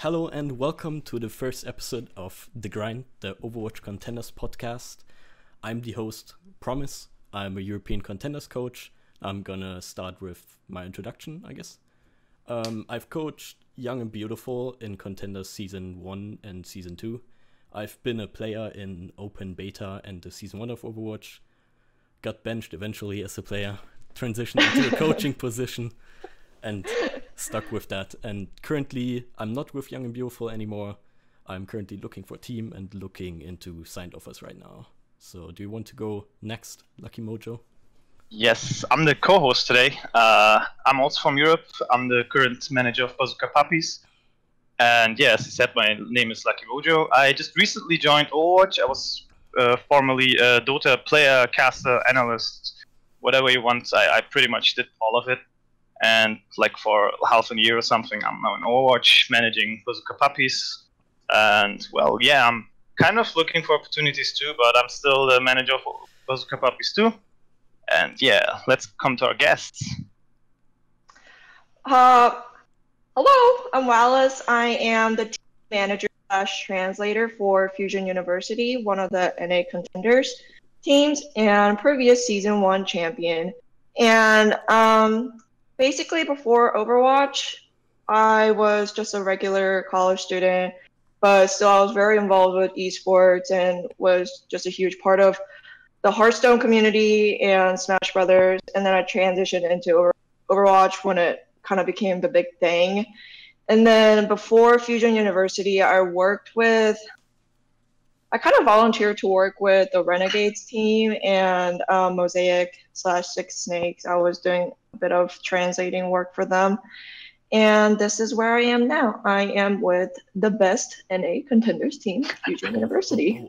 Hello and welcome to the first episode of The Grind, the Overwatch Contenders podcast. I'm the host, Promise. I'm a European Contenders coach. I'm gonna start with my introduction, I guess. I've coached Young and Beautiful in Contenders Season 1 and Season 2. I've been a player in Open Beta and the Season 1 of Overwatch. Got benched eventually as a player, transitioned into a coaching position, and stuck with that. And currently, I'm not with Young and Beautiful anymore. I'm currently looking for a team and looking into signed offers right now. So do you want to go next, Lucky Mojo? Yes, I'm the co-host today. I'm also from Europe. I'm the current manager of Bazooka Puppies. And yeah, as I said, my name is Lucky Mojo. I just recently joined Overwatch. I was formerly a Dota player, caster, analyst, whatever you want. I pretty much did all of it. And like for half a year or something, I'm now in Overwatch managing Bazooka Puppies. And well, yeah, I'm kind of looking for opportunities too, but I'm still the manager of Bazooka Puppies too. And yeah, let's come to our guests. Hello, I'm Wahlice. I am the team manager / translator for Fusion University, one of the NA Contenders teams, and previous Season 1 champion. And basically, before Overwatch, I was just a regular college student, but still I was very involved with esports and was just a huge part of the Hearthstone community and Smash Brothers. And then I transitioned into Overwatch when it kind of became the big thing. And then before Fusion University, I kind of volunteered to work with the Renegades team and Mosaic / Six Snakes. I was doing a bit of translating work for them. And this is where I am now. I am with the best NA Contenders team, Fusion University.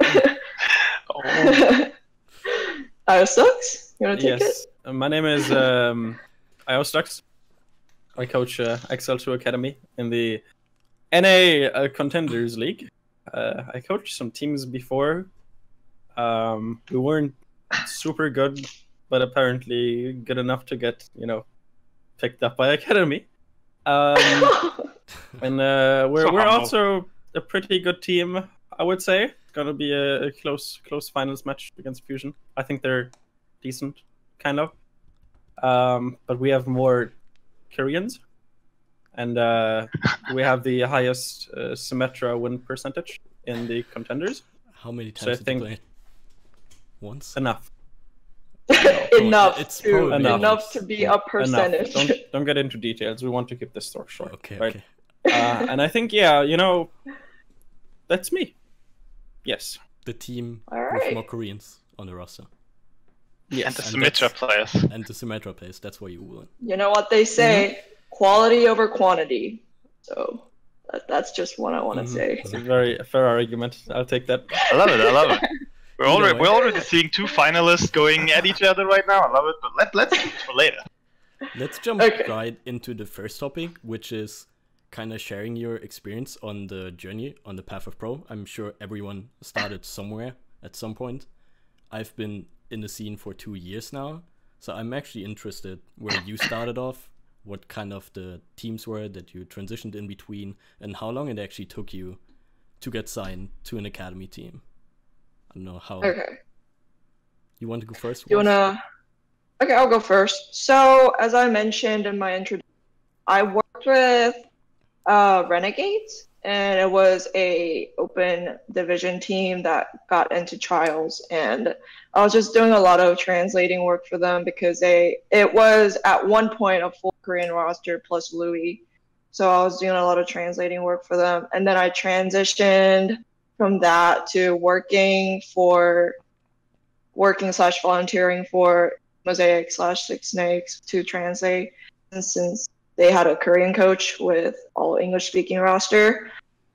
ioStux, you want to take it? My name is ioStux. I coach XL2 Academy in the NA Contenders League. I coached some teams before. We weren't super good, but apparently good enough to get, picked up by Academy. And we're also a pretty good team, I would say. It's gonna be a close finals match against Fusion. I think they're decent, kind of. But we have more Koreans, and we have the highest Symmetra win percentage in the contenders. How many times did you play? Once? Enough. Enough to be a percentage. Don't get into details. We want to keep this story short. Okay, right? okay. And I think, that's me. Yes. The team All with right. more Koreans on the roster. Yes. And the Symmetra players. And the Symmetra players, that's why you won. You know what they say, quality over quantity. So that's just what I want to say. It's a very fair argument. I'll take that. I love it. We're already seeing two finalists going at each other right now. I love it, but let's keep it for later. Let's jump right into the first topic, which is kind of sharing your experience on the journey on the path of pro. I'm sure everyone started somewhere at some point. I've been in the scene for 2 years now, so I'm actually interested where you started off, what kind of the teams were that you transitioned in between, and how long it actually took you to get signed to an academy team. I don't know how. Okay. You want to go first? You wanna? Okay, I'll go first. So as I mentioned in my introduction, I worked with Renegades, and it was a open division team that got into trials, and I was just doing a lot of translating work for them because it was at one point a full Korean roster plus Louis, so I was doing a lot of translating work for them, and then I transitioned from that to working / volunteering for Mosaic / Six Snakes to translate, and since they had a Korean coach with all English-speaking roster,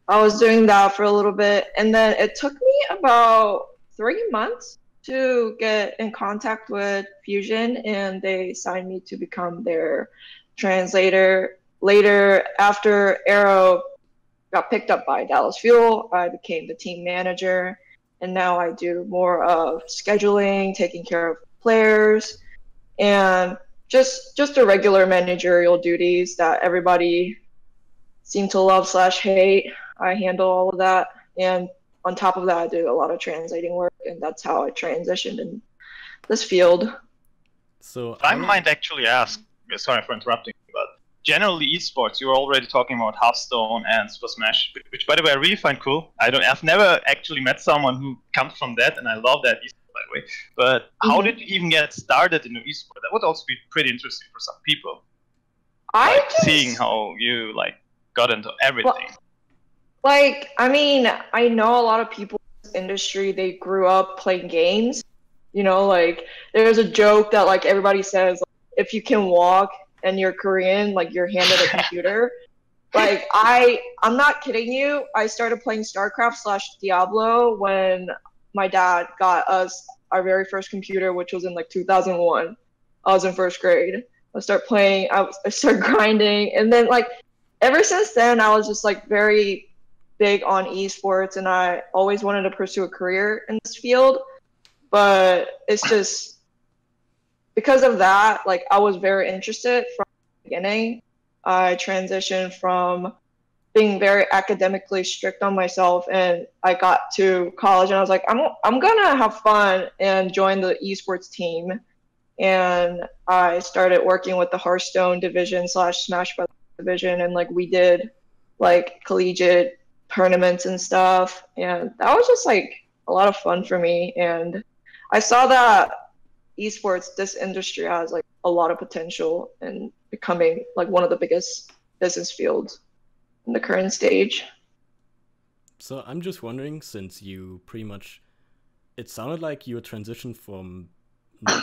I was doing that for a little bit, and then it took me about 3 months to get in contact with Fusion, and they signed me to become their translator. Later, after Arrow got picked up by Dallas Fuel, I became the team manager, and now I do more of scheduling, taking care of players, and just the regular managerial duties that everybody seem to love / hate. I handle all of that, and on top of that, I do a lot of translating work, and that's how I transitioned in this field. So I might actually ask, sorry for interrupting, but generally esports, you're already talking about Hearthstone and Super Smash, which by the way I really find cool. I've never actually met someone who comes from that, and I love that esport by the way. But how did you even get started in esport? That would also be pretty interesting for some people. Seeing how you got into everything. I mean, I know a lot of people in this industry, they grew up playing games. You know, like there's a joke that like everybody says, if you can walk and you're Korean, like you're handed a computer. Like I'm not kidding you. I started playing StarCraft / Diablo when my dad got us our very first computer, which was in like 2001. I was in first grade. I started playing, I started grinding, and then like ever since then I was just like very big on esports, and I always wanted to pursue a career in this field. But it's just because of that, like I was very interested from the beginning. I transitioned from being very academically strict on myself, and I got to college and I was like, I'm gonna have fun and join the esports team. And I started working with the Hearthstone division / Smash Brothers division, and like we did like collegiate tournaments and stuff, and that was just like a lot of fun for me. And I saw that esports, this industry has like a lot of potential in becoming like one of the biggest business fields in the current stage. So I'm just wondering, since you pretty much, it sounded like your transition from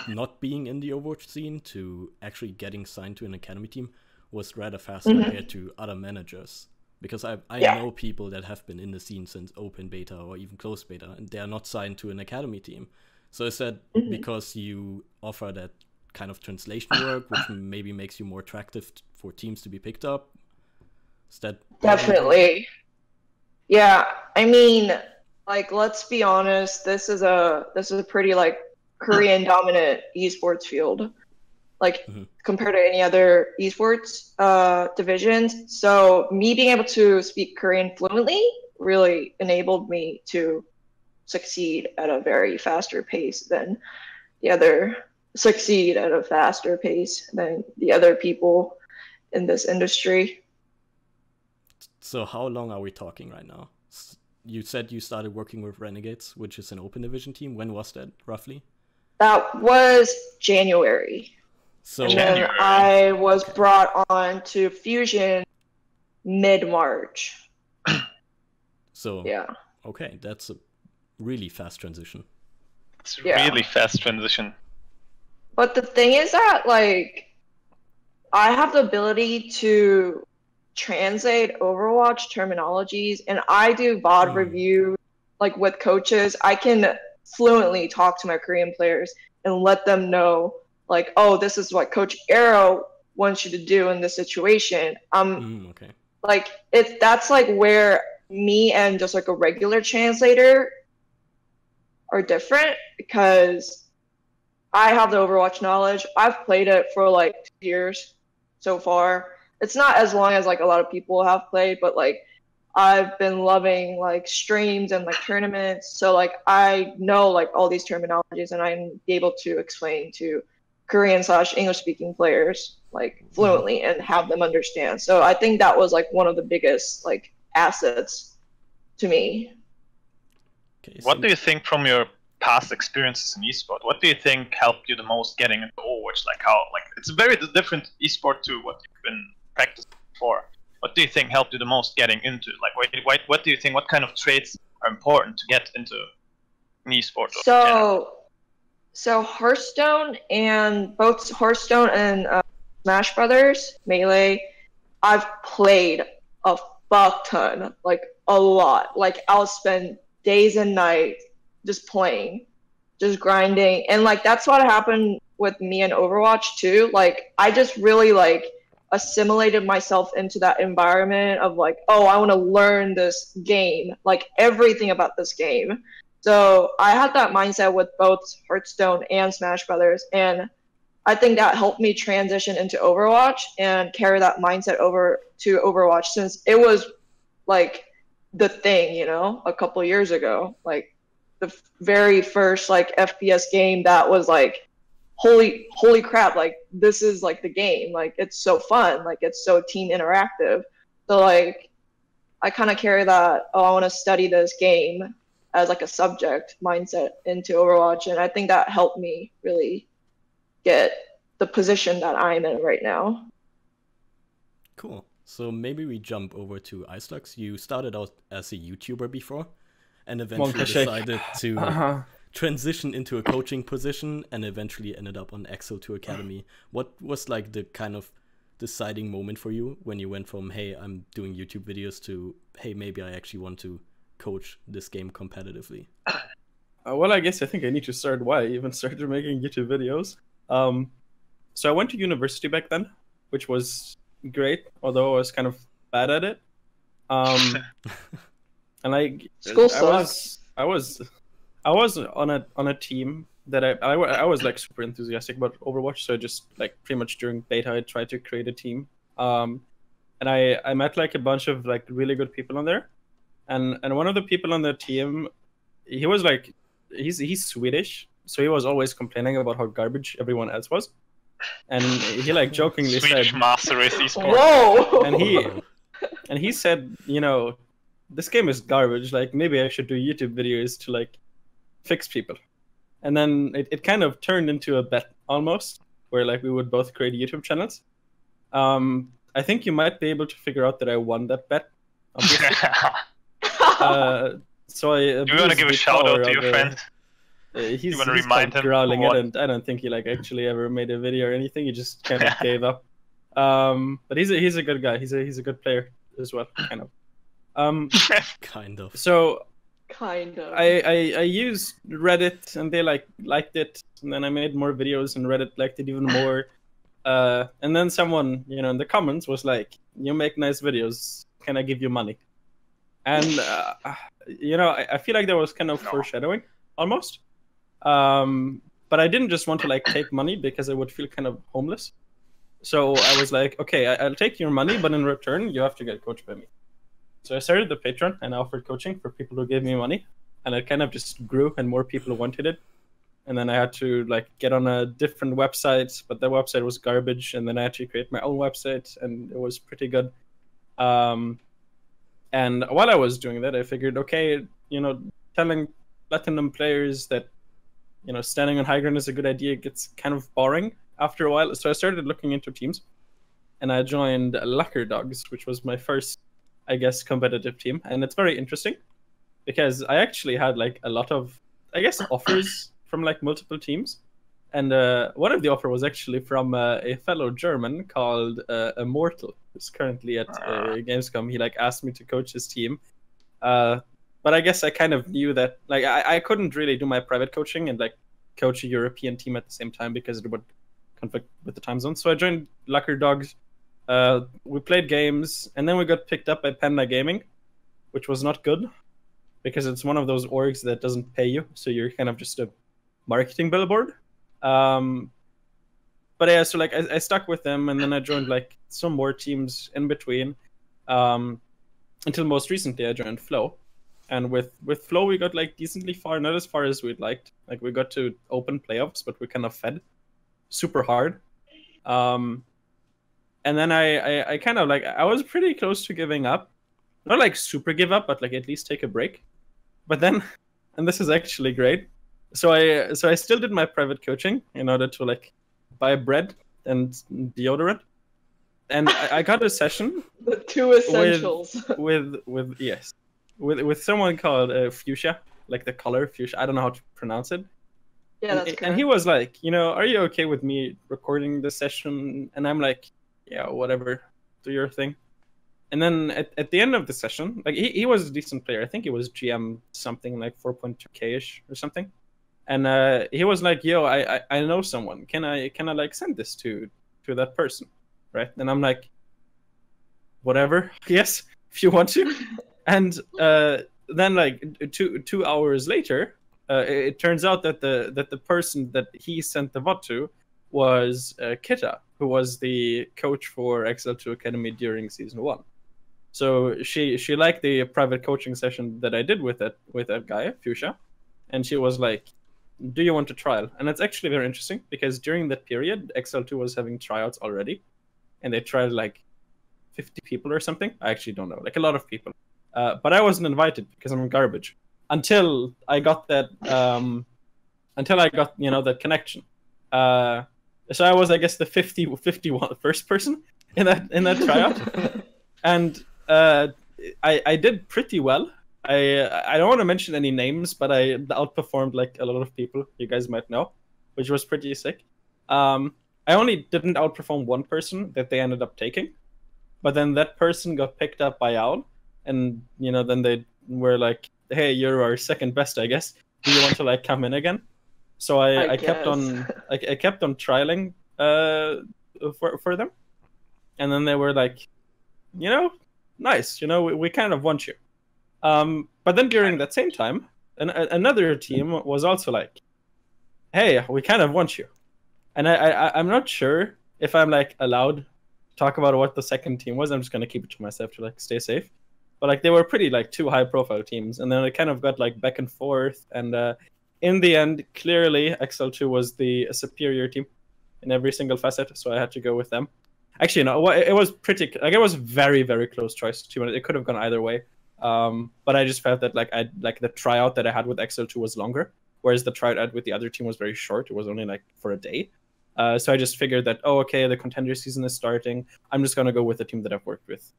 not being in the Overwatch scene to actually getting signed to an academy team was rather fast compared to other managers. Because I know people that have been in the scene since open beta or even closed beta, and they are not signed to an academy team. So is that because you offer that kind of translation work, which maybe makes you more attractive for teams to be picked up? Is that definitely? Yeah, I mean, like let's be honest, this is a pretty like Korean dominant esports field, like compared to any other esports divisions. So me being able to speak Korean fluently really enabled me to succeed at a very faster pace than the other people in this industry. So how long are we talking right now? You said you started working with Renegades, which is an open division team. When was that roughly? That was January. So and then I was brought on to Fusion mid-March. So yeah. Okay, that's a really fast transition. It's a really fast transition. But the thing is that like I have the ability to translate Overwatch terminologies, and I do VOD review like with coaches. I can fluently talk to my Korean players and let them know like, oh, this is what Coach Arrow wants you to do in this situation. Like that's like where me and just like a regular translator are different, because I have the Overwatch knowledge. I've played it for like 2 years so far. It's not as long as like a lot of people have played, but like I've been loving like streams and like tournaments. So like I know like all these terminologies, and I'm able to explain to Korean / English speaking players like fluently and have them understand. So I think that was like one of the biggest like assets to me. Okay, what do you think from your past experiences in esport? What do you think helped you the most getting into Overwatch? Like how, like it's a very different esport to what you've been practicing before. What do you think helped you the most getting into it? Like what do you think, what kind of traits are important to get into an esport? So Hearthstone and both Hearthstone and Smash Brothers Melee, I've played a fuck ton, like a lot. Like I'll spend days and nights just playing, just grinding, and like that's what happened with me in Overwatch too. Like I just really like assimilated myself into that environment of like, oh, I want to learn this game, like everything about this game. So I had that mindset with both Hearthstone and Smash Brothers, and I think that helped me transition into Overwatch and carry that mindset over to Overwatch, since it was like the thing, you know, a couple years ago, like the very first like FPS game that was like, holy crap, like this is like the game, like it's so fun, like it's so team interactive. So like I kind of carry that, oh, I want to study this game as like a subject mindset into Overwatch, and I think that helped me really get the position that I'm in right now. Cool. So maybe we jump over to ioStux. You started out as a YouTuber before, and eventually decided to transition into a coaching position, and eventually ended up on XL2 Academy. What was like the kind of deciding moment for you when you went from, hey, I'm doing YouTube videos, to, hey, maybe I actually want to coach this game competitively? Well, I guess I think I need to start why I even started making YouTube videos. So I went to university back then, which was great, although I was kind of bad at it. And School sucks. I was on a team that I was like super enthusiastic about Overwatch, so I just like pretty much during beta I tried to create a team. And I met like a bunch of like really good people on there. And one of the people on the team, he was like, he's Swedish, so he was always complaining about how garbage everyone else was, and he like jokingly Swedish said, master race esports. Whoa! And he said, you know, this game is garbage. Like maybe I should do YouTube videos to like fix people. And then it kind of turned into a bet almost, where like we would both create YouTube channels. I think you might be able to figure out that I won that bet. So I. Do you want to give a shout out to your friend? He's remind him growling it, and I don't think he like actually ever made a video or anything. He just kind of gave up. But he's a good guy. He's a good player as well, kind of. Kind of. So. Kind of. I used Reddit, and they liked it, and then I made more videos, and Reddit liked it even more. And then someone, you know, in the comments was like, "You make nice videos. Can I give you money?" And you know, I feel like there was kind of foreshadowing almost. But I didn't just want to like take money because I would feel kind of homeless. So I was like, okay, I'll take your money, but in return, you have to get coached by me. So I started the Patreon and I offered coaching for people who gave me money, and it kind of just grew and more people wanted it. And then I had to like get on a different website, but the website was garbage, and then I had to create my own website, and it was pretty good. And while I was doing that, I figured, okay, you know, telling platinum players that, you know, standing on high ground is a good idea gets kind of boring after a while. So I started looking into teams, and I joined Lucker Dogs, which was my first, I guess, competitive team. And it's very interesting because I actually had like a lot of, I guess, offers from like multiple teams. And one of the offer was actually from a fellow German called Immortal, who's currently at Gamescom. He like asked me to coach his team. But I guess I kind of knew that like I couldn't really do my private coaching and like coach a European team at the same time because it would conflict with the time zone. So I joined Lucker Dogs. We played games, and then we got picked up by Panda Gaming, which was not good because it's one of those orgs that doesn't pay you, so you're kind of just a marketing billboard. But yeah, so like I stuck with them, and then I joined like some more teams in between, until most recently I joined Flow. And with Flow we got like decently far, not as far as we'd liked. Like we got to open playoffs, but we kind of fed super hard. And then I kind of like, I was pretty close to giving up. Not like super give up, but like at least take a break. But then, and this is actually great. So I still did my private coaching in order to like buy bread and deodorant. And I got a session. The two essentials. With someone called Fuchsia, like the color Fuchsia. I don't know how to pronounce it. Yeah, that's correct. And he was like, you know, are you okay with me recording the session? And I'm like, yeah, whatever, do your thing. And then at the end of the session, like he was a decent player. I think he was GM something like 4.2k-ish or something. And he was like, yo, I know someone. Can I like send this to that person, right? And I'm like, whatever, yes, if you want to. And then like two hours later, it turns out that the person that he sent the VOD to was Kita, who was the coach for XL2 Academy during season 1. So she liked the private coaching session that I did with that guy, Fuchsia, and she was like, do you want to trial? And it's actually very interesting because during that period, XL2 was having tryouts already, and they tried like 50 people or something. I actually don't know, like a lot of people. But I wasn't invited because I'm garbage until I got that that connection. So I was, I guess, the 51st person in that tryout, and I did pretty well. I don't want to mention any names, but I outperformed like a lot of people you guys might know, which was pretty sick. I only didn't outperform one person that they ended up taking, but then that person got picked up by Owl, and then they were like, "Hey, you're our second best, I guess. Do you want to like come in again?" So I kept on trialing for them, and then they were like, nice, we kind of want you. But then during that same time, another team was also like, hey, we kind of want you. And I'm not sure if I'm like allowed to talk about what the second team was. I'm just gonna keep it to myself to like stay safe. But like they were pretty like two high profile teams, and then it kind of got like back and forth, and in the end, clearly XL2 was the superior team in every single facet, so I had to go with them. Actually, no, it was pretty like it was very, very close choice. 2 minutes. It could have gone either way. But I just felt that like the tryout that I had with XL2 was longer, whereas the tryout with the other team was very short. It was only like for a day. So I just figured that, okay, the contender season is starting. I'm just gonna go with the team that I've worked with,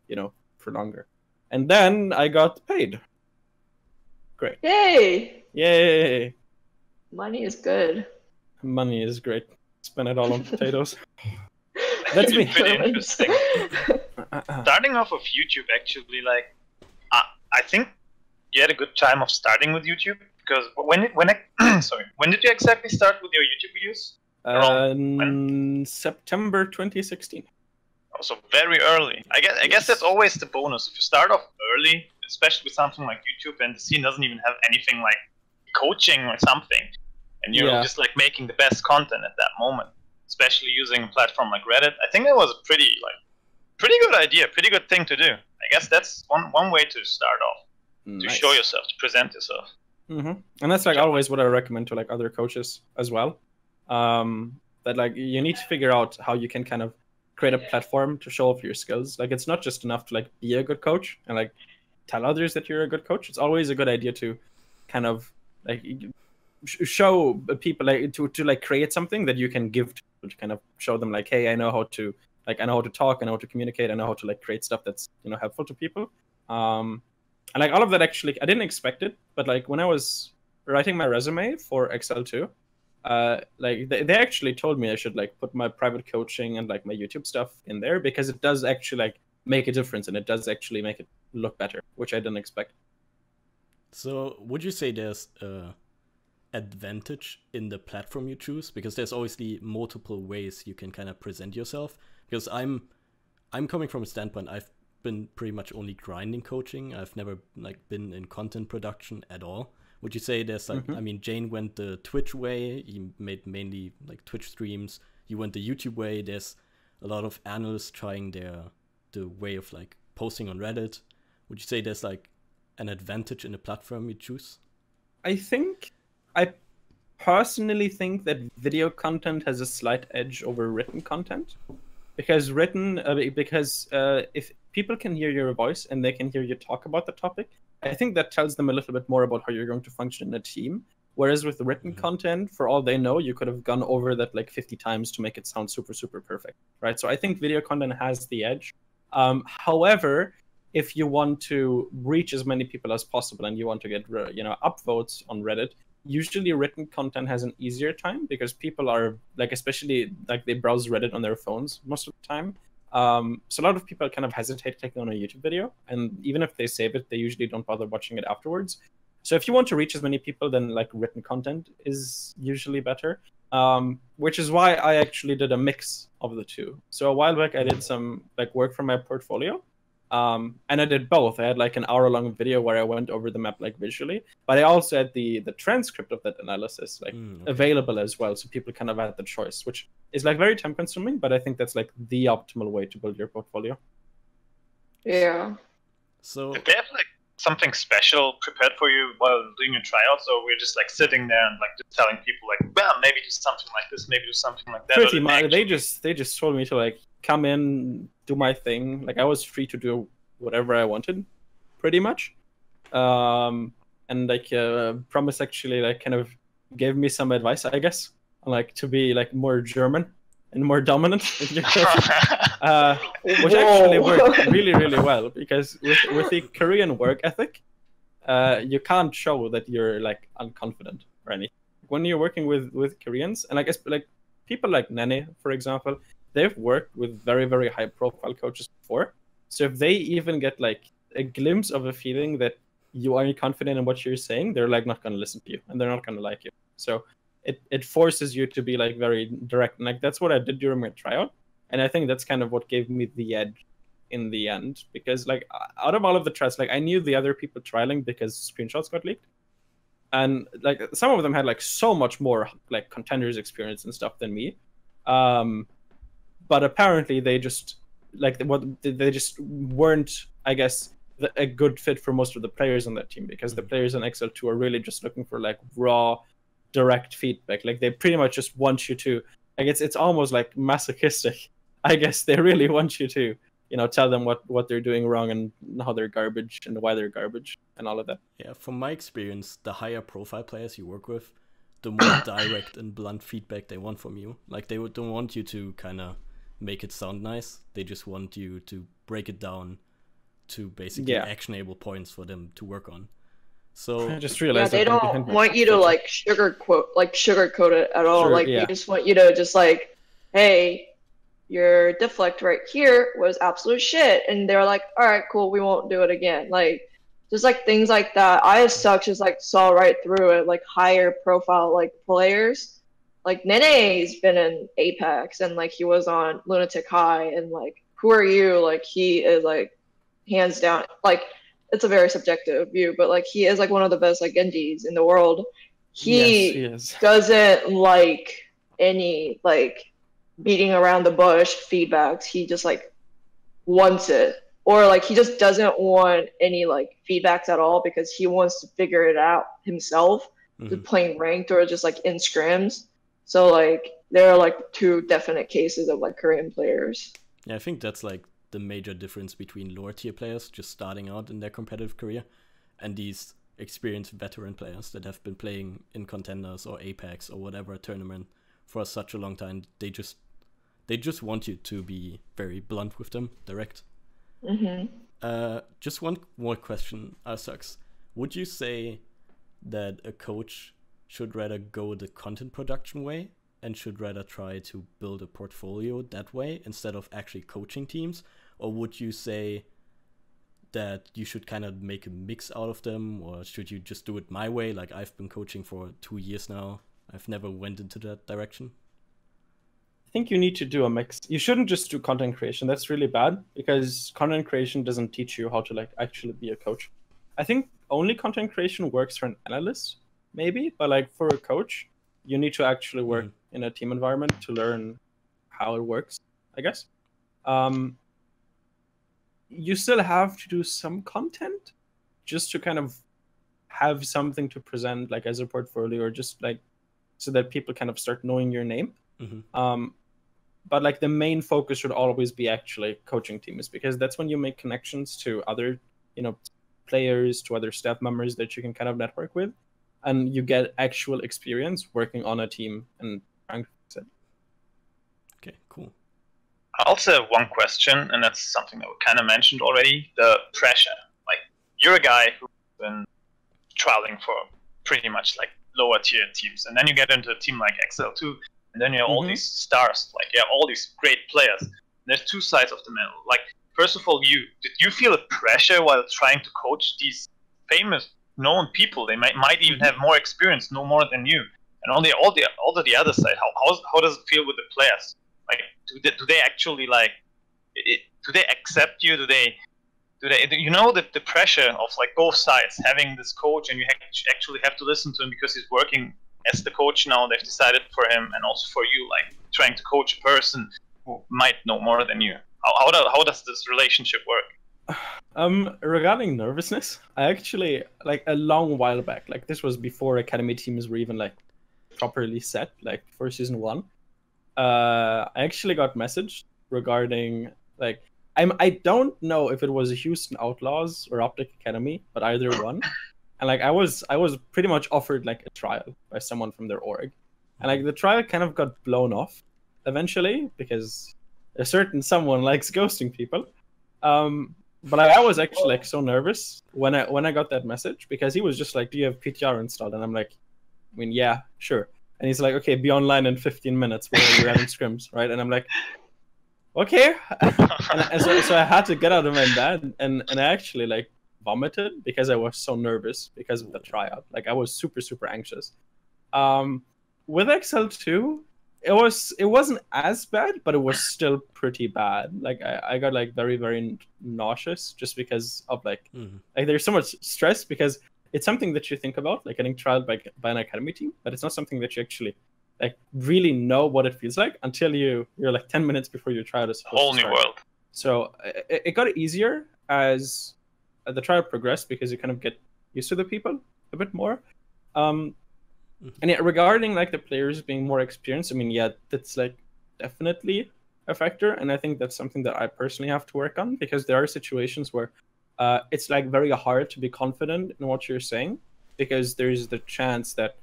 for longer. And then I got paid. Great. Yay! Money is good. Money is great. Spend it all on potatoes. That's me. Pretty interesting. Starting off of YouTube, actually, like, I think you had a good time of starting with YouTube, because when did you exactly start with your YouTube videos? September 2016. Oh, so very early. I guess that's always the bonus. If you start off early, especially with something like YouTube, and the scene doesn't even have anything like coaching or something, and you're just like making the best content at that moment, especially using a platform like Reddit, I think that was a pretty good idea, pretty good thing to do. I guess that's one way to start off, to show yourself, to present yourself. And that's like always what I recommend to like other coaches as well. That like you need to figure out how you can kind of create a platform to show off your skills. Like it's not just enough to like be a good coach and like tell others that you're a good coach. It's always a good idea to kind of like show people like to like create something that you can give to kind of show them like, hey, I know how to talk, I know how to communicate, I know how to like create stuff that's helpful to people. And like all of that, actually I didn't expect it, but like when I was writing my resume for XL2, like they actually told me I should like put my private coaching and like my YouTube stuff in there, because it does actually like make a difference, and it does actually make it look better, which I didn't expect. So would you say there's advantage in the platform you choose? Because there's obviously multiple ways you can kind of present yourself. Because I'm coming from a standpoint, I've been pretty much only grinding coaching. I've never like been in content production at all. Would you say there's like, I mean, Jane went the Twitch way. He made mainly like Twitch streams. You went the YouTube way. There's a lot of analysts trying the way of like posting on Reddit. Would you say there's like an advantage in the platform you choose? I personally think that video content has a slight edge over written content, because if people can hear your voice and they can hear you talk about the topic, I think that tells them a little bit more about how you're going to function in a team. Whereas with the written content, for all they know, you could have gone over that like 50 times to make it sound super, super perfect, right? So I think video content has the edge. However, if you want to reach as many people as possible and you want to get upvotes on Reddit, usually written content has an easier time, because people are like, especially like they browse Reddit on their phones most of the time. So a lot of people kind of hesitate taking on a YouTube video, and even if they save it, they usually don't bother watching it afterwards. So if you want to reach as many people, then like written content is usually better, which is why I actually did a mix of the two. So a while back I did some like work from my portfolio, and I did both. I had like an hour-long video where I went over the map like visually, but I also had the transcript of that analysis like available as well, so people kind of had the choice, which is like very time consuming, but I think that's like the optimal way to build your portfolio. Yeah. So Did they have like something special prepared for you while doing your tryouts, or we're just like sitting there and like just telling people like, well, maybe do something like this, maybe do something like that? Pretty much. They just told me to like come in, do my thing. Like I was free to do whatever I wanted, pretty much. And like Promise actually like kind of gave me some advice, I guess, like to be like more German and more dominant with your character, which actually worked really, really well, because with the Korean work ethic, you can't show that you're like unconfident or anything. When you're working with Koreans, and I guess like people like Nene, for example, they've worked with very, very high profile coaches before. So if they even get like a glimpse of a feeling that you aren't confident in what you're saying, they're like not going to listen to you and they're not going to like you. So it forces you to be like very direct. And like that's what I did during my tryout. And I think that's kind of what gave me the edge in the end, because like out of all of the tries, like I knew the other people trialing because screenshots got leaked. And like some of them had like so much more like contenders experience and stuff than me. But apparently they just like they just weren't, I guess, a good fit for most of the players on that team, because the players in XL2 are really just looking for like raw, direct feedback. Like they pretty much just want you to, like it's almost like masochistic. I guess they really want you to, you know, tell them what they're doing wrong and how they're garbage and why they're garbage and all of that. yeah, from my experience, the higher profile players you work with, the more direct and blunt feedback they want from you. Like they don't want you to kind of make it sound nice. They just want you to break it down to basically actionable points for them to work on. So I just realized they don't want you to like sugarcoat it at all. They just want you to just like, hey, your deflect right here was absolute shit, and they're like, all right, cool, we won't do it again. Like just like things like that. ioStux just like saw right through it. Like higher profile like players, like Nene's been in Apex and like he was on Lunatic High, and like who are you? Like he is like hands down, like it's a very subjective view, but like he is like one of the best like Genjis in the world. He doesn't like any like beating around the bush feedbacks. He just like wants it, or like he just doesn't want any like feedbacks at all, because he wants to figure it out himself, just playing ranked or just like in scrims. So like there are like two definite cases of like Korean players. Yeah, I think that's like the major difference between lower tier players just starting out in their competitive career and these experienced veteran players that have been playing in contenders or Apex or whatever tournament for such a long time. They just want you to be very blunt with them, direct. Just one more question, ioStux. Would you say that a coach should rather go the content production way and should rather try to build a portfolio that way instead of actually coaching teams? Or would you say that you should kind of make a mix out of them, or should you just do it my way? Like I've been coaching for 2 years now. I've never went into that direction. I think you need to do a mix. You shouldn't just do content creation. That's really bad, because content creation doesn't teach you how to like actually be a coach. I think only content creation works for an analyst, maybe, but like for a coach, you need to actually work in a team environment to learn how it works, I guess. You still have to do some content just to kind of have something to present like as a portfolio, or just like so that people kind of start knowing your name. But like the main focus should always be actually coaching teams, because that's when you make connections to other, you know, players, to other staff members that you can kind of network with, and you get actual experience working on a team and trying to fix it. Okay, cool. I also have one question, and that's something that we kind of mentioned already, the pressure. Like, you're a guy who's been trialing for pretty much like lower tier teams, and then you get into a team like XL2, and then you have all these stars, like you have all these great players. And there's two sides of the medal. Like, first of all, did you feel a pressure while trying to coach these famous, known people? They might even have more experience, know more than you. And on the other side, how does it feel with the players? Like, do they actually like? Do they accept you? Do they? You know, the pressure of like both sides having this coach, and you actually have to listen to him because he's working as the coach now. They've decided for him, and also for you, like trying to coach a person who might know more than you? How does this relationship work? Regarding nervousness, I actually, like, a long while back, like this was before academy teams were even like properly set, like for season 1. I actually got messaged regarding, like, I don't know if it was Houston Outlaws or Optic Academy, but either one. And like I was pretty much offered like a trial by someone from their org, and like the trial kind of got blown off eventually because a certain someone likes ghosting people. But I was actually like so nervous when I got that message, because he was just like, "Do you have PTR installed?" And I'm like, "I mean, yeah, sure." And he's like, "Okay, be online in 15 minutes. We're having scrims, right?" And I'm like, "Okay." and so I had to get out of my bed, and I actually like vomited because I was so nervous because of the tryout. Like I was super anxious. With XL2, it wasn't as bad, but it was still pretty bad. Like I got like very nauseous just because of like there's so much stress, because it's something that you think about, like getting trialed by an academy team, but it's not something that you actually like really know what it feels like until you're like 10 minutes before your trial is supposed Whole to new start. world. So it got easier as the trial progressed, because you kind of get used to the people a bit more. And yeah, regarding like the players being more experienced, I mean, yeah, that's like definitely a factor, and I think that's something that I personally have to work on, because there are situations where it's like very hard to be confident in what you're saying, because there's the chance that,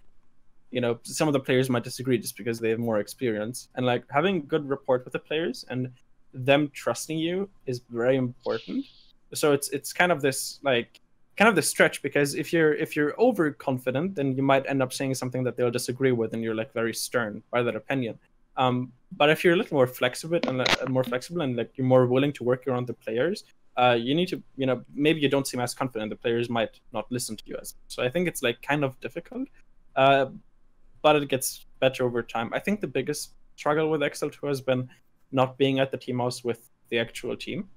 you know, some of the players might disagree just because they have more experience, and like having good rapport with the players and them trusting you is very important. So it's kind of this like the stretch, because if you're overconfident, then you might end up saying something that they'll disagree with, and you're like very stern by their opinion. But if you're a little more flexible and like you're more willing to work around the players, you need to, you know, maybe you don't seem as confident. The players might not listen to you as much. So I think it's like kind of difficult, but it gets better over time. I think the biggest struggle with XL2 has been not being at the team house with the actual team,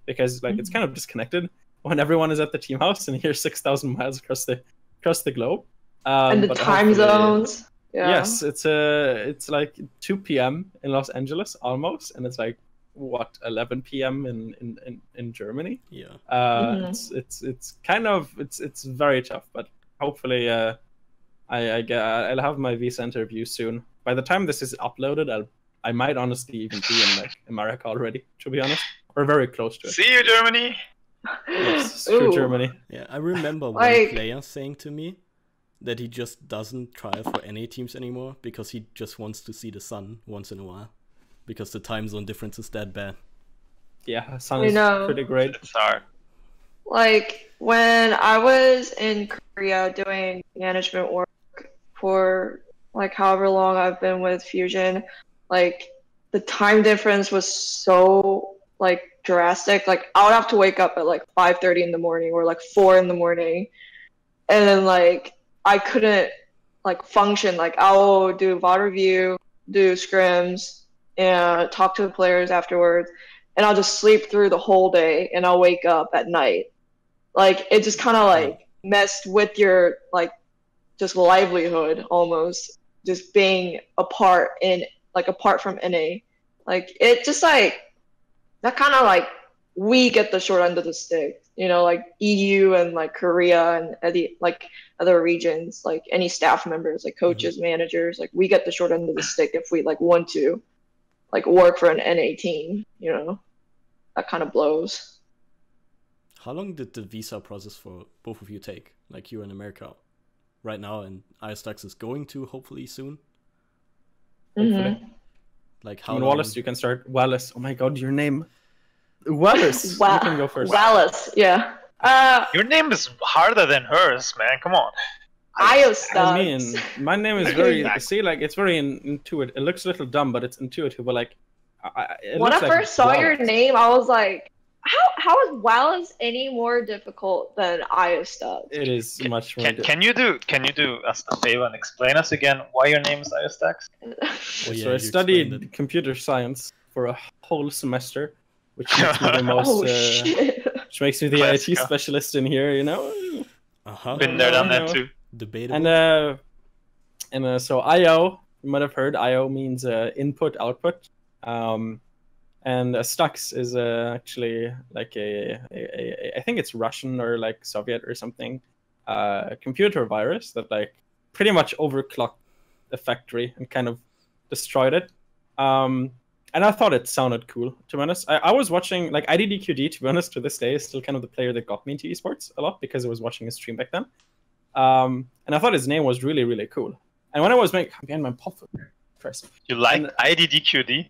because like it's kind of disconnected when everyone is at the team house and you're 6,000 miles across the globe. And the time zones. Yeah. Yes, it's like 2 p.m. in Los Angeles almost, and it's like what 11 p.m. in Germany. Yeah. It's kind of it's very tough, but hopefully I'll have my visa interview soon. By the time this is uploaded, I might honestly even be in like America already, to be honest, or very close to it. See you, Germany. Yes, true, Germany. Yeah, I remember one player saying to me that he just doesn't try for NA teams anymore because he just wants to see the sun once in a while, because the time zone difference is that bad. Yeah, sun is pretty great. It's hard. Like when I was in Korea doing management work for like however long I've been with Fusion, like the time difference was so like drastic. Like I would have to wake up at like 5:30 in the morning or like 4 in the morning, and then like I couldn't like function. Like I'll do VOD review, do scrims, and talk to the players afterwards, and I'll just sleep through the whole day, and I'll wake up at night. Like it just kind of like messed with your like just livelihood almost, just being apart from NA. Like it just like that kind of like we get the short end of the stick, you know, like EU and like Korea and like other regions, like any staff members, like coaches, managers, like we get the short end of the stick if we like want to like work for an NA team, you know. That kind of blows. How long did the visa process for both of you take? Like you're in America right now, and ioStux is going to hopefully soon. Hopefully. Like how long? long? Wahlice, you can start. Wahlice. Oh my God, your name. Wahlice. You can go first. Wahlice, yeah. Your name is harder than hers, man. Come on. ioStux. I mean, my name is very. See, like it's very intuitive. It looks a little dumb, but it's intuitive. But like, when I first saw your name, I was like, how is Wahlice any more difficult than ioStux? It is much more. Can you do us a favor and explain us again why your name is ioStux? So I studied computer science for a whole semester, which makes me the most. Which makes me the IT specialist in here, you know. Been there, done that too. Debatable. And so IO you might have heard, IO means input output, and Stux is actually like I think it's Russian or like Soviet or something, computer virus that like pretty much overclocked the factory and kind of destroyed it. And I thought it sounded cool, to be honest. I was watching, like, IDDQD, to be honest, to this day, is still kind of the player that got me into esports a lot because I was watching his stream back then. And I thought his name was really, really cool. And when I was making... Again, my pop... You like IDDQD?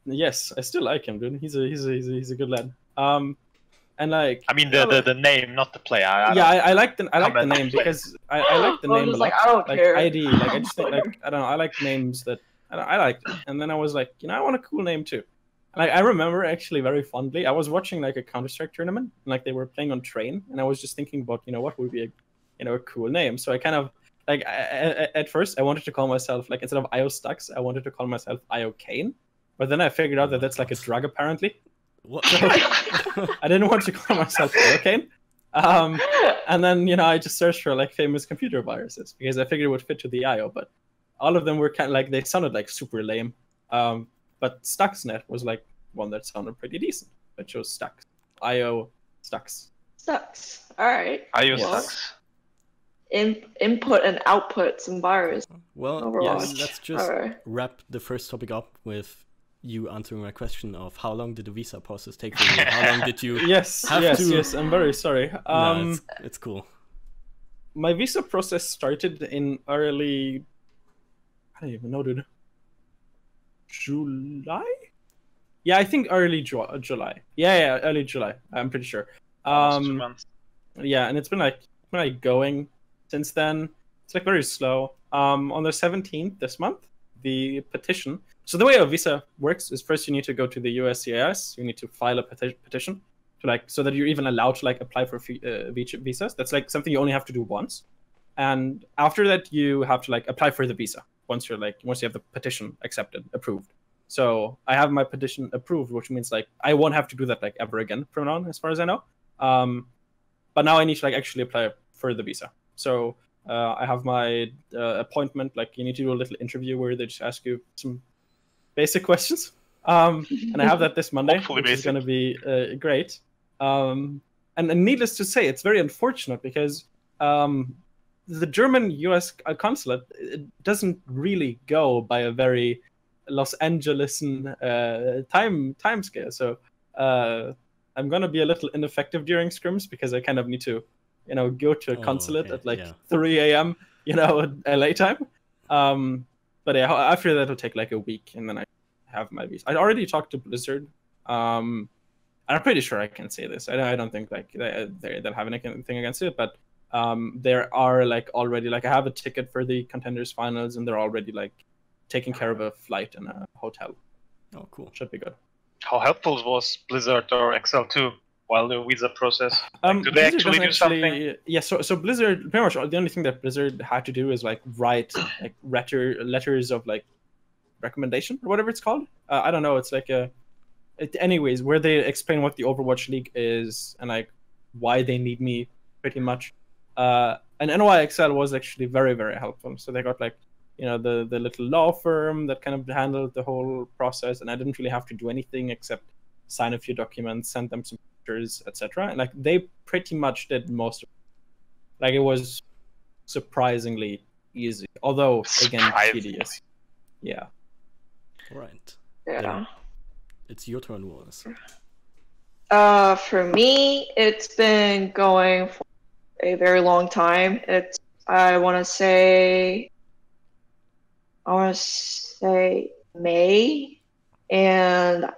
Yes, I still like him, dude. He's a good lad. And like... I mean, the name, not the player. I like the name because I like the name a lot. Like, I don't care. ID, like, I just think, like, I don't know, I like names that... I liked it. And then I was like, I want a cool name too. And I remember actually very fondly, I was watching like a Counter-Strike tournament, and like they were playing on Train, and I was just thinking about, what would be a cool name. So I kind of, like, at first I wanted to call myself, like, instead of ioStux, I wanted to call myself ioKane. But then I figured out that that's like a drug, apparently. What? So I didn't want to call myself ioKane. And then, I just searched for like famous computer viruses because I figured it would fit to the IO, but all of them were kind of like, they sounded like super lame. But Stuxnet was like one that sounded pretty decent. I chose Stux. ioStux. Stux. All right. ioStux. Input and output some virus. Well, Overwatch. let's just Alright. wrap the first topic up with you answering my question of how long did the visa process take for you? How long did you Yes, I'm very sorry. No, it's cool. My visa process started in early... I don't even know, dude. July? Yeah, I think early July. Yeah, early July. I'm pretty sure. 2 months. Yeah, and it's been like going since then. It's like very slow. On the 17th this month, the petition. So the way a visa works is first you need to go to the USCIS. You need to file a petition to like so that you're even allowed to like apply for visas. That's like something you only have to do once, and after that you have to like apply for the visa. Once you have the petition approved. So I have my petition approved, which means like I won't have to do that like ever again from now on, as far as I know. But now I need to like actually apply for the visa. So I have my appointment. Like you need to do a little interview where they just ask you some basic questions. And I have that this Monday, which is going to be great. And needless to say, it's very unfortunate because the German U.S. consulate, it doesn't really go by a very Los Angelesan time scale. So I'm gonna be a little ineffective during scrims because I kind of need to, go to a consulate at like 3 a.m. LA time. But yeah, after that it'll take like a week, and then I have my visa. I already talked to Blizzard. I'm pretty sure I can say this. I don't think like they'll have anything against it, but. There are like already like I have a ticket for the contenders finals, and they're already like taking care of a flight and a hotel. Oh, cool. Should be good. How helpful was Blizzard or XL2 while the visa process? Like, do they Blizzard actually do something? Yeah, so Blizzard, pretty much the only thing that Blizzard had to do is like write like letters of like recommendation or whatever it's called. I don't know. It's like anyways, where they explain what the Overwatch League is and like why they need me pretty much. And NYXL was actually very, very helpful. So they got like, the little law firm that kind of handled the whole process, and I didn't really have to do anything except sign a few documents, send them some pictures, etc. And like they pretty much did most of it. Like it was surprisingly easy, although again tedious. Yeah. All right. Yeah. Then it's your turn, Wahlice. For me, it's been going for a very long time. I want to say May, and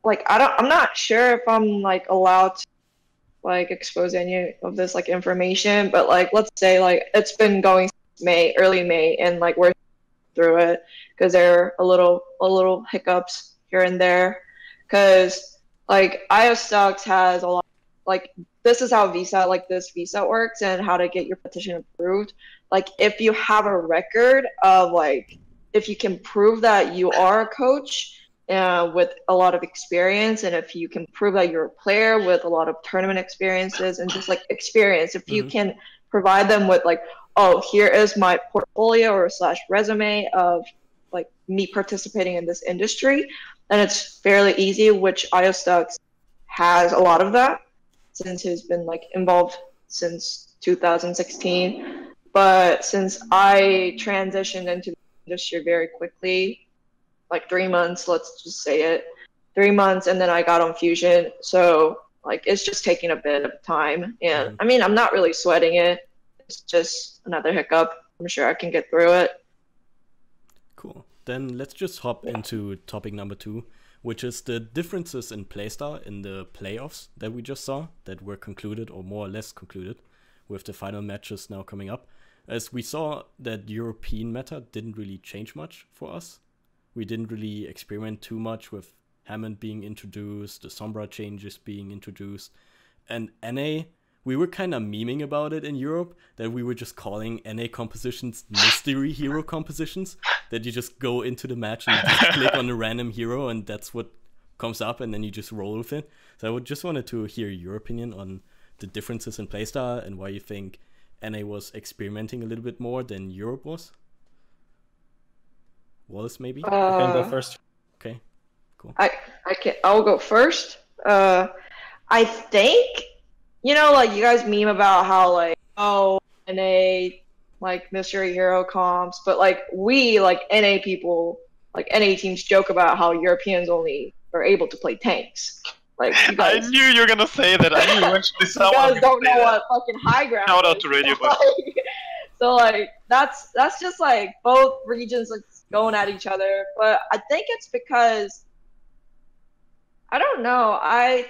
like I'm not sure if I'm like allowed to like expose any of this like information, but like let's say like it's been going since early May, and like we're through it because there are a little hiccups here and there, because like ioStux has a lot like. This is how this visa works and how to get your petition approved. Like if you have a record of like, if you can prove that you are a coach with a lot of experience, and if you can prove that you're a player with a lot of tournament experiences and just like experience, if you can provide them with like, oh, here is my portfolio or / resume of like me participating in this industry, and it's fairly easy, which ioStux has a lot of that since he's been like involved since 2016. But since I transitioned into the industry very quickly, like 3 months, let's just say it, 3 months, and then I got on Fusion. So like it's just taking a bit of time, and I mean I'm not really sweating it. It's just another hiccup. I'm sure I can get through it. Cool. Then let's just hop into topic number 2, which is the differences in playstyle in the playoffs that we just saw, that were concluded or more or less concluded, with the final matches now coming up. As we saw that European meta didn't really change much for us. We didn't really experiment too much with Hammond being introduced, the Sombra changes being introduced, and NA, we were kind of memeing about it in Europe, that we were just calling NA compositions mystery hero compositions, that you just go into the match and you just click on a random hero and that's what comes up and then you just roll with it. So I would just wanted to hear your opinion on the differences in playstyle and why you think NA was experimenting a little bit more than Europe was. Wahlice, maybe? You can go first. Okay, cool. I'll go first. I think, you know, like you guys meme about how like, oh, NA, like mystery hero comps, but like we, like NA people, like NA teams joke about how Europeans only are able to play tanks. Like you guys, I knew you were gonna say that. I knew eventually someone. You guys don't know what fucking high ground. Shout out to Radio Bus. So like that's just like both regions like going at each other. But I think it's because I don't know. I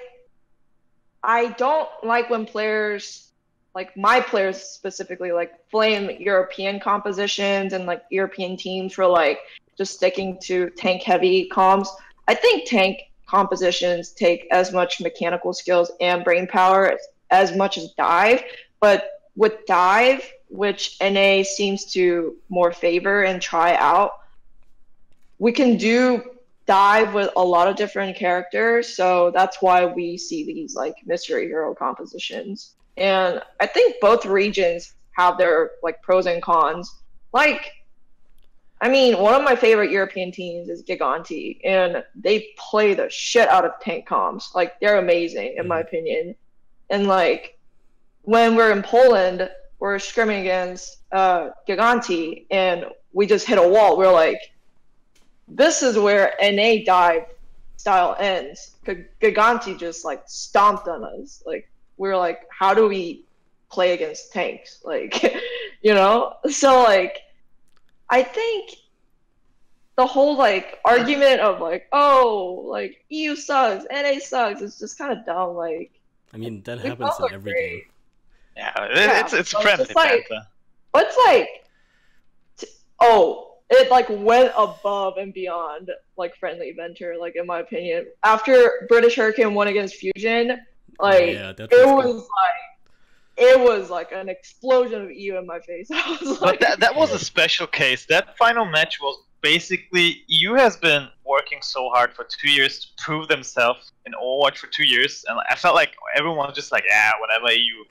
don't like when players, like my players specifically, like flame European compositions and like European teams for like just sticking to tank heavy comps. I think tank compositions take as much mechanical skills and brain power as much as dive, but with dive, which NA seems to more favor and try out, we can do dive with a lot of different characters, so that's why we see these like mystery hero compositions. And I think both regions have their like pros and cons. Like, I mean, one of my favorite European teams is Gigante, and they play the shit out of tank comps. Like, they're amazing, in my opinion. And, like, when we're in Poland, we're scrimming against Gigante, and we just hit a wall. We're like, this is where NA dive style ends. Gigante just, like, stomped on us. Like, we're like, how do we play against tanks? Like, you know? So, like, I think the whole like argument of like, oh, like EU sucks, NA sucks, it's just kind of dumb. Like, I mean, that happens in every game. Yeah, it's friendly banter. But it's like, it like went above and beyond like friendly banter. Like in my opinion, after British Hurricane won against Fusion, like it was like an explosion of EU in my face. I was like, but that was a special case. That final match was basically EU has been working so hard for 2 years to prove themselves in Overwatch for 2 years, and I felt like everyone was just like, yeah, whatever EU.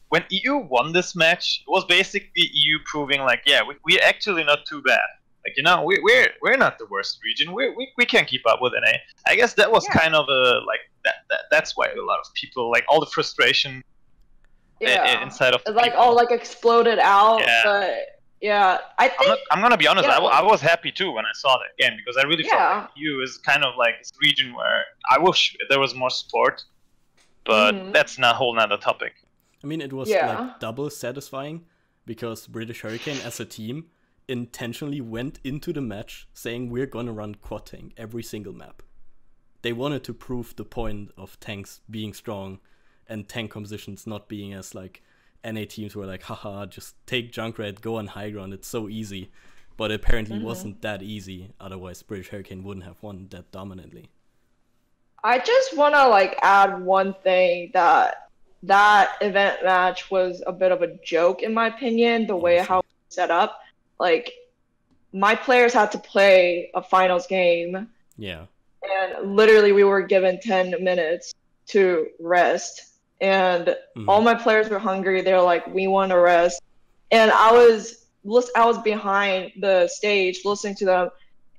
When EU won this match, it was basically EU proving like, yeah, we're actually not too bad. Like, you know, we're not the worst region. We can keep up with NA. I guess that was kind of a like that's why a lot of people like all the frustration. Inside of like all like exploded out. But yeah, I think I'm gonna be honest. I was happy too when I saw that game because I really felt like EU is kind of like this region where I wish there was more support, but that's not a whole nother topic. I mean, it was like double satisfying because British Hurricane as a team intentionally went into the match saying we're gonna run quad tank every single map. They wanted to prove the point of tanks being strong and tank compositions not being as like NA teams were like, haha, just take Junkrat, go on high ground, it's so easy. But apparently wasn't that easy, otherwise British Hurricane wouldn't have won that dominantly. I just want to like add one thing, that event match was a bit of a joke in my opinion, the way how it was set up. Like, my players had to play a finals game. Yeah. And literally we were given 10 minutes to rest. and all my players were hungry. They're like, we want to rest. And I was behind the stage listening to them.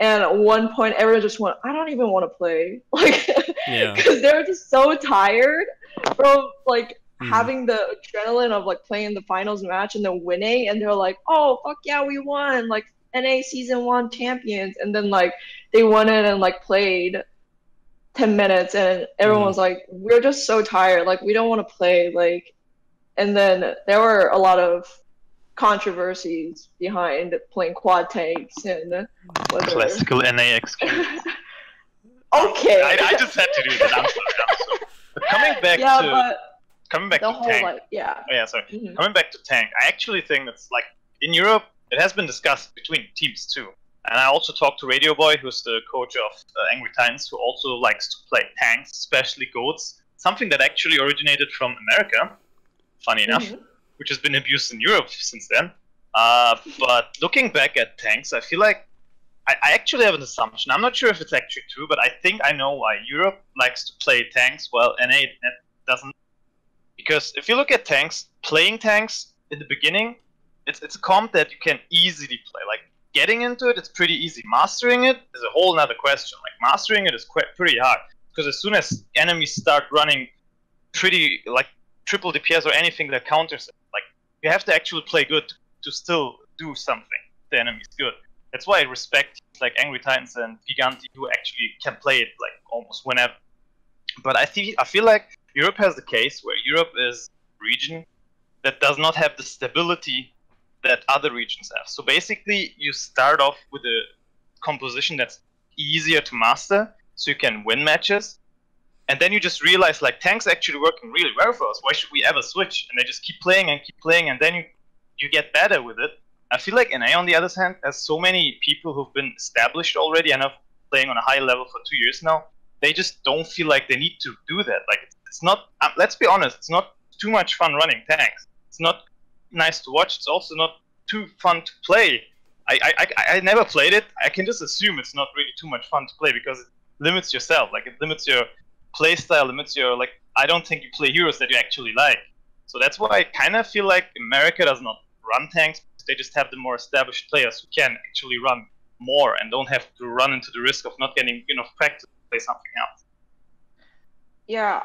And at one point, everyone just went, I don't even want to play. Like, because they were just so tired from like having the adrenaline of like playing the finals match and then winning. And they're like, oh, fuck yeah, we won. Like, NA Season 1 champions. And then like they went in and like played 10 minutes and everyone was like, we're just so tired. Like, we don't want to play. Like, and then there were a lot of controversies behind playing quad tanks and classical NA excuse. Okay. I just had to do that. I'm sorry. But coming back to whole, tank. like, Coming back to tank, I actually think that's like in Europe it has been discussed between teams too. And I also talked to Radio Boy, who's the coach of Angry Titans, who also likes to play tanks, especially goats. Something that actually originated from America, funny enough, which has been abused in Europe since then. But looking back at tanks, I feel like I actually have an assumption. I'm not sure if it's actually true, but I think I know why Europe likes to play tanks while NA doesn't. Because if you look at tanks, playing tanks in the beginning, it's a comp that you can easily play. Like, getting into it, it's pretty easy. Mastering it is a whole nother question. Like, mastering it is pretty hard. Because as soon as enemies start running pretty, like, triple DPS or anything that counters it, like, you have to actually play good to still do something. The enemy's good. That's why I respect, like, Angry Titans and Giganti, who actually can play it, like, almost whenever. But I feel like Europe has the case where Europe is a region that does not have the stability that other regions have. So basically, you start off with a composition that's easier to master, so you can win matches, and then you just realize, like, tanks actually working really well for us. Why should we ever switch? And they just keep playing, and then you get better with it. I feel like NA, on the other hand, has so many people who've been established already and have playing on a high level for 2 years now. They just don't feel like they need to do that. Like, it's not. Let's be honest. It's not too much fun running tanks. It's not nice to watch. It's also not too fun to play. I never played it. I can just assume it's not really too much fun to play because it limits yourself. Like, it limits your play style, limits your, like, I don't think you play heroes that you actually like. So that's why I kind of feel like America does not run tanks. They just have the more established players who can actually run more and don't have to run into the risk of not getting enough practice to play something else. Yeah,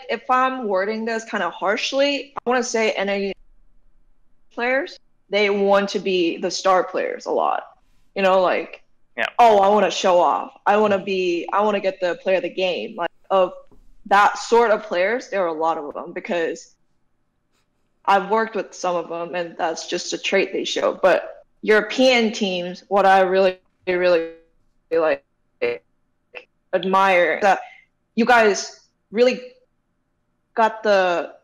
if I'm wording this kind of harshly, I want to say NA players, they want to be the star players a lot. You know, like, oh, I want to show off. I want to get the player of the game. Like, of that sort of players, there are a lot of them because I've worked with some of them, and that's just a trait they show. But European teams, what I really, really like admire, that you guys really got the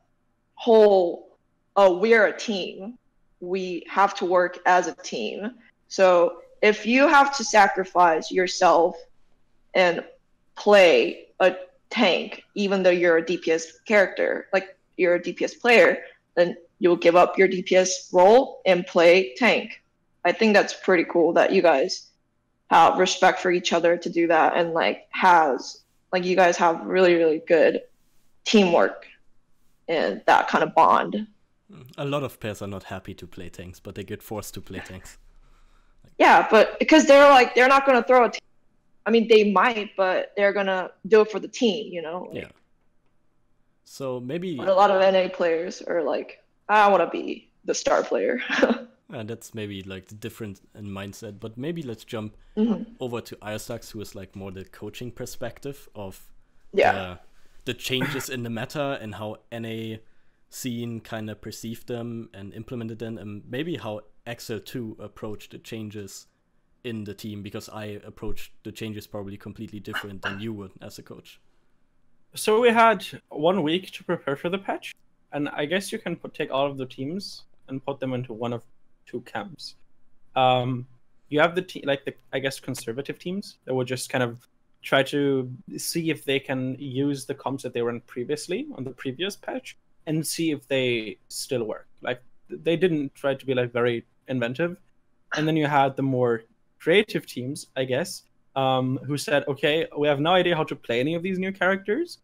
whole, we're a team. We have to work as a team. So if you have to sacrifice yourself and play a tank, even though you're a DPS character, like you're a DPS player, then you'll give up your DPS role and play tank. I think that's pretty cool that you guys have respect for each other to do that, and you guys have really, really good teamwork and that kind of bond. A lot of players are not happy to play tanks, but they get forced to play tanks. Yeah, but because they're not going to throw a team. I mean, they might, but they're going to do it for the team, you know? Yeah. So maybe... But a lot of NA players are like, I want to be the star player. And that's maybe like the difference in mindset, but maybe let's jump over to ioStux, who is like more the coaching perspective of the changes in the meta and how NA scene kind of perceived them and implemented them, and maybe how XL2 approached the changes in the team, because I approached the changes probably completely different than you would as a coach. So we had 1 week to prepare for the patch, and I guess you can take all of the teams and put them into one of two camps. You have I guess conservative teams that would just kind of try to see if they can use the comps that they were in previously on the previous patch and see if they still work. Like, they didn't try to be like very inventive. And then you had the more creative teams, I guess, who said, okay, we have no idea how to play any of these new characters.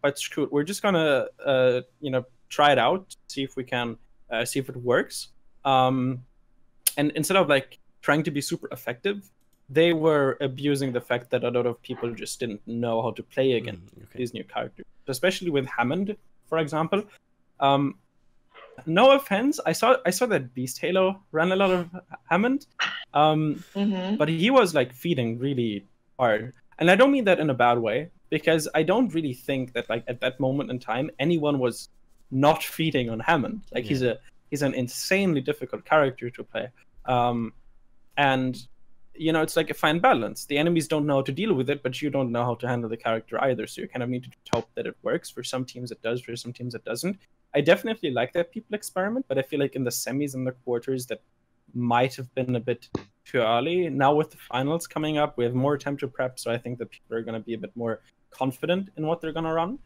But screw it, we're just gonna try it out, see if we can see if it works. And instead of like trying to be super effective, they were abusing the fact that a lot of people just didn't know how to play against these new characters, especially with Hammond, for example. No offense, I saw that Beast Halo ran a lot of Hammond, but he was like feeding really hard, and I don't mean that in a bad way, because I don't really think that like at that moment in time anyone was not feeding on Hammond. Like he's an insanely difficult character to play, and it's like a fine balance. The enemies don't know how to deal with it, but you don't know how to handle the character either. So you kind of need to hope that it works. For some teams it does, for some teams it doesn't. I definitely like that people experiment, but I feel like in the semis and the quarters that might have been a bit too early. Now with the finals coming up, we have more time to prep, so I think that people are going to be a bit more confident in what they're going to run.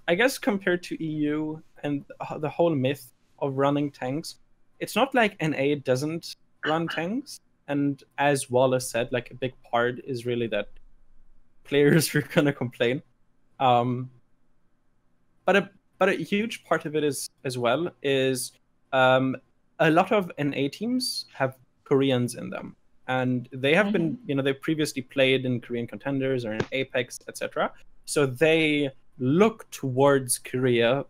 I guess compared to EU and the whole myth of running tanks, it's not like NA doesn't run tanks. And as Wahlice said, like a big part is really that players are going to complain. But a huge part of it is as well is a lot of NA teams have Koreans in them, and they have been they've previously played in Korean contenders or in Apex, etc. So they look towards Korea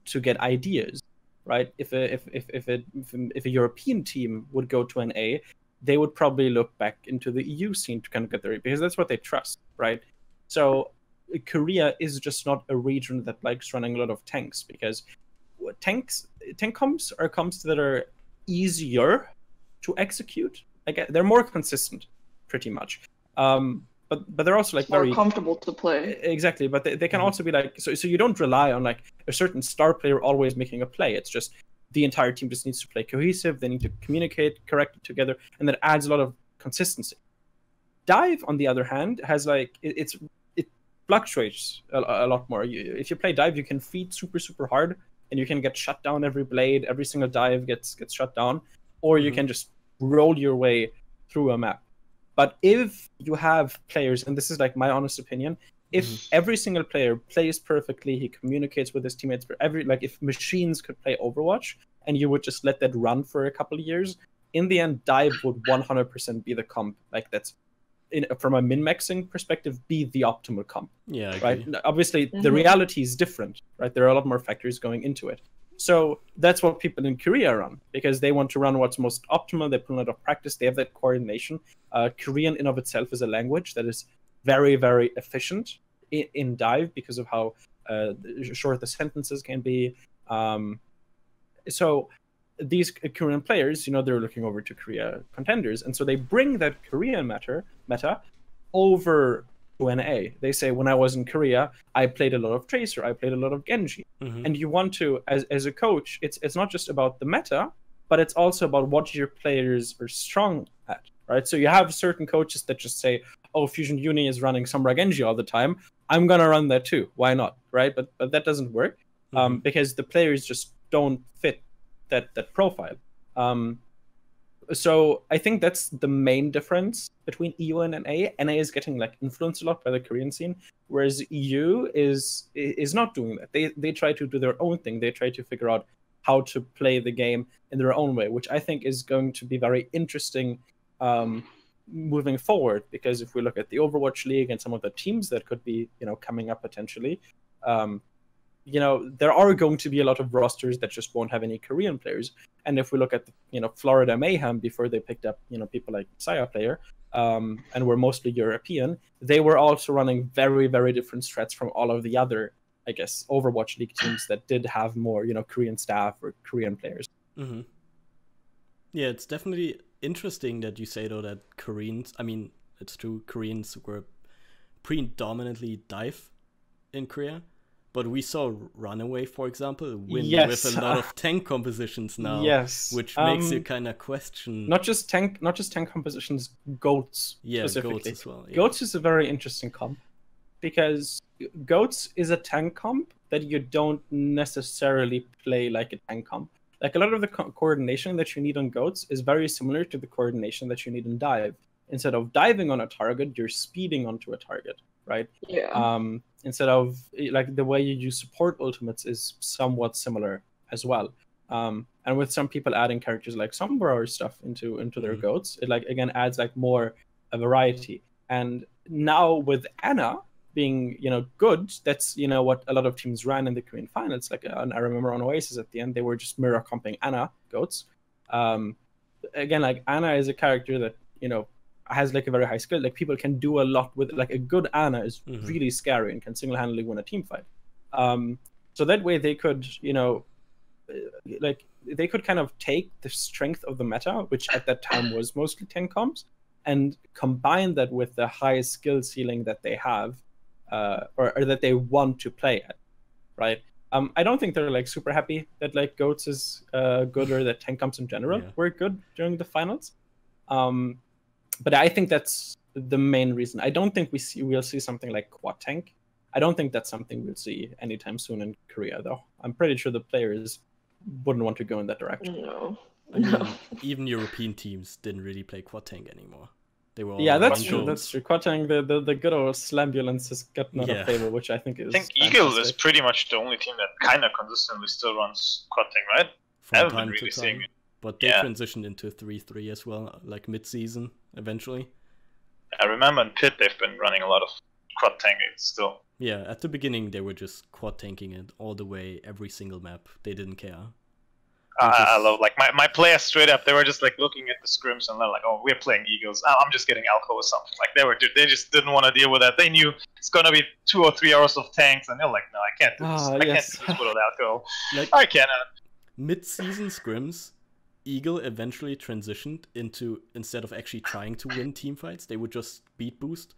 to get ideas, right? If a European team would go to NA, they would probably look back into the EU scene to kind of get their, because that's what they trust, right? So Korea is just not a region that likes running a lot of tanks, because tank comps are comps that are easier to execute. Like they're more consistent, pretty much. But they're also like more very comfortable to play. Exactly, but they can also be like so you don't rely on like a certain star player always making a play. It's just the entire team just needs to play cohesive. They need to communicate correctly together, and that adds a lot of consistency. Dive, on the other hand, has like it fluctuates a lot more. If you play Dive, you can feed super hard, and you can get shut down every blade. Every single dive gets shut down, or you can just roll your way through a map. But if you have players, and this is like my honest opinion, if every single player plays perfectly, he communicates with his teammates, if machines could play Overwatch and you would just let that run for a couple of years, in the end, Dive would 100% be the comp. Like that's, from a min-maxing perspective, be the optimal comp. Yeah, right. Obviously, the reality is different, right? There are a lot more factors going into it. So that's what people in Korea run, because they want to run what's most optimal. They put a lot of practice. They have that coordination. Korean in of itself is a language that is very, very efficient in Dive because of how short the sentences can be. So these Korean players, they're looking over to Korea contenders, and so they bring that Korean meta over to NA. They say, when I was in Korea, I played a lot of Tracer, I played a lot of Genji. And you want to, as a coach, it's not just about the meta, but it's also about what your players are strong at, right? So you have certain coaches that just say, oh, Fusion Uni is running Sombra Genji all the time, I'm gonna run that too, why not, right? But that doesn't work, because the players just don't fit that profile. So I think that's the main difference between EU and NA. NA is getting like influenced a lot by the Korean scene, whereas EU is not doing that. They try to do their own thing. They try to figure out how to play the game in their own way, which I think is going to be very interesting moving forward. Because if we look at the Overwatch League and some of the teams that could be coming up potentially, there are going to be a lot of rosters that just won't have any Korean players. And if we look at Florida Mayhem, before they picked up people like Saya Player, and were mostly European, they were also running very, very different strats from all of the other, I guess, Overwatch League teams that did have more Korean staff or Korean players. Yeah, it's definitely interesting that you say though that Koreans, I mean, it's true, Koreans were predominantly Dive in Korea. But we saw Runaway, for example, win with a lot of tank compositions now. Yes, which makes you kind of question. Not just tank compositions, goats specifically. Goats as well. Yeah. Goats is a very interesting comp, because Goats is a tank comp that you don't necessarily play like a tank comp. Like a lot of the coordination that you need on Goats is very similar to the coordination that you need in Dive. instead of diving on a target, you're speeding onto a target, right? Yeah. Instead of like the way you use support ultimates is somewhat similar as well. And with some people adding characters like Sombra stuff into their goats, it like again adds like more a variety. And now with Anna being good, that's what a lot of teams ran in the Korean finals. Like I remember on Oasis at the end, they were just mirror comping Anna goats. Again, like Anna is a character that has like a very high skill. Like people can do a lot with like a good Anna is really scary and can single-handedly win a team fight. So that way they could like they could kind of take the strength of the meta, which at that time was mostly tank comps, and combine that with the highest skill ceiling that they have, or that they want to play at, right? I don't think they're like super happy that like Goats is good, or that tank comps in general were good during the finals. But I think that's the main reason. I don't think we'll see something like quad tank. I don't think that's something we'll see anytime soon in Korea, though. I'm pretty sure the players wouldn't want to go in that direction. No. I mean, even European teams didn't really play quad tank anymore. They were all that's true. That's true. Quad tank, the good old Slambulance has gotten out of favor, which I think is. I think Eagle is pretty much the only team that kind of consistently still runs quad tank, right? From time to time. But they transitioned into 3-3 as well, like mid-season eventually. I remember in Pit they've been running a lot of quad tanking still. Yeah, at the beginning they were just quad tanking it all the way, every single map. They didn't care. I love, like, my players straight up, they were just like looking at the scrims and they're like, oh, we're playing Eagles. I'm just getting alco or something. Like they just didn't want to deal with that. They knew it's gonna be 2 or 3 hours of tanks, and they're like, no, I can't do this. I can't do this without alco. Like, I cannot. Mid-season scrims, Eagle eventually transitioned into, instead of actually trying to win team fights, they would just speed boost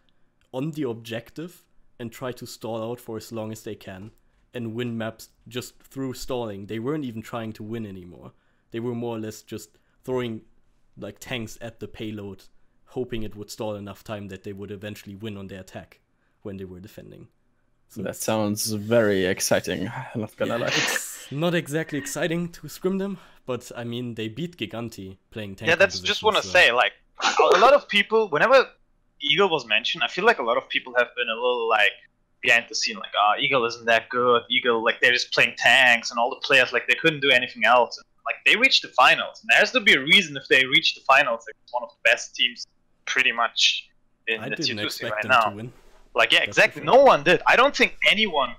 on the objective and try to stall out for as long as they can and win maps just through stalling. They weren't even trying to win anymore. They were more or less just throwing like tanks at the payload, hoping it would stall enough time that they would eventually win on their attack when they were defending. So that sounds very exciting. I'm not gonna lie. It's not exactly exciting to scrim them, but I mean, they beat Giganti playing tank. Yeah, that's just want to say, like, a lot of people, whenever Eagle was mentioned, I feel like a lot of people have been a little like behind the scene, like, oh, Eagle isn't that good. Eagle, like, they're just playing tanks, and all the players, like, they couldn't do anything else. And, like, they reached the finals, and there has to be a reason if they reach the finals. Like, it's one of the best teams, pretty much, in the Tier 2 scene right now. Like, yeah, exactly. No one did. I don't think anyone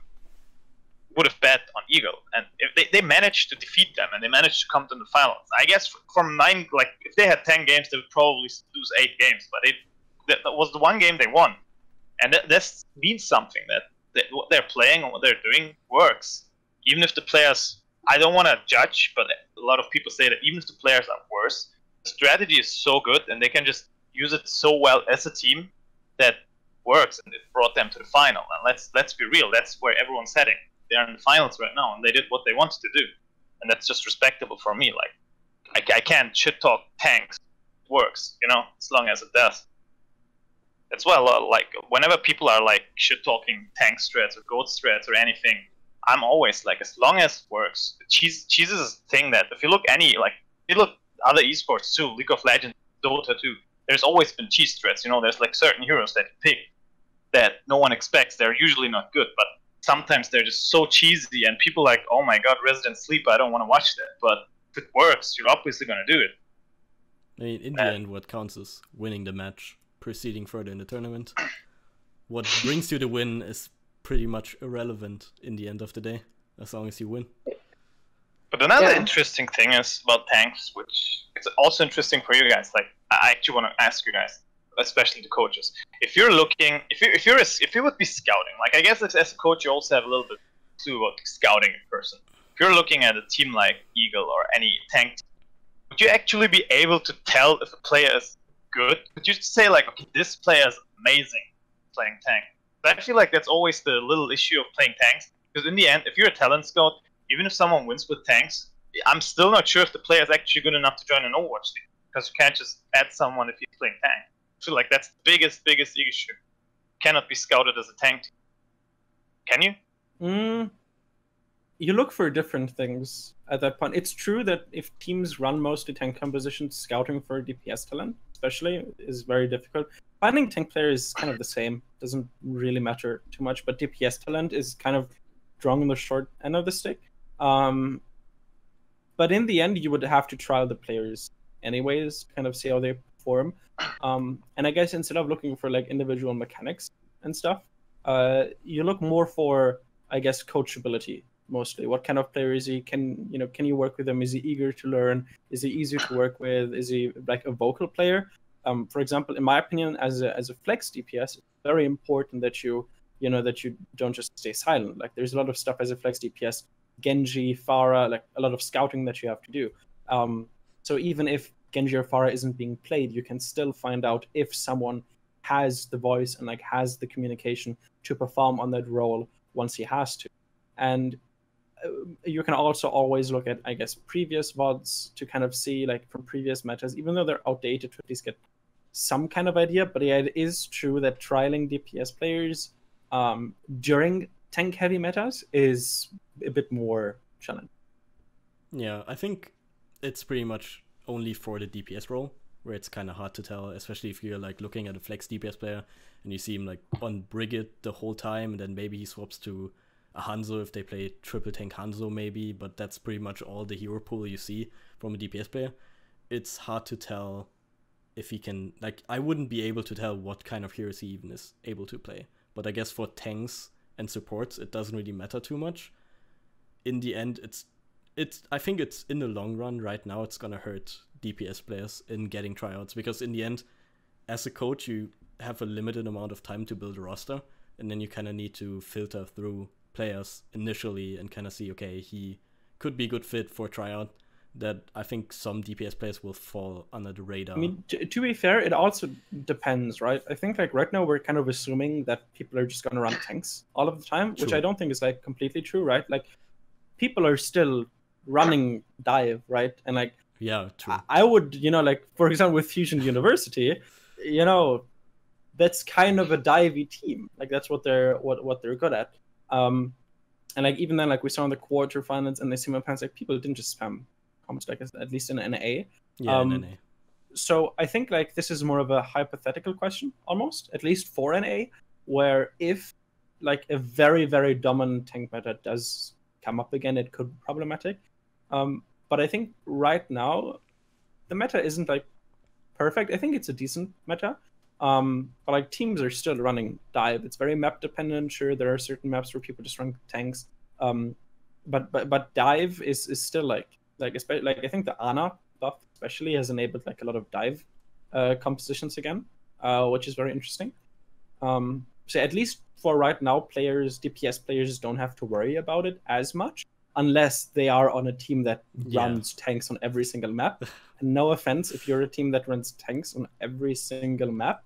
would have bet on Eagle, and if they managed to defeat them, and they managed to come to the finals. I guess from 9, like, if they had 10 games, they would probably lose 8 games, but that was the one game they won. And this means something, that what they're playing and what they're doing works. Even if the players, I don't want to judge, but a lot of people say that even if the players are worse, the strategy is so good and they can just use it so well as a team that works, and it brought them to the final. And let's be real, that's where everyone's heading. They're in the finals right now, and they did what they wanted to do, and that's just respectable for me. Like, I can't shit talk tanks. It works, as long as it does. As well, like, whenever people are like shit talking tank strats or goat strats or anything, I'm always like, as long as it works. Cheese is a thing that if you look other esports too, League of Legends, Dota 2, there's always been cheese strats. There's like certain heroes that you pick that no one expects. They're usually not good, but sometimes they're just so cheesy, and people like, oh my god, Resident Sleeper, I don't want to watch that. But if it works, you're obviously gonna do it. I mean, in the end, what counts is winning the match, proceeding further in the tournament. What brings you the win is pretty much irrelevant in the end of the day, as long as you win. But another interesting thing is about tanks, which is also interesting for you guys. Like, I actually want to ask you guys, especially the coaches, if you're looking, if you would be scouting, like, I guess as a coach you also have a little bit clue about scouting a person. If you're looking at a team like Eagle or any tank, would you actually be able to tell if a player is good? Could you say like, okay, this player is amazing playing tank? But I feel like that's always the little issue of playing tanks, because in the end, if you're a talent scout, even if someone wins with tanks, I'm still not sure if the player is actually good enough to join an Overwatch team, because you can't just add someone if he's playing tank. I feel like that's the biggest issue. Cannot be scouted as a tank team. Can you? you look for different things at that point. It's true that if teams run mostly tank compositions, scouting for DPS talent, especially, is very difficult. Finding tank players is kind of the same. Doesn't really matter too much, but DPS talent is kind of strong on the short end of the stick. But in the end, you would have to trial the players anyways, kind of see how they perform. And I guess instead of looking for like individual mechanics and stuff, you look more for, I guess, coachability. Mostly, what kind of player is he? Can you work with him? Is he eager to learn? Is he easy to work with? Is he like a vocal player? For example, in my opinion, as a flex DPS, it's very important that you don't just stay silent. Like there's a lot of stuff as a flex DPS, Genji, Pharah, like a lot of scouting that you have to do. So even if Genji or Pharah isn't being played, you can still find out if someone has the voice and like has the communication to perform on that role once he has to. And you can also always look at, I guess, previous VODs to kind of see, like, from previous metas, even though they're outdated, to at least get some kind of idea. But yeah, it is true that trialing DPS players during tank-heavy metas is a bit more challenging. Yeah, I think it's pretty much only for the DPS role, where it's kind of hard to tell, especially if you're, like, looking at a flex DPS player, and you see him, like, on Brigade the whole time, and then maybe he swaps to a Hanzo if they play triple tank Hanzo maybe, but that's pretty much all the hero pool you see from a DPS player. It's hard to tell if he can, like, I wouldn't be able to tell what kind of heroes he even is able to play. But I guess for tanks and supports, it doesn't really matter too much. In the end, I think it's in the long run right now, it's gonna hurt DPS players in getting tryouts, because in the end, as a coach, you have a limited amount of time to build a roster, and then you kind of need to filter through players initially and kind of see, okay, he could be a good fit for a tryout. That I think some DPS players will fall under the radar. I mean, to be fair, it also depends, right? I think like right now we're kind of assuming that people are just going to run tanks all of the time, which I don't think is like completely true, right? Like people are still running dive, right? And like, yeah, true. I would, like for example with Fusion University, that's kind of a divey team. Like that's what they're good at. And like even then, like we saw in the quarterfinals and the semifinals, like people didn't just spam comments, like at least in NA. Yeah, in NA. So I think like this is more of a hypothetical question, almost, at least for NA, where if like a very, very dominant tank meta does come up again, it could be problematic. But I think right now the meta isn't like perfect. I think it's a decent meta. But like teams are still running dive. It's very map dependent. Sure, there are certain maps where people just run tanks. But dive is still like especially like I think the Ana buff especially has enabled like a lot of dive compositions again, which is very interesting. So at least for right now, DPS players don't have to worry about it as much unless they are on a team that runs tanks on every single map. And no offense, if you're a team that runs tanks on every single map,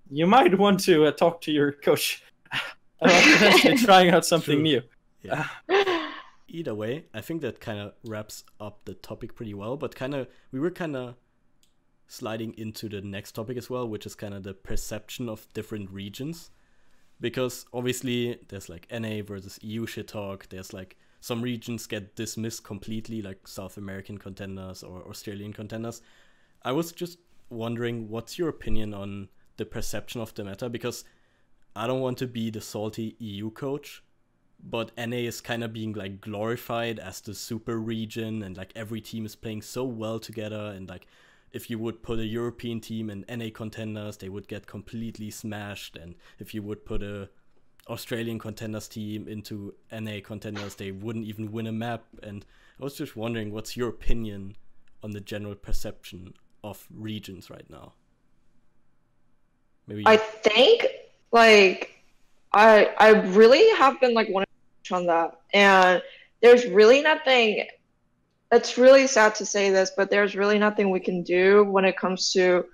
you might want to talk to your coach about potentially trying out something new. Yeah. Either way, I think that kind of wraps up the topic pretty well, but we were kind of sliding into the next topic as well, which is kind of the perception of different regions. Because obviously there's like NA versus EU shit talk. There's like some regions get dismissed completely, like South American contenders or Australian contenders. I was just wondering, what's your opinion on the perception of the meta? Because I don't want to be the salty EU coach, but NA is kind of being like glorified as the super region, and like every team is playing so well together, and like if you would put a European team in NA contenders, they would get completely smashed, and if you would put a Australian contenders team into NA contenders, they wouldn't even win a map. And I was just wondering, what's your opinion on the general perception of regions right now? Maybe I think like I really have been like wanting to touch on that, and there's really nothing. It's really sad to say this, but there's really nothing we can do when it comes to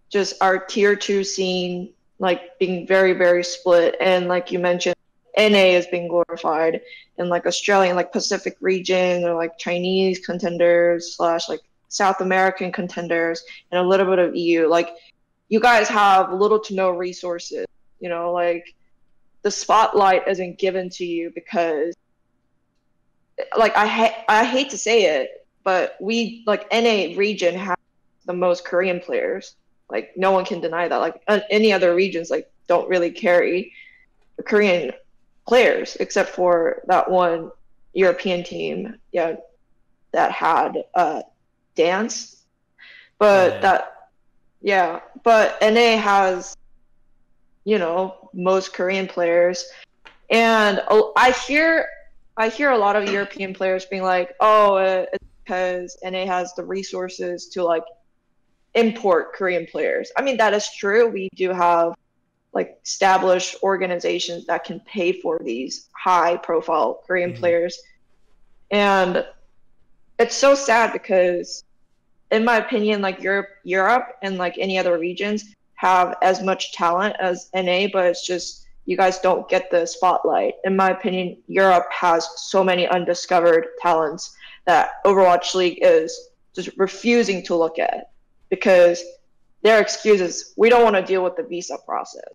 just our tier 2 scene like being very, very split. And like you mentioned, NA is being glorified, and like Australian, like Pacific region, or like Chinese contenders / like South American contenders, and a little bit of EU. Like you guys have little to no resources, like the spotlight isn't given to you because like I hate to say it, but we like NA region has the most Korean players. Like no one can deny that. Like any other regions like don't really carry the Korean players except for that one European team, yeah, that had dance. But but NA has, you know, most Korean players. And I hear a lot of European players being like, "Oh, it's because NA has the resources to like import Korean players." I mean, that is true. We do have like established organizations that can pay for these high-profile Korean players, and it's so sad because, in my opinion, like Europe and like any other regions have as much talent as NA, but it's just you guys don't get the spotlight. In my opinion, Europe has so many undiscovered talents that Overwatch League is just refusing to look at because their excuse is, we don't want to deal with the visa process.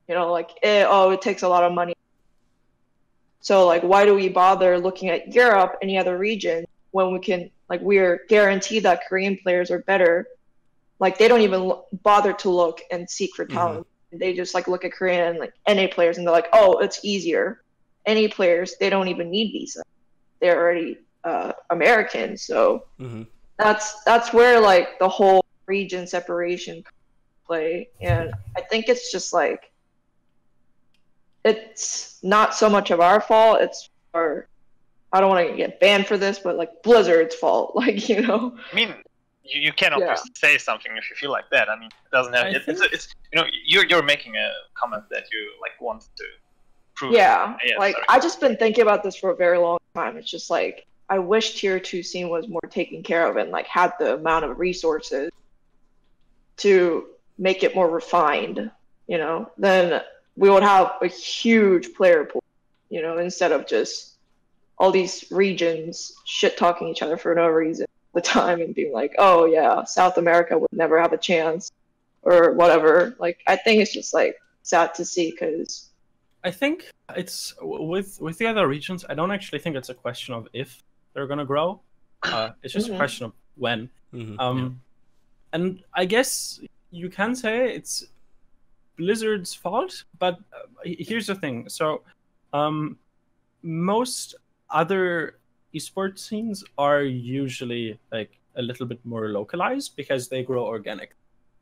You know, like, it takes a lot of money. So, like, why do we bother looking at Europe, any other region, when we can, like, we're guaranteed that Korean players are better? Like, they don't even bother to look and seek for talent. They just like look at Korean and like NA players and they're like, oh, it's easier. NA players, they don't even need visa. They're already American. So that's where like the whole region separation play. And I think it's just like, it's not so much of our fault. It's our, I don't want to get banned for this, but like Blizzard's fault. Like, you know. I mean, you can of course say something if you feel like that. I mean, it doesn't have. It's you know, you're making a comment that you like want to prove. Yeah, like I just been thinking about this for a very long time. It's just like I wish tier 2 scene was more taken care of and like had the amount of resources to make it more refined. You know, then we would have a huge player pool. You know, instead of just all these regions shit talking each other for no reason the time and being like, oh yeah, South America would never have a chance or whatever. Like, I think it's just like sad to see because I think it's with the other regions. I don't actually think it's a question of if they're gonna grow. It's just a question of when. And I guess you can say it's Blizzard's fault, but here's the thing. So most other esports scenes are usually like a little bit more localized because they grow organic.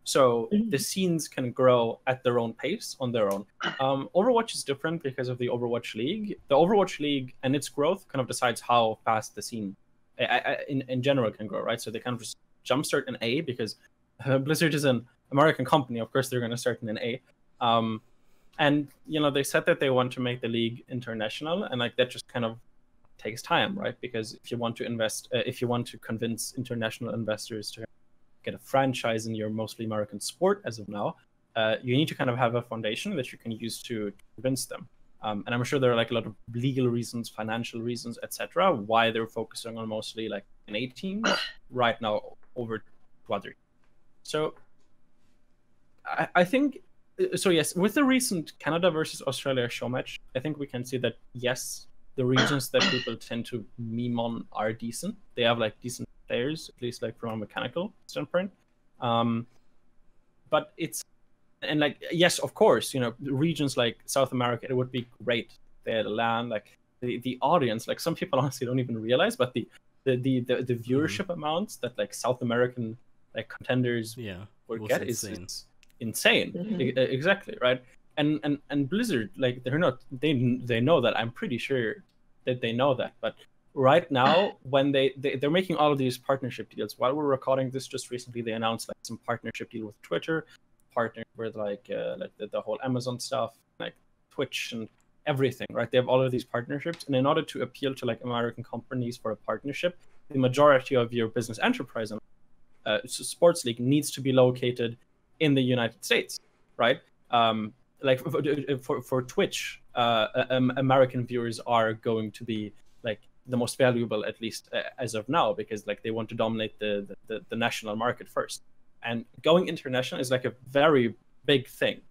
So the scenes can grow at their own pace on their own. Overwatch is different because of the Overwatch League. The Overwatch League and its growth kind of decides how fast the scene in general can grow, right? So they kind of just jumpstart in A because Blizzard is an American company. Of course, they're going to start in an A. And, you know, they said that they want to make the league international, and like that just kind of takes time, right? Because if you want to invest, if you want to convince international investors to get a franchise in your mostly American sport as of now, you need to kind of have a foundation that you can use to convince them. And I'm sure there are like a lot of legal reasons, financial reasons, etc., why they're focusing on mostly like an A team right now over to other. So I think, so yes, with the recent Canada versus Australia show match, I think we can see that yes, the regions that people tend to meme on are decent. They have like decent players, at least like from a mechanical standpoint. But it's, and like, yes, of course, you know, regions like South America, it would be great. They had a land, like the audience, like some people honestly don't even realize, but the viewership amounts that like South American like contenders would get is insane. Exactly, right? And Blizzard, like they know that. I'm pretty sure that they know that. But right now, when they're making all of these partnership deals, while we're recording this, just recently they announced like some partnership deal with Twitter, partnered with like the whole Amazon stuff, like Twitch and everything, right? They have all of these partnerships, and in order to appeal to like American companies for a partnership, the majority of your business enterprise and sports league needs to be located in the United States, right? Like for Twitch, American viewers are going to be like the most valuable, at least as of now, because like they want to dominate the national market first. And going international is like a very big thing.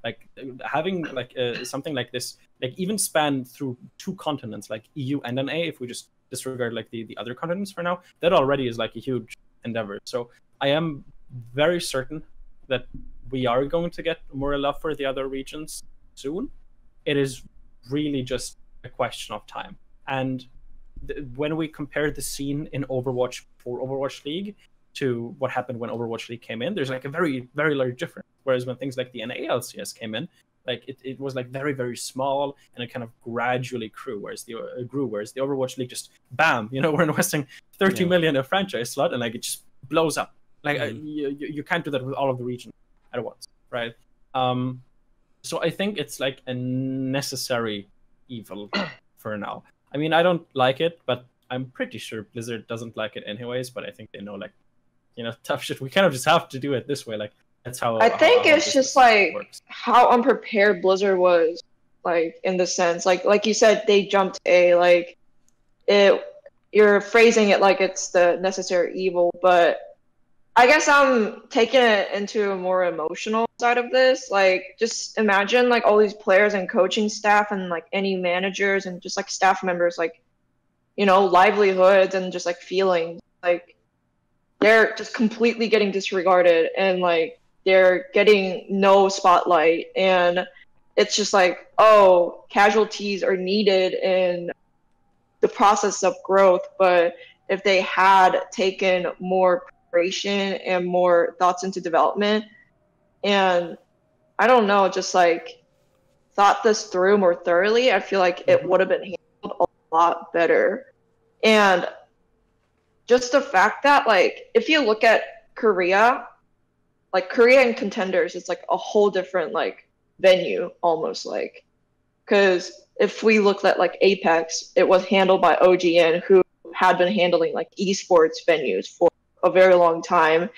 Like having like something like this, like even span through 2 continents, like EU and NA, if we just disregard like the other continents for now, that already is like a huge endeavor. So I am very certain that we are going to get more love for the other regions soon. It is really just a question of time. And when we compare the scene in Overwatch for Overwatch League to what happened when Overwatch League came in, there's like a very, very large difference. Whereas when things like the NALCS came in, like it was like very, very small, and it kind of gradually grew. Whereas the Overwatch League just bam, we're investing 30 million a franchise slot, and like it just blows up. Like you can't do that with all of the regions at once, right? So I think it's like a necessary evil for now. I mean, I don't like it, but I'm pretty sure Blizzard doesn't like it anyways. But I think they know, like, tough shit. We kind of just have to do it this way. Like, that's how. I think it's just like works. How unprepared Blizzard was, like, in the sense, like you said, they jumped like you're phrasing it like it's the necessary evil, but I guess I'm taking it into a more emotional side of this. Like, just imagine like all these players and coaching staff and like any managers and just like staff members, like, livelihoods and just like feelings, like they're just completely getting disregarded, and like they're getting no spotlight, and it's just like, oh, casualties are needed in the process of growth. But if they had taken more and more thoughts into development, and I don't know, just like thought this through more thoroughly, I feel like it would have been handled a lot better. And just the fact that, like, if you look at Korea, like Korea and Contenders, it's like a whole different like venue almost, like, because if we looked at like Apex, it was handled by OGN, who had been handling like esports venues for a very long time,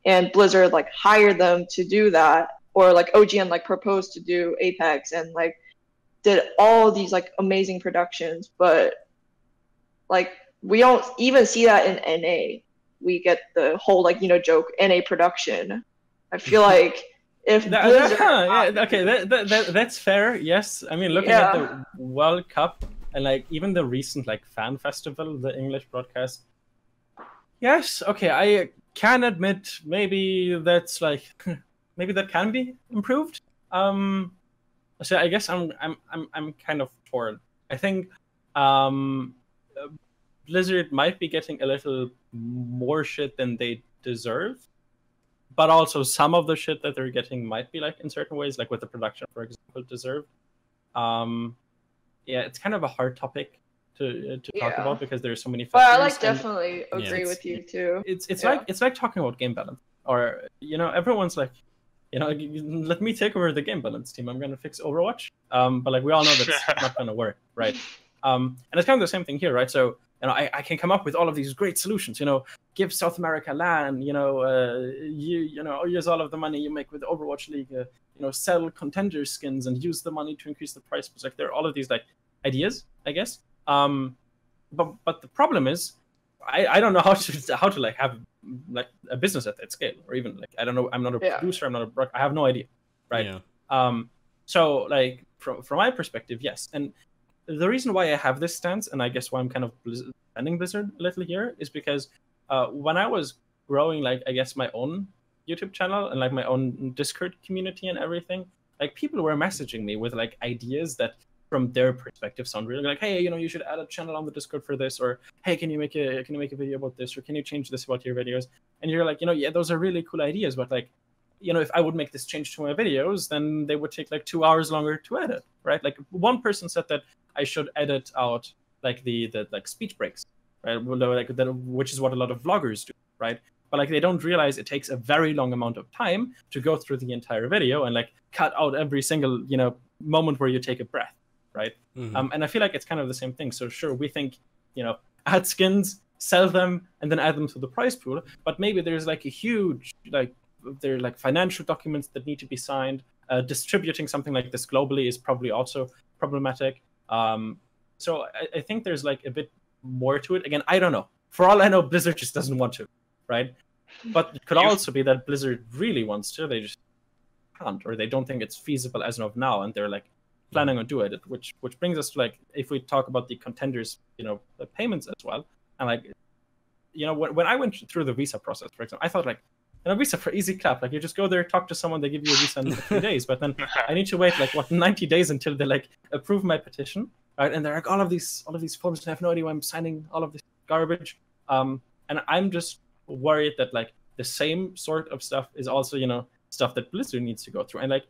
and Blizzard like hired them to do that, or like OGN like proposed to do Apex and like did all these like amazing productions. But like we don't even see that in NA. We get the whole like joke NA production. I feel like if Blizzard that's fair. Yes, I mean, looking at the World Cup and like even the recent like fan festival, the English broadcast. Yes, okay, I can admit maybe that's like maybe that can be improved. So I guess I'm kind of torn. I think Blizzard might be getting a little more shit than they deserve, but also some of the shit that they're getting might be like in certain ways, like with the production, for example, deserved. Yeah, it's kind of a hard topic to talk about because there's so many factors. But I like definitely agree with you too. It's like talking about game balance, or everyone's like, let me take over the game balance team. I'm gonna fix Overwatch. But like we all know that's not gonna work, right? And it's kind of the same thing here, right? So I can come up with all of these great solutions. Give South America land. Use all of the money you make with the Overwatch League. Sell contender skins and use the money to increase the price. Like there are all of these like ideas, I guess. But the problem is, I don't know how to like have like a business at that scale, or even like I don't know. I'm not a producer. I'm not I have no idea, right? Yeah. So like from my perspective, yes. And the reason why I have this stance, and I guess why I'm kind of defending Blizzard a little here, is because when I was growing, like I guess my own YouTube channel and like my own Discord community and everything, like people were messaging me with like ideas that from their perspective sound really like, hey, you should add a channel on the Discord for this, or hey, can you make a video about this, or can you change this about your videos? And you're like, yeah, those are really cool ideas, but like, if I would make this change to my videos, then they would take like 2 hours longer to edit, right? Like one person said that I should edit out like the like speech breaks, right? Like that, which is what a lot of vloggers do, right? But like they don't realize it takes a very long amount of time to go through the entire video and like cut out every single moment where you take a breath, right? Mm-hmm. And I feel like it's kind of the same thing. So sure, we think add skins, sell them, and then add them to the prize pool, but maybe there's like a huge there are like financial documents that need to be signed. Distributing something like this globally is probably also problematic. So I think there's like a bit more to it. Again, I don't know. For all I know, Blizzard just doesn't want to, right? But it could also be that Blizzard really wants to. They just can't, or they don't think it's feasible as of now, and they're like planning on doing it, which brings us to like, if we talk about the contenders, the payments as well, and like, when I went through the visa process, for example, I thought like, visa for easy clap, like you just go there, talk to someone, they give you a visa in 3 days, but then I need to wait like 90 days until they like approve my petition, right? And they're like all of these forms, and I have no idea why I'm signing all of this garbage, and I'm just worried that like the same sort of stuff is also stuff that Blizzard needs to go through, and like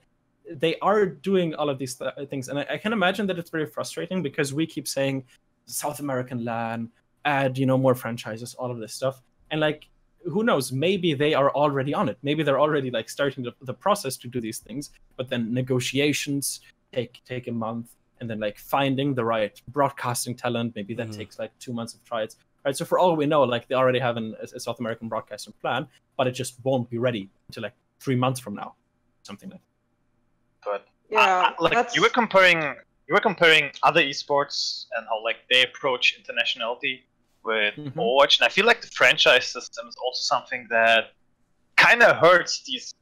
they are doing all of these things, and I can imagine that it's very frustrating because we keep saying South American LAN, add more franchises, all of this stuff, and like who knows, maybe they are already on it, maybe they're already like starting the process to do these things, but then negotiations take a month, and then like finding the right broadcasting talent, maybe that takes like 2 months of trials, right? So for all we know, like they already have a South American broadcasting plan, but it just won't be ready until like 3 months from now, something like that. But Yeah, like you were comparing other esports and how like they approach internationality with Overwatch, and I feel like the franchise system is also something that kind of hurts these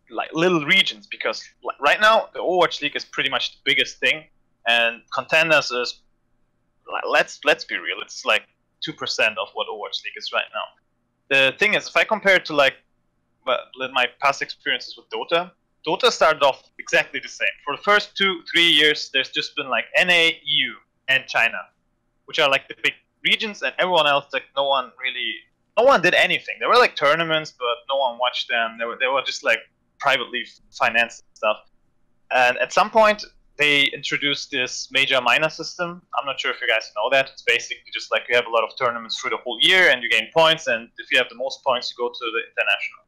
like little regions, because like, right now the Overwatch League is pretty much the biggest thing, and Contenders is let's be real, it's like 2% of what Overwatch League is right now. The thing is, if I compare it to like my past experiences with Dota started off exactly the same. For the first 2-3 years, there's just been like NA, EU, and China, which are like the big regions, and everyone else, like no one did anything. There were like tournaments, but no one watched them. They were just like privately financed stuff. And at some point, they introduced this major minor system. I'm not sure if you guys know that. It's basically just like you have a lot of tournaments through the whole year, and you gain points, and if you have the most points, you go to the international.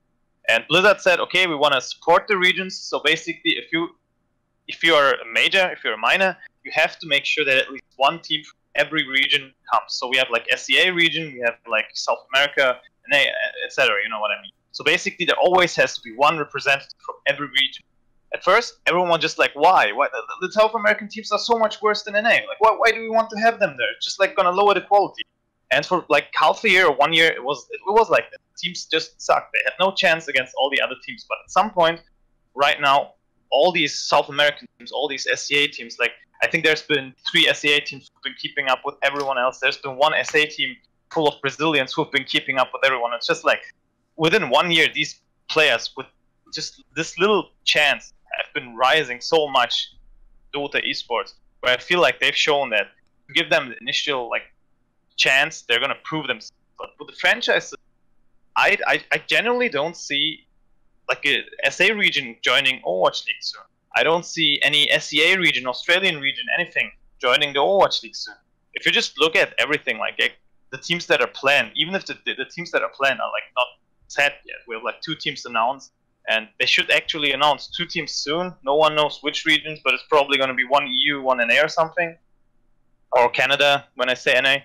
And Blizzard said, okay, we want to support the regions. So basically, if you are a major, if you're a minor, you have to make sure that at least one team from every region comes. So we have like SEA region, we have like South America, and etc. You know what I mean? So basically, there always has to be one representative from every region. At first, everyone was just like, why? The South American teams are so much worse than NA. Like, why do we want to have them there? It's just like gonna lower the quality. And for like half a year or 1 year, it was like that. Teams just sucked. They had no chance against all the other teams. But at some point, right now, all these South American teams, all these SEA teams, like I think there's been 3 SEA teams who've been keeping up with everyone else. There's been 1 SA team full of Brazilians who've been keeping up with everyone. It's just like within 1 year, these players with just this little chance have been rising so much. Dota esports, where I feel like they've shown that to give them the initial like chance, they're gonna prove themselves. But with the franchises, I generally don't see like a SA region joining Overwatch League soon. I don't see any SEA region, Australian region, anything joining the Overwatch League soon. If you just look at everything, like the teams that are planned, even if the teams that are planned are like not set yet, we have like 2 teams announced, and they should actually announce 2 teams soon. No one knows which regions, but it's probably going to be 1 EU, 1 NA or something, or Canada when I say NA.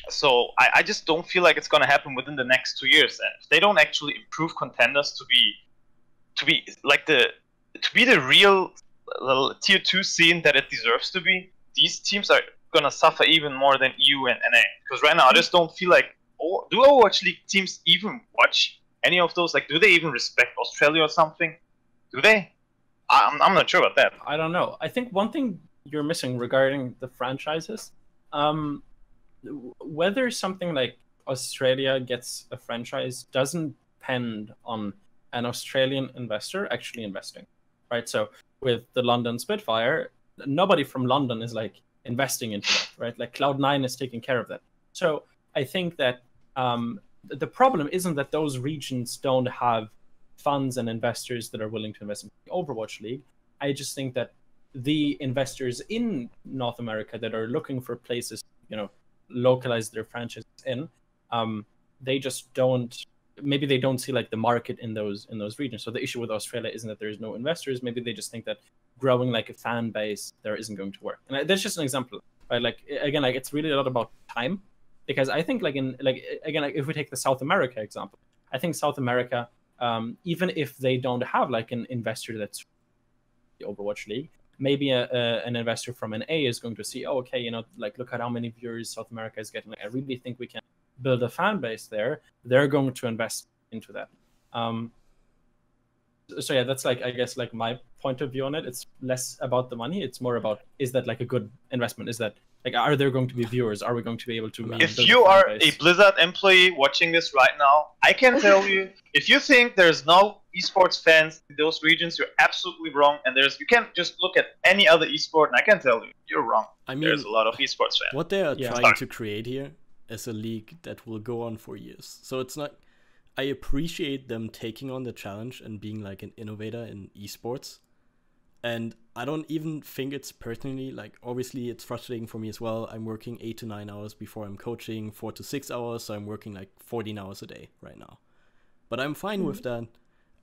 So I just don't feel like it's going to happen within the next 2 years. And if they don't actually improve Contenders to be like the real tier 2 scene that it deserves to be, these teams are going to suffer even more than EU and NA. Because right now I just don't feel like, do Overwatch League teams even watch any of those? Like, do they even respect Australia or something? Do they? I'm not sure about that. I don't know. I think one thing you're missing regarding the franchises, whether something like Australia gets a franchise doesn't depend on an Australian investor actually investing, right? So with the London Spitfire, nobody from London is like investing into that, right? Like Cloud9 is taking care of that. So I think that the problem isn't that those regions don't have funds and investors that are willing to invest in the Overwatch League. I just think that the investors in North America that are looking for places, localize their franchises in, they just don't. Maybe they don't see like the market in those regions. So the issue with Australia isn't that there's no investors. Maybe they just think that growing like a fan base there isn't going to work. And that's just an example, right? Like again, like it's really a lot about time, because I think if we take the South America example, I think South America, even if they don't have like an investor that's the Overwatch League, maybe an investor from an A is going to see, oh, okay, like look at how many viewers South America is getting. Like, I really think we can build a fan base there. They're going to invest into that. So yeah, that's like, I guess, like my point of view on it. It's less about the money. It's more about, is that like a good investment? Is that like, are there going to be viewers? Are we going to be able to? If you are a Blizzard employee watching this right now, I can tell you, if you think there's no esports fans in those regions, you're absolutely wrong. And you can't just look at any other esport, and I can tell you, you're wrong. I mean, there's a lot of esports fans. What they are trying to create here is a league that will go on for years. So it's not. I appreciate them taking on the challenge and being like an innovator in esports. And I don't even think it's personally, like, obviously it's frustrating for me as well. I'm working 8 to 9 hours before I'm coaching, 4 to 6 hours. So I'm working like 14 hours a day right now. But I'm fine with that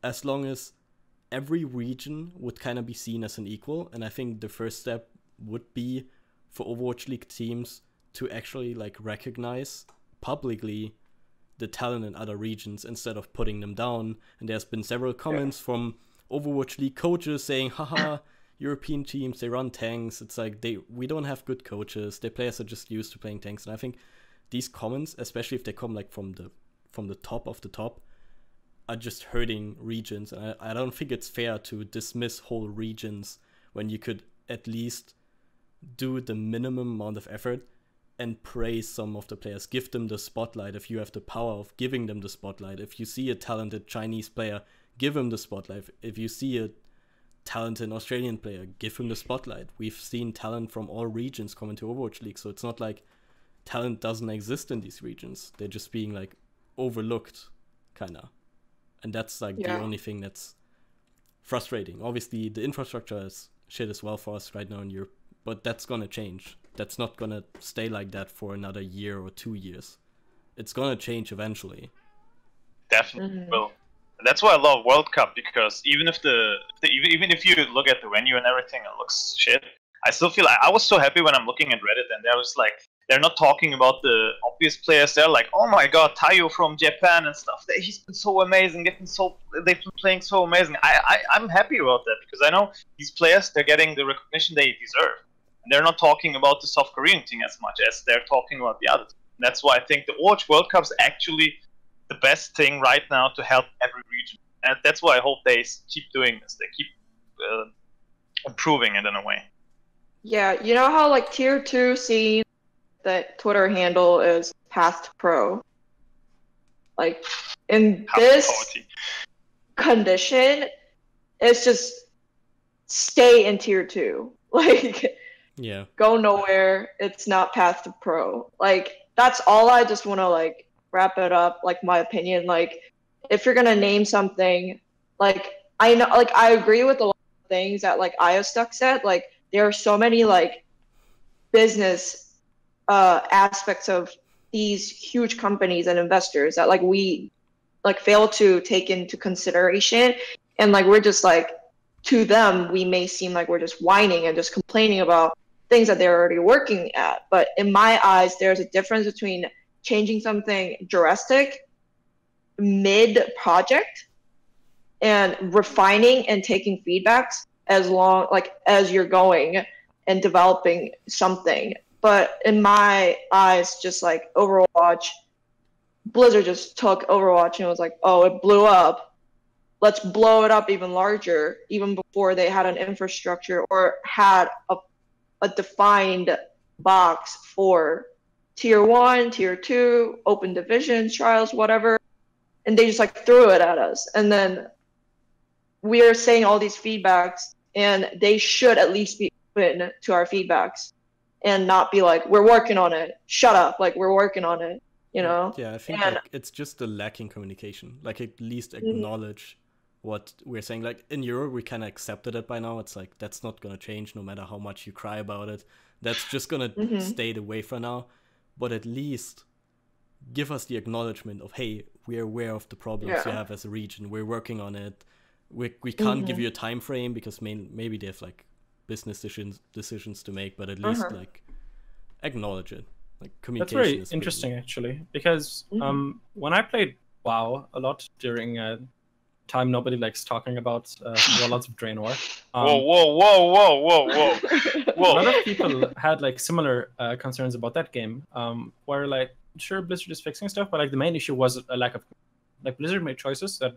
as long as every region would kind of be seen as an equal. And I think the first step would be for Overwatch League teams to actually like recognize publicly the talent in other regions instead of putting them down. And there's been several comments from Overwatch League coaches saying, haha, European teams, they run tanks. It's like, we don't have good coaches. Their players are just used to playing tanks. And I think these comments, especially if they come like from the top of the top, are just hurting regions. And I don't think it's fair to dismiss whole regions when you could at least do the minimum amount of effort and praise some of the players, give them the spotlight if you have the power of giving them the spotlight. If you see a talented Chinese player, give him the spotlight. If you see a talented Australian player, give him the spotlight. We've seen talent from all regions come into Overwatch League, so it's not like talent doesn't exist in these regions. They're just being like overlooked, kinda. And that's like the only thing that's frustrating. Obviously, the infrastructure is shit as well for us right now in Europe, but that's gonna change. That's not gonna stay like that for another year or 2 years. It's gonna change eventually. Definitely will. That's why I love World Cup, because even if even if you look at the venue and everything, it looks shit. I still feel I was so happy when I'm looking at Reddit and there was like, they're not talking about the obvious players. They're like, oh my god, Tayo from Japan and stuff. He's been so amazing. They've been playing so amazing. I'm happy about that, because I know these players, they're getting the recognition they deserve. And they're not talking about the South Korean thing as much as they're talking about the others. And that's why I think the Overwatch World Cup is actually the best thing right now to help every region. And that's why I hope they keep doing this. They keep improving it in a way. Yeah, you know how like tier 2 scene, that Twitter handle is Path to Pro. Like in this condition, it's just stay in tier 2. Like, go nowhere. It's not Path to Pro. Like, that's all. I just want to like wrap it up. Like, my opinion. Like, if you're gonna name something, like, I know, like, I agree with a lot of things that like ioStux said. Like, there are so many like business aspects of these huge companies and investors that like we like fail to take into consideration, and like we're just like, to them we may seem like we're just whining and just complaining about things that they're already working at. But in my eyes, there's a difference between changing something drastic mid-project and refining and taking feedbacks as long like as you're going and developing something. But in my eyes, just like Overwatch, Blizzard just took Overwatch and was like, oh, it blew up. Let's blow it up even larger, even before they had an infrastructure or had a defined box for tier 1, tier 2, open divisions, trials, whatever. And they just like threw it at us. And then we are saying all these feedbacks, and they should at least be open to our feedbacks and not be like, we're working on it. Shut up. Like, we're working on it, you know? Yeah, I think like, it's just the lacking communication. Like, at least acknowledge what we're saying. Like, in Europe, we kind of accepted it by now. It's like, that's not going to change no matter how much you cry about it. That's just going to stay the way for now. But at least give us the acknowledgement of, hey, we're aware of the problems you have as a region. We're working on it. We can't give you a time frame because maybe they have like business decisions to make, but at least like acknowledge it. Like, communication. That's very interesting actually, because when I played WoW a lot during time nobody likes talking about Warlords of Draenor. Whoa. A lot of people had like similar concerns about that game, where like, sure, Blizzard is fixing stuff, but like the main issue was a lack of, like, Blizzard made choices that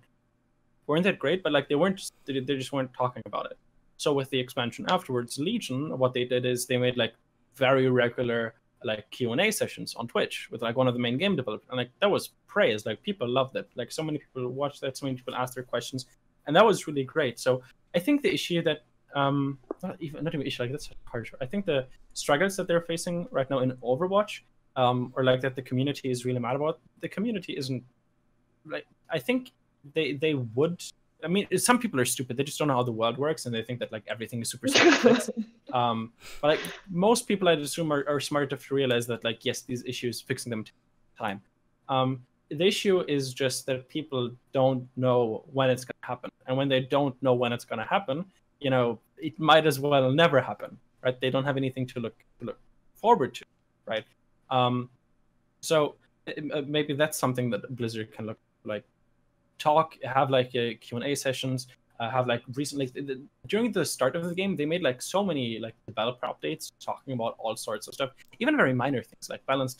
weren't that great, but like they just weren't talking about it. So with the expansion afterwards, Legion, what they did is they made like very regular like Q&A sessions on Twitch with like one of the main game developers, and like that was praised. Like people loved it. Like so many people watched that, so many people asked their questions, and that was really great. So I think the issue that not even issue, like that's hard. I think the struggles that they're facing right now in Overwatch, or like that the community is really mad about. The community isn't like, I think they would. I mean, some people are stupid. They just don't know how the world works, and they think that like everything is super simple. But like most people, I'd assume, are smart enough to realize that like yes, these issues fixing them time. The issue is just that people don't know when it's going to happen, and when they don't know when it's going to happen, you know, it might as well never happen, right? They don't have anything to look forward to, right? So maybe that's something that Blizzard can look like. Have like Q&A sessions, have like recently during the start of the game they made like so many like developer updates talking about all sorts of stuff, even very minor things like balance.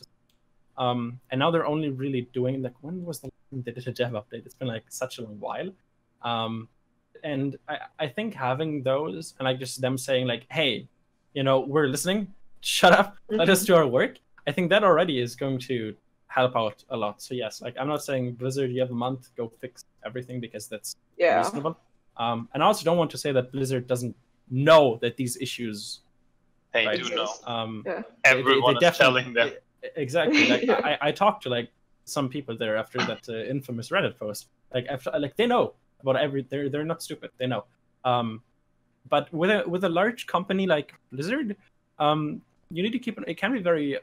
And now they're only really doing like, when was the last time they did a dev update? It's been like such a long while. And I think having those and like just them saying like, hey, you know, we're listening, shut up, let us do our work. I think that already is going to help out a lot. So yes, like I'm not saying Blizzard, you have a month, go fix everything, because that's reasonable. And I also don't want to say that Blizzard doesn't know that these issues. They right? do know. Everyone is telling them. Exactly. Like I talked to like some people there after that infamous Reddit post. Like after, like they know about they're not stupid. They know. But with a large company like Blizzard, you need to keep it can be very.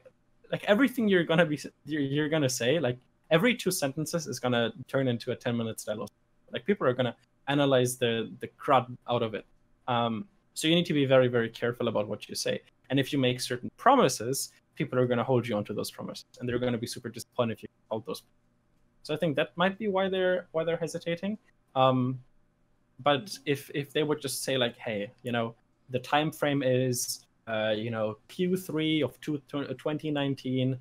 Like everything you're gonna say, like every 2 sentences is gonna turn into a 10-minute style. Like people are gonna analyze the crud out of it. So you need to be very, very careful about what you say. And if you make certain promises, people are gonna hold you onto those promises, and they're gonna be super disappointed if you hold those. So I think that might be why they're hesitating. But if they would just say like, hey, you know, the time frame is. You know, Q3 of 2019,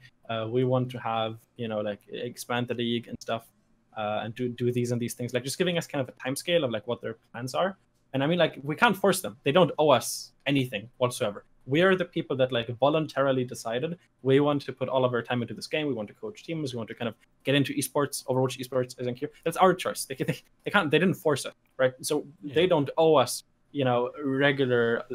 we want to have, you know, like expand the league and stuff, and do these and these things, like just giving us kind of a time scale of like what their plans are. And I mean, like we can't force them. They don't owe us anything whatsoever. We are the people that like voluntarily decided we want to put all of our time into this game. We want to coach teams. We want to kind of get into esports. Overwatch esports isn't here. That's our choice. They didn't force it, right? So they don't owe us, you know, regular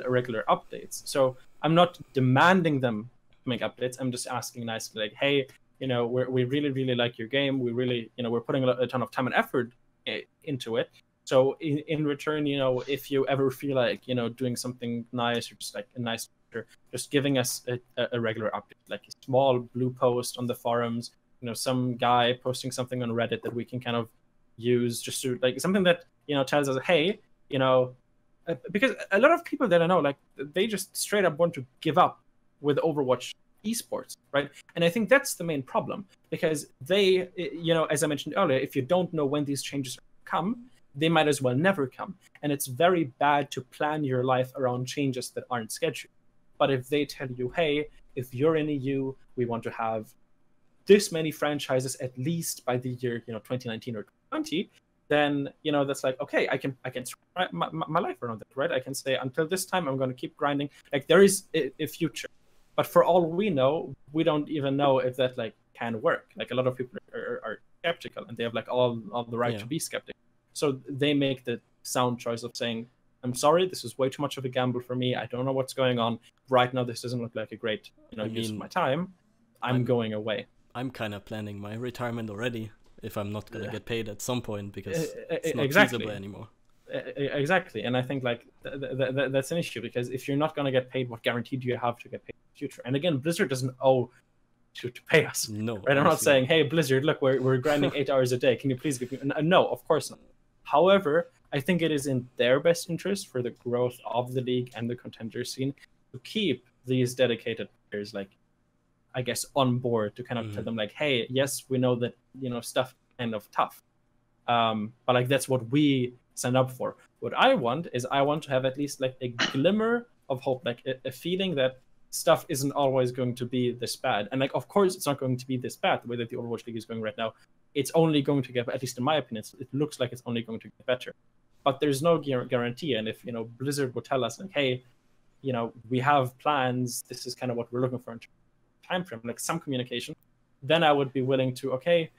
updates. So I'm not demanding them to make updates. I'm just asking nicely, like, hey, you know, we really, really like your game. We really, you know, we're putting a ton of time and effort into it. So in return, you know, if you ever feel like, you know, doing something nice or just like a nice picture, just giving us a regular update, like a small blue post on the forums, you know, some guy posting something on Reddit that we can kind of use just to like something that, you know, tells us, hey, you know, because a lot of people that I know, like they just straight up want to give up with Overwatch esports, right? And I think that's the main problem, because they, you know, as I mentioned earlier, if you don't know when these changes come, they might as well never come. And it's very bad to plan your life around changes that aren't scheduled. But if they tell you, hey, if you're in EU, we want to have this many franchises at least by the year, you know, 2019 or 2020, then, you know, that's like, okay, I can my life around that, right? I can say until this time, I'm going to keep grinding. Like there is a future. But for all we know, we don't even know if that like can work. Like a lot of people are skeptical, and they have like all the right to be skeptical. So they make the sound choice of saying, I'm sorry, this is way too much of a gamble for me. I don't know what's going on. Right now, this doesn't look like a great, you know, use of my time. I'm going away. I'm kind of planning my retirement already if I'm not going to get paid at some point, because it's not feasible anymore. Exactly. And I think like that's an issue, because if you're not going to get paid, what guarantee do you have to get paid in the future? And again, Blizzard doesn't owe to pay us. No. Right? I'm not saying, hey, Blizzard, look, we're grinding 8 hours a day. Can you please give me... No, of course not. However, I think it is in their best interest for the growth of the league and the contender scene to keep these dedicated players, like, I guess, on board, to kind of tell them like, hey, yes, we know that, you know, stuff kind of tough. But like, that's what we signed up for. What I want is I want to have at least like a glimmer of hope, like a feeling that stuff isn't always going to be this bad. And like, of course, it's not going to be this bad the way that the Overwatch League is going right now. It's only going to get, at least in my opinion, it looks like it's only going to get better. But there's no guarantee. And if, Blizzard would tell us like, hey, we have plans, this is kind of what we're looking for in terms of time frame, like some communication, then I would be willing to, okay,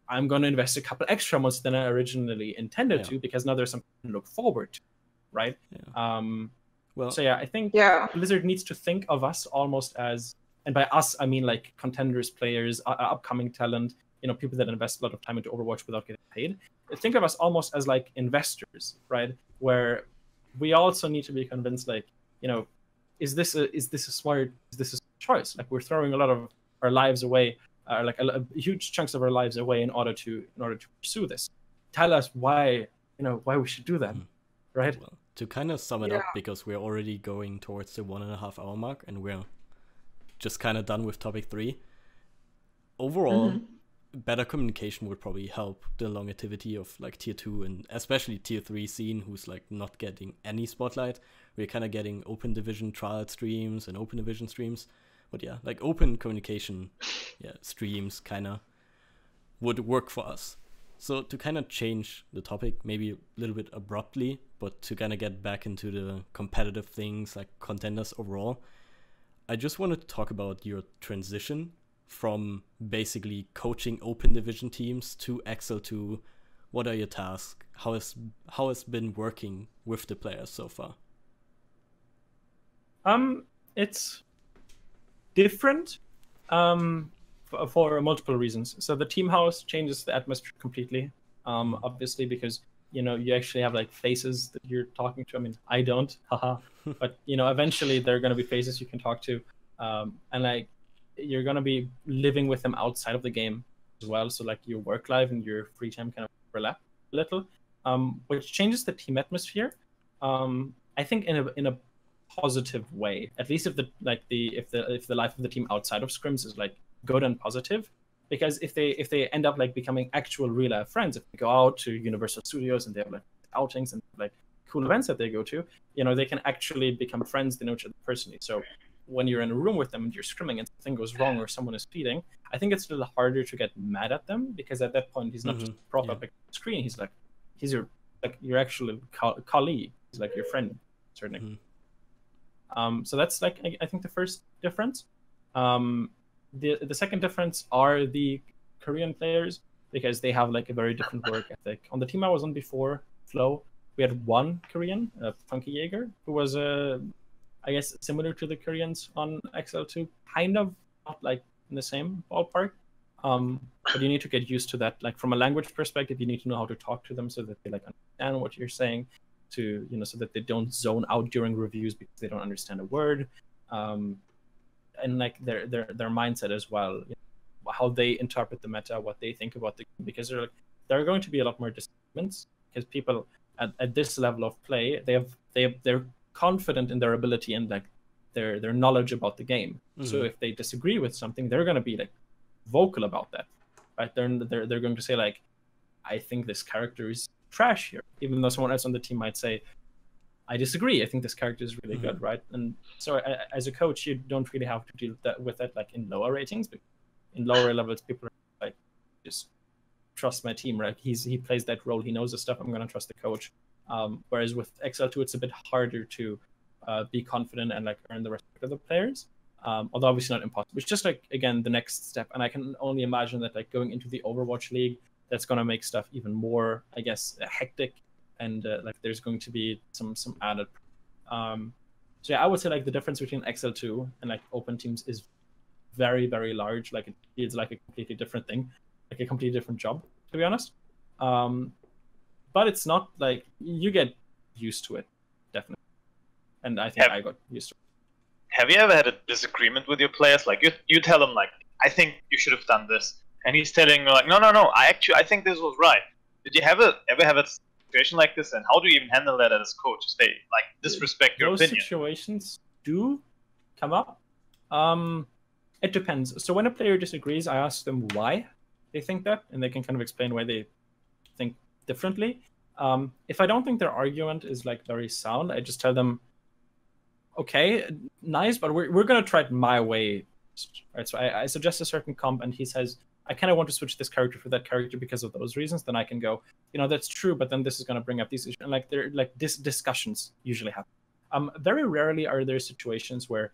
I'm going to invest a couple extra months than I originally intended to, because now there's something to look forward to, right? Yeah. I think Blizzard needs to think of us almost as, and by us I mean like contenders, players, upcoming talent, people that invest a lot of time into Overwatch without getting paid. Think of us almost as like investors, right? Where we also need to be convinced, like, is this a choice? Like, we're throwing a lot of our lives away, like huge chunks of our lives away in order to pursue this. Tell us why we should do that, right? Well, to kind of sum it up, because we're already going towards the 1.5 hour mark, and we're just kind of done with topic 3. Overall, better communication would probably help the longevity of like tier 2 and especially tier 3 scene, who's like not getting any spotlight. We're kind of getting open division trial streams and open division streams, but yeah, like open communication streams kind of would work for us. So to kind of change the topic, maybe a little bit abruptly, but to kind of get back into the competitive things like contenders overall, I just wanted to talk about your transition from basically coaching open division teams to XL2. What are your tasks? How has been working with the players so far? It's different for multiple reasons. So the team house changes the atmosphere completely. Obviously, because you actually have like faces that you're talking to. I mean, I don't, haha. But eventually there are going to be faces you can talk to, and like you're going to be living with them outside of the game as well. So like your work life and your free time kind of overlap a little, which changes the team atmosphere. I think in a positive way, at least if the life of the team outside of scrims is like good and positive. Because if they end up like becoming actual real life friends, if they go out to Universal Studios and they have like outings and like cool events that they go to, they can actually become friends. They know each other personally. So when you're in a room with them and you're scrimming and something goes wrong or someone is feeding, I think it's a little harder to get mad at them, because at that point he's not just prop up a screen. He's your actual colleague. He's like your friend, certainly. So that's like I think the first difference. The second difference are the Korean players, because they have like a very different work ethic. On the team I was on before, Flow, we had one Korean, Funky Jaeger, who was I guess similar to the Koreans on XL2, kind of not like in the same ballpark. But you need to get used to that. Like from a language perspective, you need to know how to talk to them so that they like understand what you're saying, to so that they don't zone out during reviews because they don't understand a word. And like their mindset as well, how they interpret the meta, what they think about the game, because there are going to be a lot more disagreements, because people at this level of play, they're confident in their ability and like their knowledge about the game. So if they disagree with something, they're going to be like vocal about that, right? They're going to say like, I think this character is trash here, even though someone else on the team might say, I disagree, I think this character is really good, right? And so as a coach, you don't really have to deal with that like in lower ratings, but in lower levels, people are like, just trust my team, right? He plays that role, he knows the stuff, I'm going to trust the coach. Whereas with XL2, it's a bit harder to be confident and like earn the respect of the players. Although obviously not impossible. It's just like, again, the next step. And I can only imagine that like going into the Overwatch League, that's going to make stuff even more, I guess, hectic. And like there's going to be some added. So yeah, I would say like the difference between XL2 and like open teams is very, very large. Like it feels like a completely different thing, like a completely different job, to be honest. But it's not like you get used to it, definitely. And I think I got used to it. Have you ever had a disagreement with your players? Like you tell them like, I think you should have done this, and he's telling you like, no, I think this was right. Did you ever have a situation like this, and how do you even handle that as coach? They like disrespect your opinion. Those situations do come up. It depends. So when a player disagrees, I ask them why they think that, and they can kind of explain why they think differently. If I don't think their argument is like very sound, I just tell them, okay, nice, but we're gonna try it my way. Right, so I suggest a certain comp, and he says, I kind of want to switch this character for that character because of those reasons. Then I can go, that's true, but then this is going to bring up these issues, and discussions usually happen. Very rarely are there situations where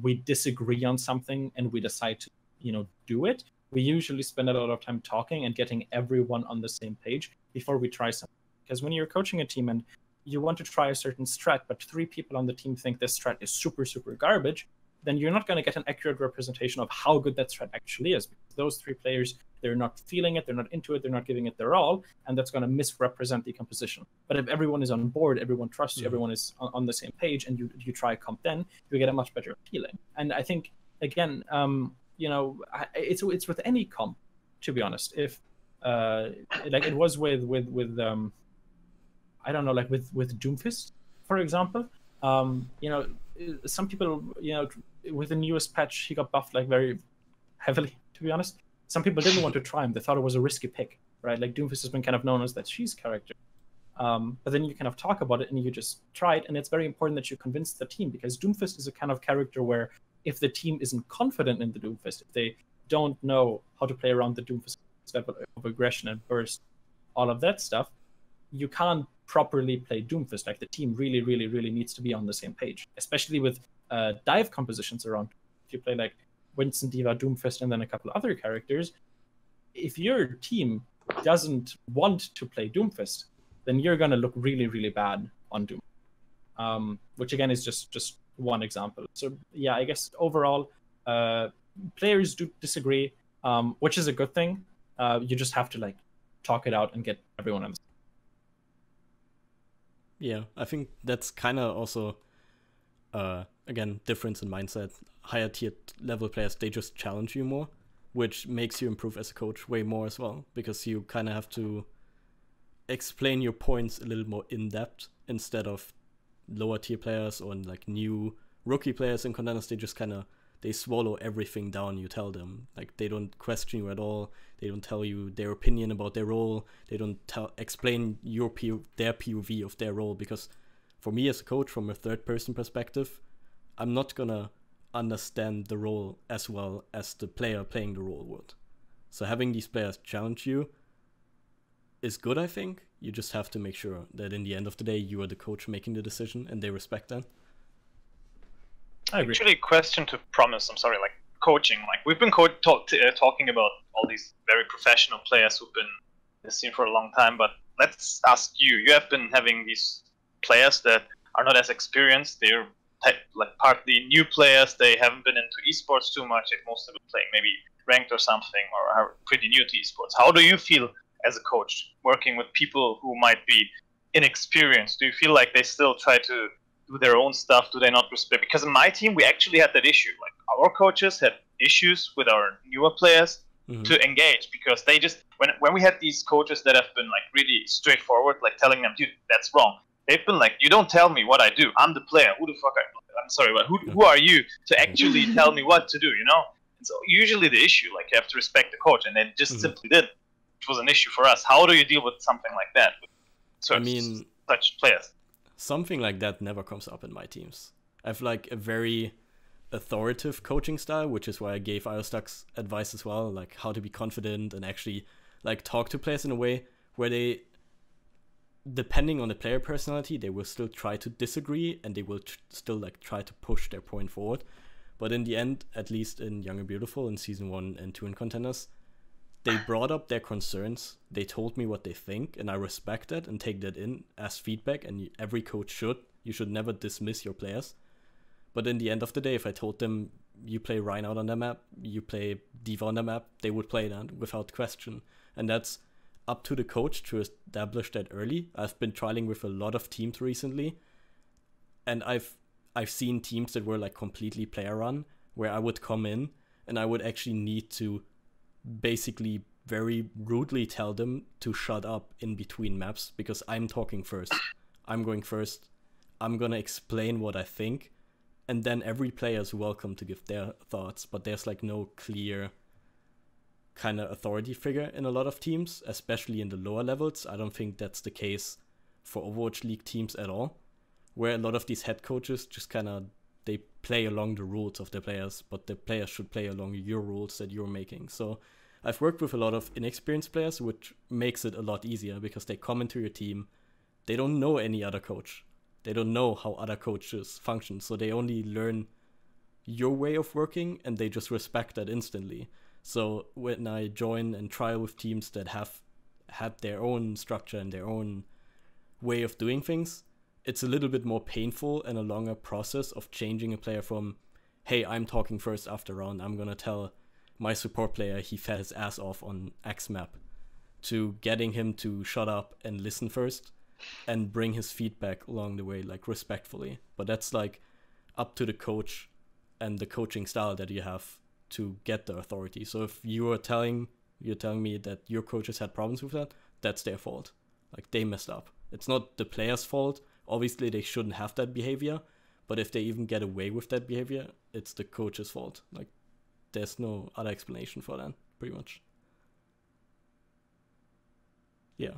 we disagree on something and we decide to do it. We usually spend a lot of time talking and getting everyone on the same page before we try something. Because when you're coaching a team and you want to try a certain strat, but 3 people on the team think this strat is super, super garbage, then you're not going to get an accurate representation of how good that strat actually is. Because those 3 players, they're not feeling it, they're not into it, they're not giving it their all, and that's going to misrepresent the composition. But if everyone is on board, everyone trusts you, everyone is on the same page, and you try comp, then you get a much better feeling. And I think, again, it's with any comp, to be honest. If like it was with I don't know, like with Doomfist, for example. Some people, with the newest patch, he got buffed like very heavily, to be honest. Some people didn't want to try him. They thought it was a risky pick, right? Like Doomfist has been kind of known as that cheese character. But then you kind of talk about it and you just try it. And it's very important that you convince the team, because Doomfist is a kind of character where if the team isn't confident in the Doomfist, if they don't know how to play around the Doomfist level of aggression and burst, all of that stuff, you can't properly play Doomfist. Like the team really, really, really needs to be on the same page, especially with dive compositions around. If you play like Winston, Diva, Doomfist, and then a couple other characters, if your team doesn't want to play Doomfist, then you're going to look really, really bad on Doom. Which again is just one example. So yeah, I guess overall, players do disagree, which is a good thing. You just have to like talk it out and get everyone on the same. Yeah, I think that's kind of also, again, difference in mindset. Higher tier level players, they just challenge you more, which makes you improve as a coach way more as well, because you kind of have to explain your points a little more in depth instead of lower tier players or like new rookie players in contenders. They just they swallow everything down you tell them. Like they don't question you at all. They don't tell you their opinion about their role. They don't explain their POV of their role, because for me as a coach, from a third person perspective, I'm not gonna understand the role as well as the player playing the role would. So having these players challenge you is good, I think. You just have to make sure that in the end of the day, you are the coach making the decision and they respect that. I agree. Actually, a question to Promise. I'm sorry, like coaching. Like we've been talking about all these very professional players who've been in the scene for a long time. But let's ask you. You have been having these players that are not as experienced. They're like partly new players. They haven't been into esports too much. They've mostly been playing maybe ranked or something, or are pretty new to esports. How do you feel as a coach working with people who might be inexperienced? Do you feel like they still try to do their own stuff? Do they not respect? Because in my team, we actually had that issue. Like our coaches had issues with our newer players to engage, because they just when we had these coaches that have been like really straightforward, like telling them, dude, that's wrong. They've been like, you don't tell me what I do. I'm the player. Who the fuck? I'm sorry, but who are you to actually tell me what to do? And so usually the issue, like you have to respect the coach, and they just simply did. Which was an issue for us. How do you deal with something like that? With such players. Something like that never comes up in my teams. I have like a very authoritative coaching style, which is why I gave ioStux advice as well, like how to be confident and actually like talk to players in a way where they, depending on the player personality, they will still try to disagree and they will still like try to push their point forward. But in the end, at least in Young and Beautiful in season 1 and 2 in Contenders, they brought up their concerns, they told me what they think, and I respect that and take that in as feedback, and every coach should. You should never dismiss your players. But in the end of the day, if I told them, you play Rhine out on the map, you play Diva on the map, they would play that without question. And that's up to the coach to establish that early. I've been trialing with a lot of teams recently, and I've seen teams that were like completely player run, where I would come in and I would actually need to basically very rudely tell them to shut up in between maps, because I'm talking first. I'm going first. I'm gonna explain what I think, and then every player is welcome to give their thoughts, but there's like no clear kind of authority figure in a lot of teams, especially in the lower levels. I don't think that's the case for Overwatch League teams at all, where a lot of these head coaches just kind of, they play along the rules of their players, but the players should play along your rules that you're making. So I've worked with a lot of inexperienced players, which makes it a lot easier because they come into your team. They don't know any other coach. They don't know how other coaches function. So they only learn your way of working and they just respect that instantly. So when I join and trial with teams that have had their own structure and their own way of doing things, it's a little bit more painful and a longer process of changing a player from, hey, I'm talking first after round, I'm going to tell my support player he fed his ass off on X map, to getting him to shut up and listen first and bring his feedback along the way, like respectfully. But that's like up to the coach and the coaching style that you have to get the authority. So if you're telling me that your coaches had problems with that, that's their fault. Like, they messed up. It's not the player's fault. Obviously, they shouldn't have that behavior, but if they even get away with that behavior, it's the coach's fault. Like, there's no other explanation for that, pretty much. Yeah.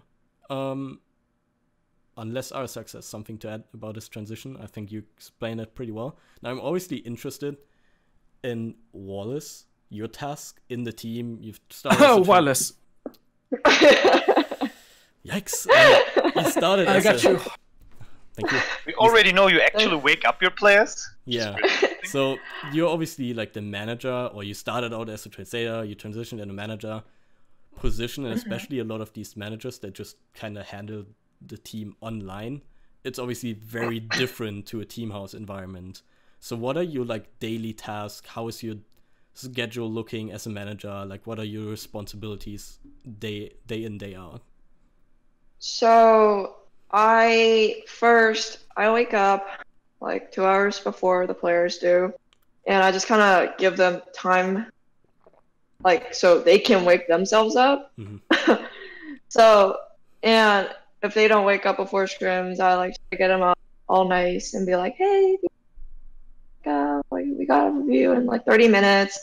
Unless ioStux has something to add about this transition, I think you explained it pretty well. Now, I'm obviously interested in Wahlice, your task in the team. You've started. Oh, Wahlice. Yikes! You started. I got you. Thank you. We already know you actually wake up your players. Yeah. So you're obviously like the manager, or you started out as a translator, you transitioned into manager position, and especially a lot of these managers that just kind of handle the team online. It's obviously very different to a team house environment. So what are your like daily tasks? How is your schedule looking as a manager? Like, what are your responsibilities day in, day out? So I wake up like 2 hours before the players do, and I just kind of give them time, like, so they can wake themselves up. Mm-hmm. So, and if they don't wake up before scrims, I like to get them up all nice and be like, hey, like, we got a review in like 30 minutes.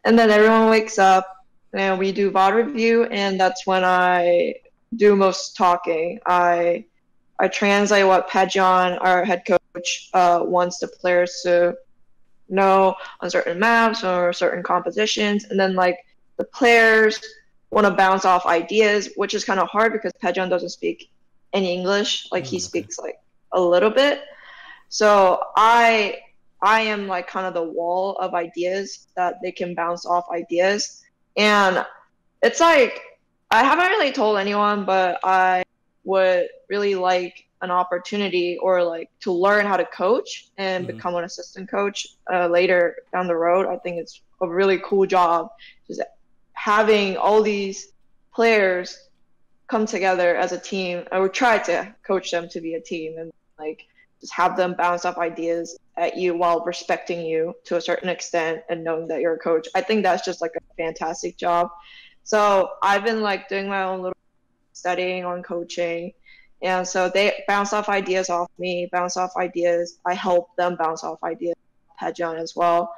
And then everyone wakes up and we do VOD review, and that's when I do most talking. I translate what Pajon, our head coach, wants the players to know on certain maps or certain compositions, and then like the players want to bounce off ideas, which is kind of hard because Pajon doesn't speak any English. Like, he speaks like a little bit. So I am like kind of the wall of ideas that they can bounce off ideas. And it's like, I haven't really told anyone, but I would really like an opportunity or like to learn how to coach and become an assistant coach later down the road. I think it's a really cool job, just having all these players come together as a team. I would try to coach them to be a team and like just have them bounce off ideas at you while respecting you to a certain extent and knowing that you're a coach. I think that's just like a fantastic job. So I've been like doing my own little studying on coaching. And so they bounce off ideas off me, bounce off ideas. I help them bounce off ideas, Pajon as well.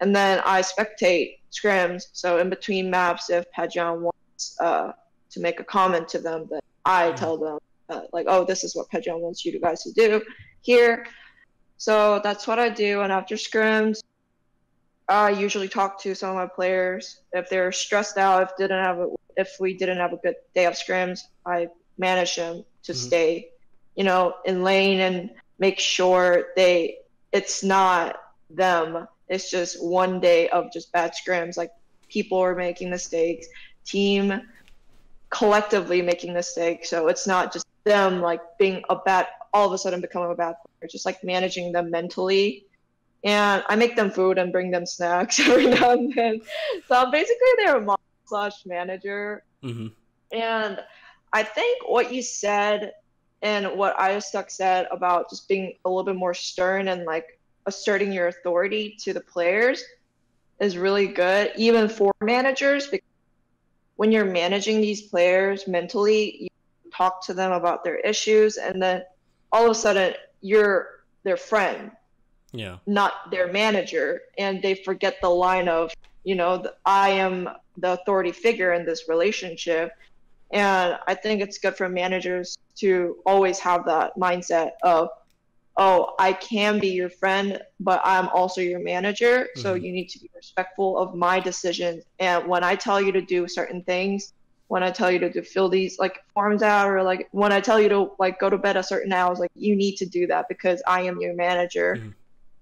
And then I spectate scrims. So in between maps, if Pajon wants to make a comment to them, then I tell them like, oh, this is what Pajon wants you guys to do here. So that's what I do. And after scrims, I usually talk to some of my players. If they're stressed out, if we didn't have a good day of scrims, I manage them to stay, in lane and make sure it's not them. It's just one day of just bad scrims. Like, people are making mistakes, team collectively making mistakes. So it's not just them like being all of a sudden becoming a bad player, just like managing them mentally. And I make them food and bring them snacks every now and then. So I'm basically their mom/manager. And I think what you said and what ioStux said about just being a little bit more stern and like asserting your authority to the players is really good, even for managers, because when you're managing these players mentally, you talk to them about their issues, and then all of a sudden you're their friend, not their manager, and they forget the line of, I am the authority figure in this relationship. And I think it's good for managers to always have that mindset of, oh, I can be your friend, but I'm also your manager. So you need to be respectful of my decisions. And when I tell you to do certain things, when I tell you to fill these like forms out, or like when I tell you to like go to bed at certain hours, like you need to do that because I am your manager.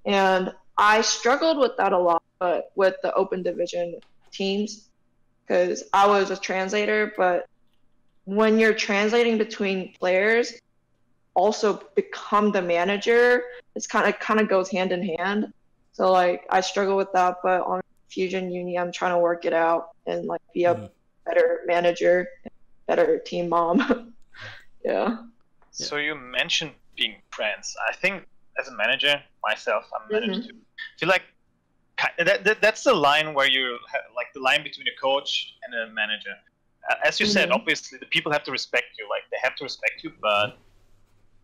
And I struggled with that a lot, but with the open division teams, because I was a translator, but when you're translating between players, also become the manager, it's kind of goes hand in hand. So like I struggle with that, but on Fusion Uni, I'm trying to work it out and like be a better manager, better team mom. Yeah. So you mentioned being friends. I think as a manager, myself, I'm a manager too. I feel like that's the line where you like the line between a coach and a manager. As you said, obviously the people have to respect you. Like they have to respect you, but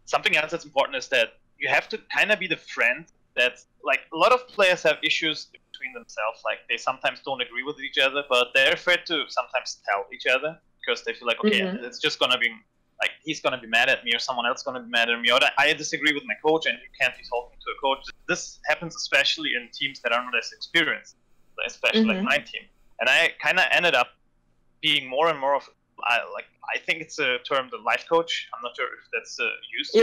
something else that's important is that you have to kind of be the friend that's like a lot of players have issues between themselves. Like they sometimes don't agree with each other, but they're afraid to sometimes tell each other because they feel like, okay, it's just gonna be like he's gonna be mad at me or someone else gonna be mad at me, or I disagree with my coach and you can't be talking to a coach. This happens especially in teams that are not as experienced, especially like my team. And I kind of ended up being more and more of I think it's a term, the life coach. I'm not sure if that's used.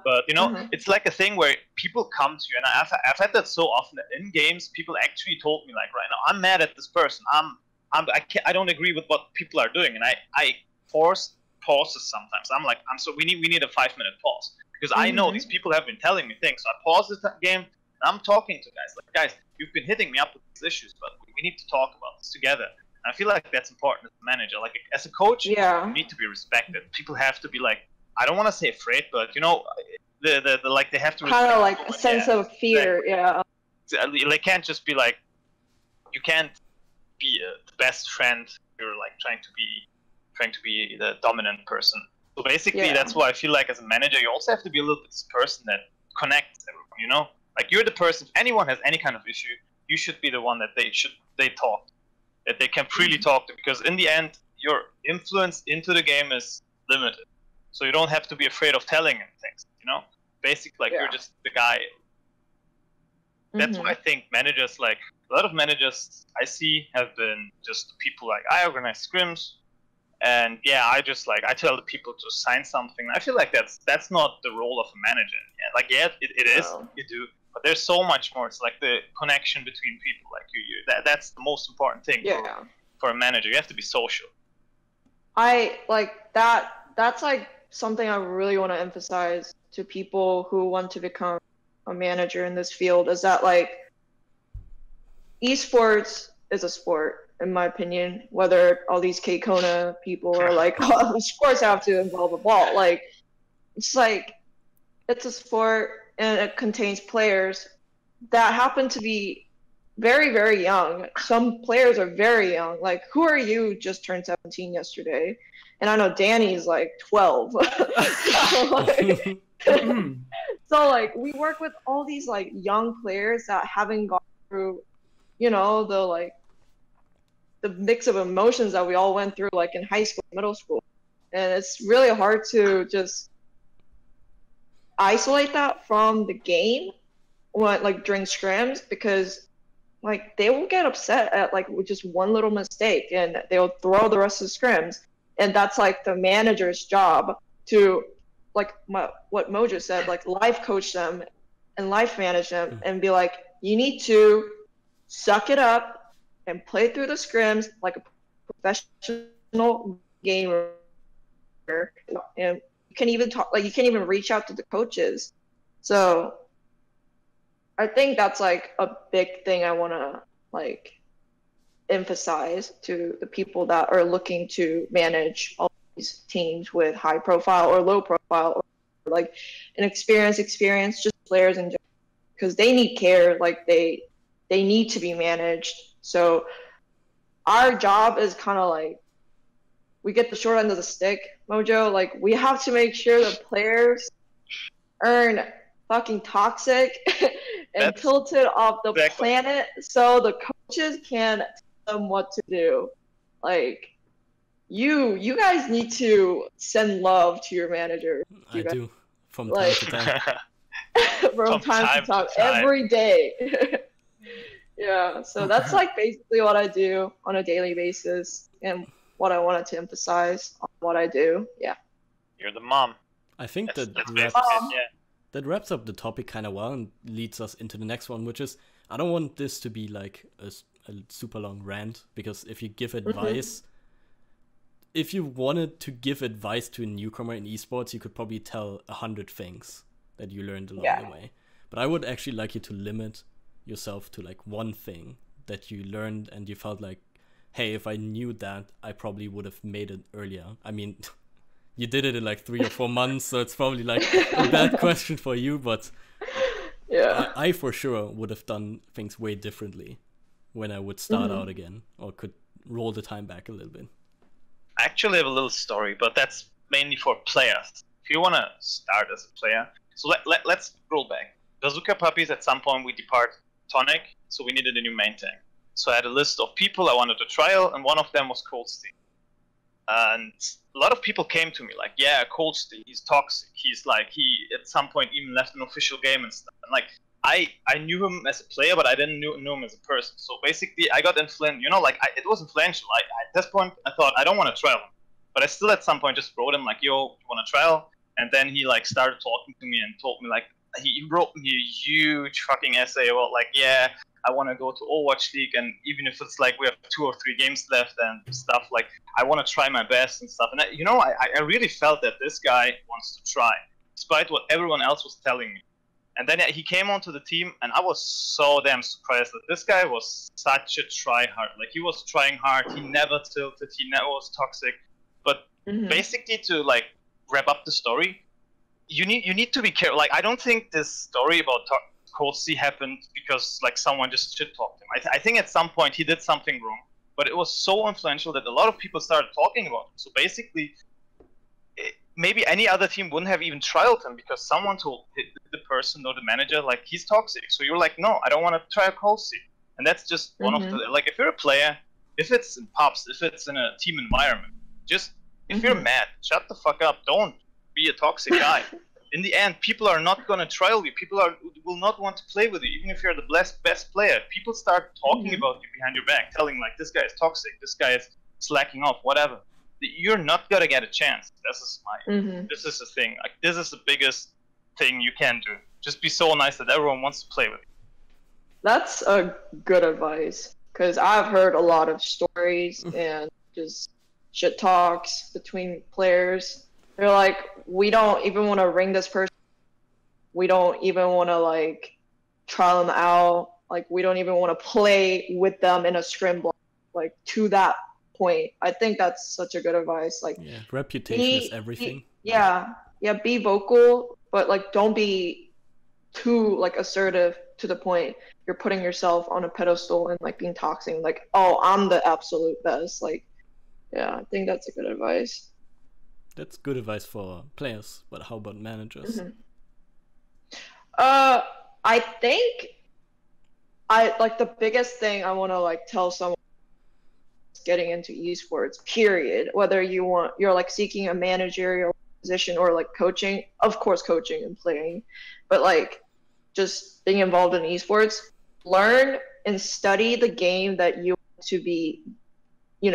But you know, it's like a thing where people come to you, and I've had that so often that in games people actually told me like, right now I'm mad at this person. I don't agree with what people are doing, and I force pauses sometimes. I'm like, we need a 5-minute pause because I know these people have been telling me things. So I pause the game and I'm talking to guys like, guys, you've been hitting me up with these issues, but we need to talk about this together. I feel like that's important as a manager. Like as a coach, you need to be respected. People have to be like, I don't want to say afraid, but you know, the like they have to kind of like a sense of fear. Exactly. They can't just be like, you can't be the best friend. You're like trying to be the dominant person. So basically, that's why I feel like as a manager, you also have to be a little bit this person that connects everyone. You know, like you're the person. If anyone has any kind of issue, you should be the one that they talk. That they can freely talk to, because in the end, your influence into the game is limited. So you don't have to be afraid of telling him things, you know? Basically, like you're just the guy. That's why I think managers, like a lot of managers I see have been just people like, I organize scrims, and I just like, I tell the people to sign something. I feel like that's not the role of a manager. It is, you do. But there's so much more. It's like the connection between people. Like that's the most important thing for a manager. You have to be social. I like that. That's like something I really want to emphasize to people who want to become a manager in this field. Is that like esports is a sport, in my opinion. Whether all these K-Kona people are like, oh, sports have to involve a ball. Like it's like it's a sport. And it contains players that happen to be very, very young. Some players are very young. Like, who are you? Just turned 17 yesterday. And I know Danny's like 12. So, like, we work with all these, like, young players that haven't gone through, you know, the mix of emotions that we all went through, like, in high school, middle school. And it's really hard to just isolate that from the game when like during scrims, because like they will get upset at like with just one little mistake and they'll throw the rest of the scrims, and that's like the manager's job to like what Mojo said, like life coach them and life manage them and be like, you need to suck it up and play through the scrims like a professional gamer, and you can even talk, like you can't even reach out to the coaches. So I think that's like a big thing I want to like emphasize to the people that are looking to manage all these teams with high profile or low profile, or like an experienced just players in general, because they need care. Like they need to be managed. So our job is kind of like, we get the short end of the stick, Mojo. Like, we have to make sure the players earn fucking toxic and tilted off the planet so the coaches can tell them what to do. Like, you guys need to send love to your manager. I do, from time to time. from time to time, every day. Yeah, so that's like basically what I do on a daily basis and what I wanted to emphasize on what I do. Yeah. You're the mom. I think That's that wraps up the topic kind of well and leads us into the next one, which is, I don't want this to be like a super long rant, because if you give advice, if you wanted to give advice to a newcomer in esports, you could probably tell 100 things that you learned along the way. But I would actually like you to limit yourself to like one thing that you learned and you felt like, hey, if I knew that, I probably would have made it earlier. I mean, you did it in like 3 or 4 months, so it's probably like a bad question for you, but I for sure would have done things way differently when I would start out again, or could roll the time back a little bit. I actually have a little story, but that's mainly for players. If you want to start as a player, so let's roll back. Bazooka Puppies, at some point we depart Tonic, so we needed a new main tank. So I had a list of people I wanted to trial, and one of them was Coldsteel. And a lot of people came to me like, yeah, Coldsteel, he's toxic. He's like, he at some point even left an official game and stuff. And like, I knew him as a player, but I didn't know him as a person. So basically, I got influenced. You know, like it was influential. At this point, I thought I don't want to trial him, but I still at some point just wrote him like, yo, you want to trial? And then he like started talking to me and told me like, he wrote me a huge fucking essay about like, yeah, I want to go to Overwatch League, and even if it's like we have 2 or 3 games left and stuff, like I want to try my best and stuff. And I really felt that this guy wants to try, despite what everyone else was telling me. And then he came onto the team, and I was so damn surprised that this guy was such a try-hard. Like, he was trying hard, he never tilted, he never was toxic. But basically, to like wrap up the story, you need to be careful. Like, I don't think this story about Coldsteel happened because like someone just shit-talked him. I think at some point he did something wrong, but it was so influential that a lot of people started talking about him. So basically, maybe any other team wouldn't have even trialed him because someone told the person or the manager like, he's toxic. So you're like, no, I don't want to try Coldsteel. And that's just one of the, like, if you're a player, if it's in pubs, if it's in a team environment, just if you're mad, shut the fuck up. Don't be a toxic guy. In the end, people are not going to trial you. People will not want to play with you, even if you're the best player. People start talking about you behind your back, telling like, this guy is toxic, this guy is slacking off, whatever. You're not going to get a chance. This is this is the thing. Like, this is the biggest thing you can do. Just be so nice that everyone wants to play with you. That's a good advice, because I've heard a lot of stories and just shit talks between players. They're like, we don't even want to ring this person. We don't even want to like trial them out. Like, we don't even want to play with them in a scrim block. Like, to that point, I think that's such a good advice. Like, yeah, reputation is everything. Be vocal, but like, don't be too like assertive to the point you're putting yourself on a pedestal and like being toxic. Like, oh, I'm the absolute best. Like, yeah, I think that's a good advice. That's good advice for players, but how about managers? I think the biggest thing I want to like tell someone getting into esports, period, whether you're like seeking a managerial position or like coaching, of course coaching and playing, but like just being involved in esports, learn and study the game that you want to be,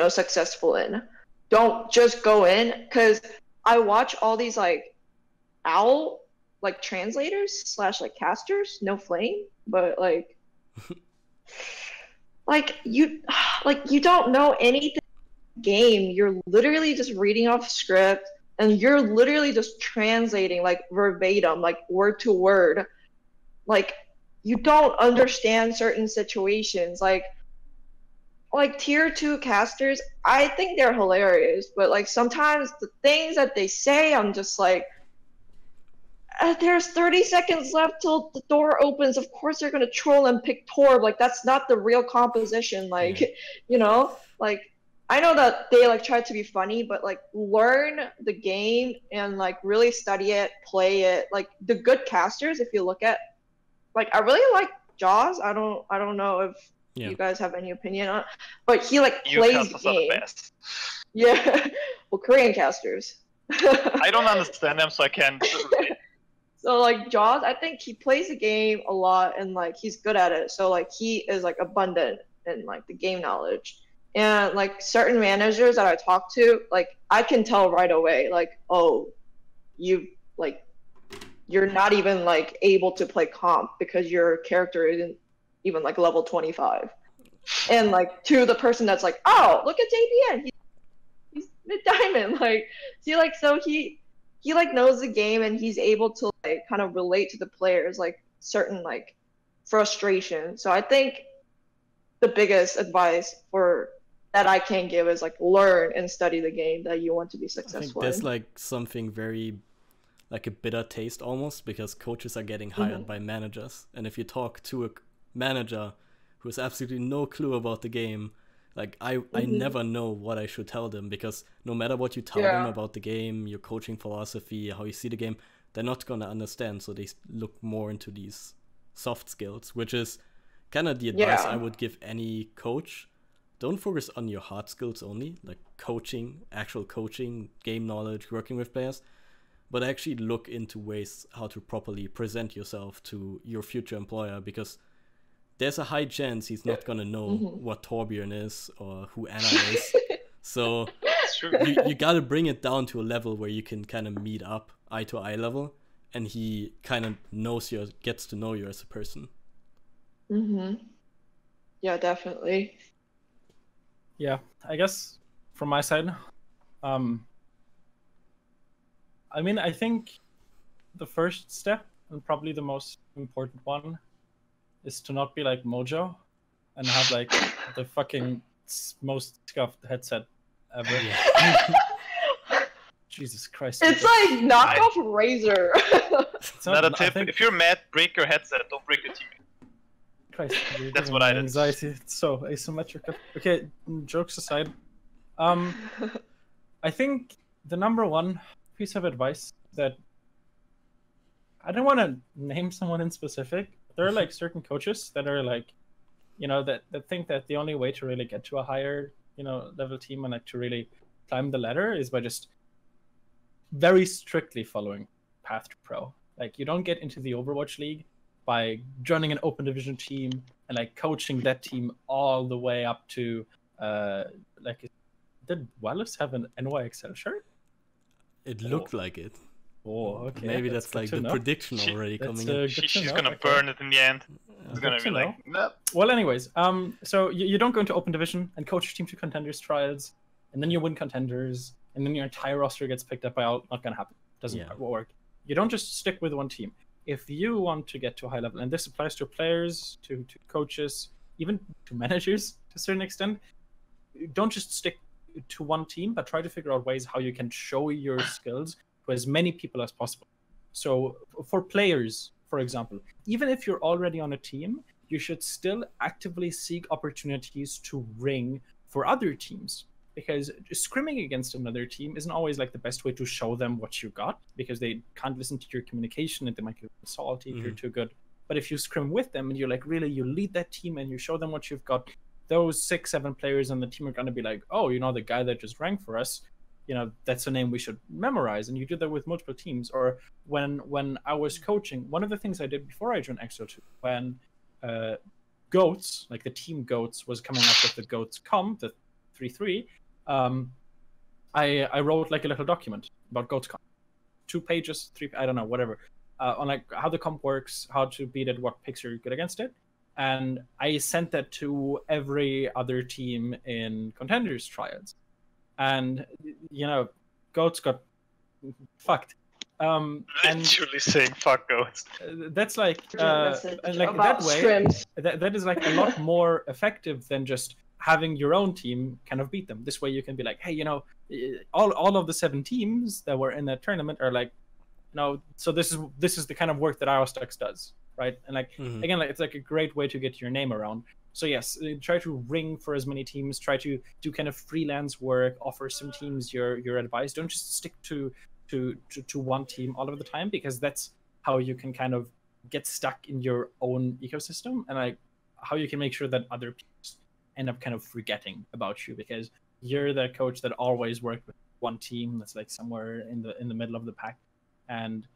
successful in. Don't just go in, because I watch all these like OWL like translators / like casters, no flame, but like you don't know anything game. You're literally just reading off script and you're literally just translating like verbatim, like word to word. Like, you don't understand certain situations. Like tier 2 casters, I think they're hilarious, but like sometimes the things that they say, I'm just like, there's 30 seconds left till the door opens. Of course they're gonna troll and pick Torb. Like, that's not the real composition. Like, like, I know that they like try to be funny, but like, learn the game and like really study it, play it. Like, the good casters, if you look at, like, I really like Jaws. I don't know if you guys have any opinion on it, but he like plays the game. The best. Yeah, well, Korean casters. I don't understand them, so I can't. So like Jaws, I think he plays the game a lot and like he's good at it. So like he is like abundant in like the game knowledge. And like certain managers that I talk to, like I can tell right away, like, oh, you like you're not even like able to play comp because your character isn't even like level 25. And like to the person that's like, oh, look at JPN, he's mid diamond. Like he like knows the game and he's able to like kind of relate to the players like certain like frustration. So I think the biggest advice for that I can give is like learn and study the game that you want to be I successful think there's in. like something very like a bitter taste almost, because coaches are getting hired by managers, and if you talk to a manager who has absolutely no clue about the game, like I never know what I should tell them, because no matter what you tell them about the game, your coaching philosophy, how you see the game, they're not gonna understand. So they look more into these soft skills, which is kind of the advice I would give any coach. Don't focus on your hard skills only, like coaching, actual coaching, game knowledge, working with players, but actually look into ways how to properly present yourself to your future employer, because there's a high chance he's not gonna know what Torbjorn is or who Anna is. So you gotta bring it down to a level where you can kind of meet up eye to eye level, and he kind of gets to know you as a person. Yeah, definitely. Yeah, I guess from my side, I mean, I think the first step and probably the most important one is to not be like Mojo and have like the fucking most scuffed headset ever. Jesus Christ. It's like knockoff Razer. It's not a tip. If you're mad, break your headset. Don't break your teammate. Christ, that's what I did. Anxiety. It's so asymmetric. Okay, jokes aside, I think the number one piece of advice that I don't want to name someone in specific. There are like certain coaches that are like, you know, that think that the only way to really get to a higher, you know, level team and like to really climb the ladder is by just very strictly following path to pro. Like you don't get into the Overwatch League by joining an open division team and like coaching that team all the way up to like, did Wahlice have an NYXL shirt? It looked like it. Oh, okay. Maybe that's like the prediction already coming in. She's gonna burn it in the end. It's gonna be like, no. Well, anyways, so you don't go into open division and coach your team to contenders trials, and then you win contenders, and then your entire roster gets picked up by all. Not gonna happen. Doesn't work. You don't just stick with one team. If you want to get to a high level, and this applies to players, to coaches, even to managers to a certain extent, don't just stick to one team, but try to figure out ways how you can show your skills to as many people as possible. So for players, for example, even if you're already on a team, you should still actively seek opportunities to ring for other teams, because scrimming against another team isn't always like the best way to show them what you got, because they can't listen to your communication and they might get salty if you're too good. But if you scrim with them and you're like, really, you lead that team and you show them what you've got, those 6-7 players on the team are going to be like, oh, you know, the guy that just ranked for us, you know, that's a name we should memorize. And you do that with multiple teams. Or when I was coaching, one of the things I did before I joined XL2, when Goats, like the team Goats, was coming up with the Goats comp, the 3-3, I wrote like a little document about Goats comp. 2 pages, 3, I don't know, whatever, on like how the comp works, how to beat it, what picks are good against it. And I sent that to every other team in contenders trials. And, you know, Goats got fucked. Literally saying fuck Goats. That's like, and like that way, that is like a lot more effective than just having your own team kind of beat them. This way you can be like, hey, you know, all of the 7 teams that were in that tournament are like, you know, so this is the kind of work that ioStux does, right? And like, again, like, it's like a great way to get your name around. So yes, try to ring for as many teams, try to do kind of freelance work, offer some teams your advice. Don't just stick to one team all of the time, because that's how you can kind of get stuck in your own ecosystem, and like how you can make sure that other people end up kind of forgetting about you, because you're the coach that always worked with one team that's like somewhere in the middle of the pack. And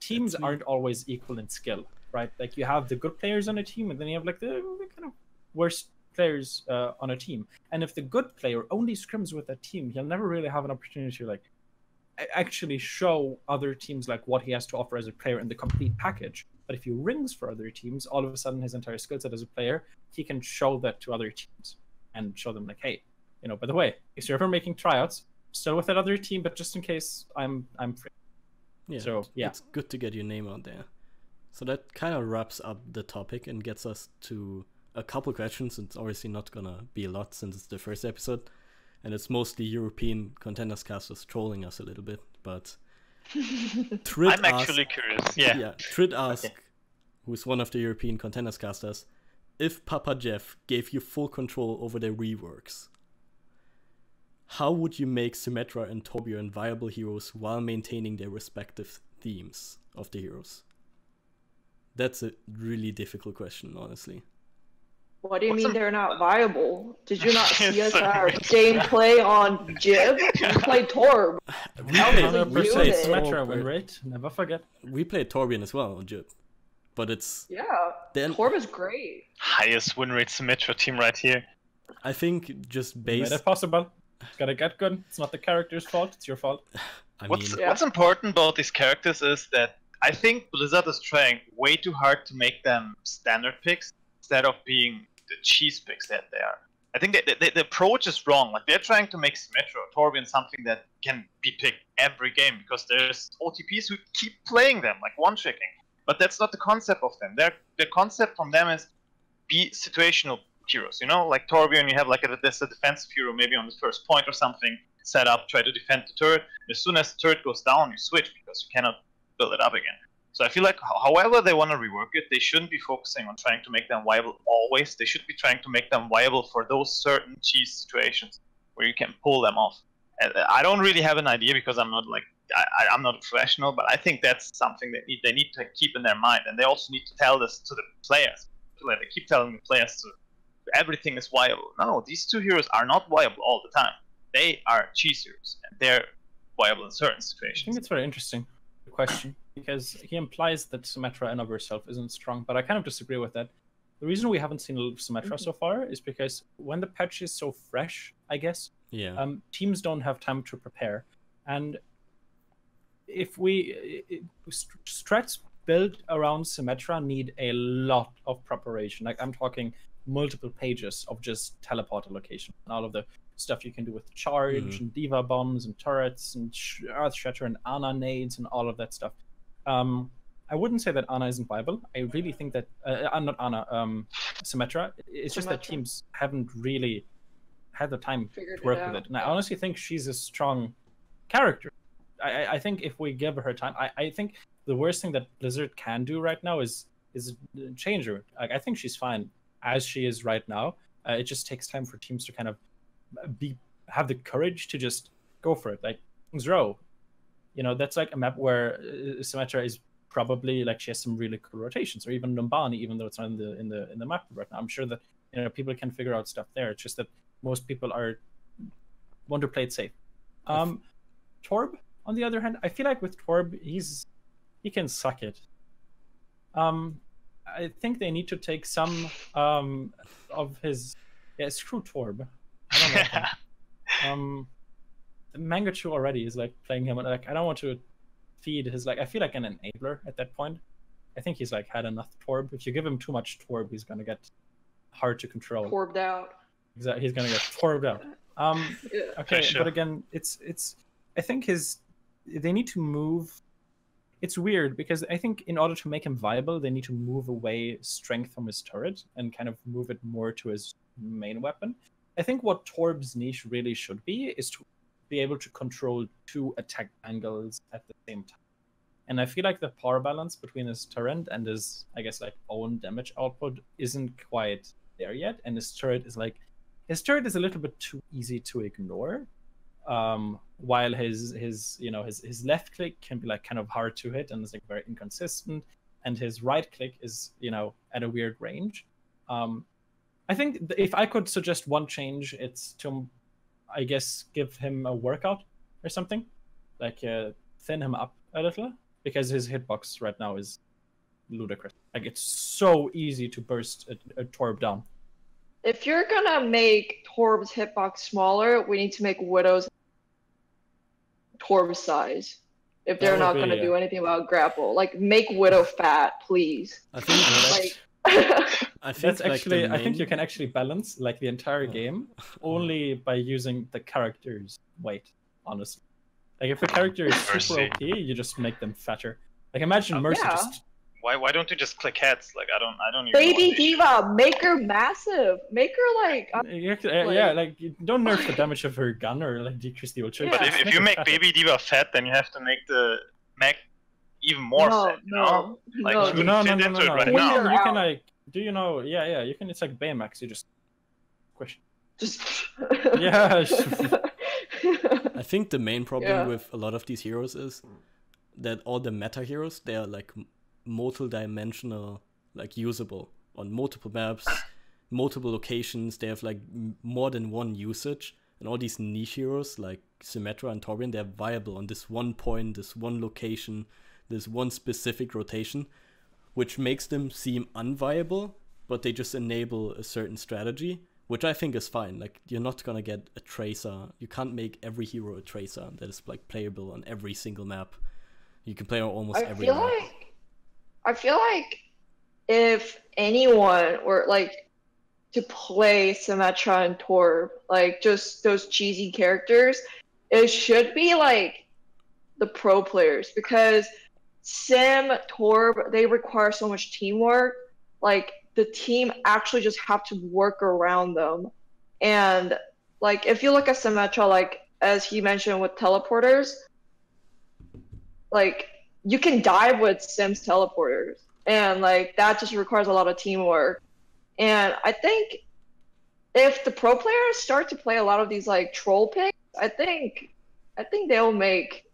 teams aren't always equal in skill, right? Like you have the good players on a team, and then you have like the kind of worst players on a team. And if the good player only scrims with that team, he'll never really have an opportunity to like actually show other teams like what he has to offer as a player in the complete package. But if he rings for other teams, all of a sudden his entire skill set as a player, he can show that to other teams and show them like, hey, you know, by the way, if you're ever making tryouts, still with that other team, but just in case I'm free. Yeah, so yeah, it's good to get your name out there. So that kind of wraps up the topic and gets us to a couple questions. It's obviously not gonna be a lot since it's the first episode, and it's mostly European Contenders casters trolling us a little bit. But Trid I'm actually curious. Yeah. Trid asked, who's one of the European Contenders casters, if Papa Jeff gave you full control over their reworks, how would you make Symmetra and Torbjorn viable heroes while maintaining their respective themes of the heroes? That's a really difficult question, honestly. What do you mean they're not viable? Did you not see us our gameplay on Jib? We played Torb. We played Symmetra win rate. Never forget. We played Torbjorn as well on Jib, but it's Torb is great. Highest win rate Symmetra team right here. I think just based. Made it possible. It's gotta get good. It's not the character's fault. It's your fault. What's important about these characters is that I think Blizzard is trying way too hard to make them standard picks instead of being the cheese picks that they are. I think the approach is wrong. Like they're trying to make Symmetra or Torbjorn something that can be picked every game because there's OTPs who keep playing them, like one-tricking. But that's not the concept of them. The concept from them is be situational heroes. You know, like Torbjorn, you have like a defensive hero maybe on the first point or something, set up, try to defend the turret. As soon as the turret goes down, you switch because you cannot build it up again. So I feel like however they want to rework it, they shouldn't be focusing on trying to make them viable always. They should be trying to make them viable for those certain cheese situations where you can pull them off. And I don't really have an idea because I'm not like I'm not a professional, but I think that's something that they need to keep in their mind, and they also need to tell this to the players. They keep telling the players everything is viable. No, these two heroes are not viable all the time. They are cheese heroes, and they're viable in certain situations. I think it's very interesting question because he implies that Symmetra in of herself isn't strong, but I kind of disagree with that. The reason we haven't seen a lot of Symmetra so far is because when the patch is so fresh, I guess, teams don't have time to prepare. And if strats built around Symmetra need a lot of preparation. Like I'm talking multiple pages of just teleport allocation and all of the stuff you can do with charge and diva bombs and turrets and earth shatter and Ana nades and all of that stuff. I wouldn't say that Ana isn't viable. I really think that not Ana, Symmetra. It's just that teams haven't really had the time to work with it. And I honestly think she's a strong character. I think if we give her time, I think the worst thing that Blizzard can do right now is change her. Like I think she's fine as she is right now. It just takes time for teams to kind of have the courage to just go for it. Like Zro, you know, that's like a map where Symmetra is probably like she has some really cool rotations, or even Numbani, even though it's not in the map right now. I'm sure that people can figure out stuff there. It's just that most people want to play it safe. Torb, on the other hand, I feel like with Torb, he can suck it. I think they need to take some of his screw Torb. I don't know. Mangachu already is like playing him. Like I don't want to feed his I feel like an enabler at that point. I think he's like had enough Torb. If you give him too much Torb, he's gonna get hard to control. Torbed out. Exactly, he's gonna get Torbed out. Okay, but again, it's. I think they need to move. It's weird because I think in order to make him viable, they need to move away strength from his turret and kind of move it more to his main weapon. I think what Torb's niche really should be is to be able to control two attack angles at the same time. And I feel like the power balance between his turret and his, I guess, like own damage output isn't quite there yet. And his turret is a little bit too easy to ignore. While his left click can be like kind of hard to hit and is like very inconsistent, and his right click is at a weird range. I think if I could suggest one change, it's to, give him a workout or something, like thin him up a little because his hitbox right now is ludicrous. Like, it's so easy to burst a Torb down. If you're gonna make Torb's hitbox smaller, we need to make Widow's Torb size. If they're not gonna do anything about grapple, like make Widow fat, please. I think I think you can actually balance like the entire game only by using the character's weight. Honestly, like if a character is super OP, you just make them fatter. Like imagine Mercy just. Why don't you just click heads? Like I don't even. Baby Diva, make her massive. Make her like. Like don't nerf the damage of her gun or like decrease the ult. But if you make fatter. Baby Diva fat, then you have to make the mech even more fat. No. No. Right now. You can like. Do you know? Yeah. You can. It's like Baymax. You just. Question. Just. Yeah. I think the main problem with a lot of these heroes is that all the meta heroes, they are like multi-dimensional, like usable on multiple maps, multiple locations. They have like more than one usage, and all these niche heroes like Symmetra and Torbjorn, they're viable on this one point, this one location, this one specific rotation, which makes them seem unviable, but they just enable a certain strategy, which I think is fine. Like, you're not gonna get a Tracer. You can't make every hero a Tracer that is like playable on every single map. You can play on almost every map. I feel like if anyone were like to play Symmetra and Torb, like just those cheesy characters, it should be like the pro players, because Sim, Torb, they require so much teamwork. Like the team actually just have to work around them. And like if you look at Symmetra, like as he mentioned with teleporters, like you can dive with Sim's teleporters, and like that just requires a lot of teamwork. And I think if the pro players start to play a lot of these like troll picks, I think they'll make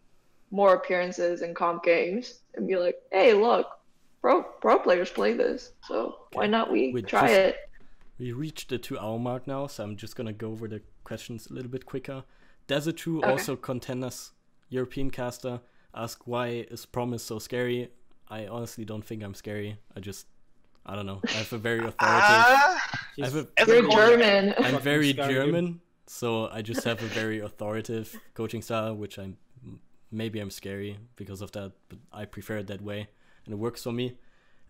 more appearances in comp games and be like, hey, look, pro players play this, so why not we try it? We reached the 2-hour mark now, so I'm just gonna go over the questions a little bit quicker. Desert2, also Contenders European caster, ask why is Promise so scary. I honestly don't think I'm scary. I don't know. I have a very authoritative. You're German. I'm very German, so I just have a very authoritative coaching style, which maybe I'm scary because of that, but I prefer it that way, and it works for me.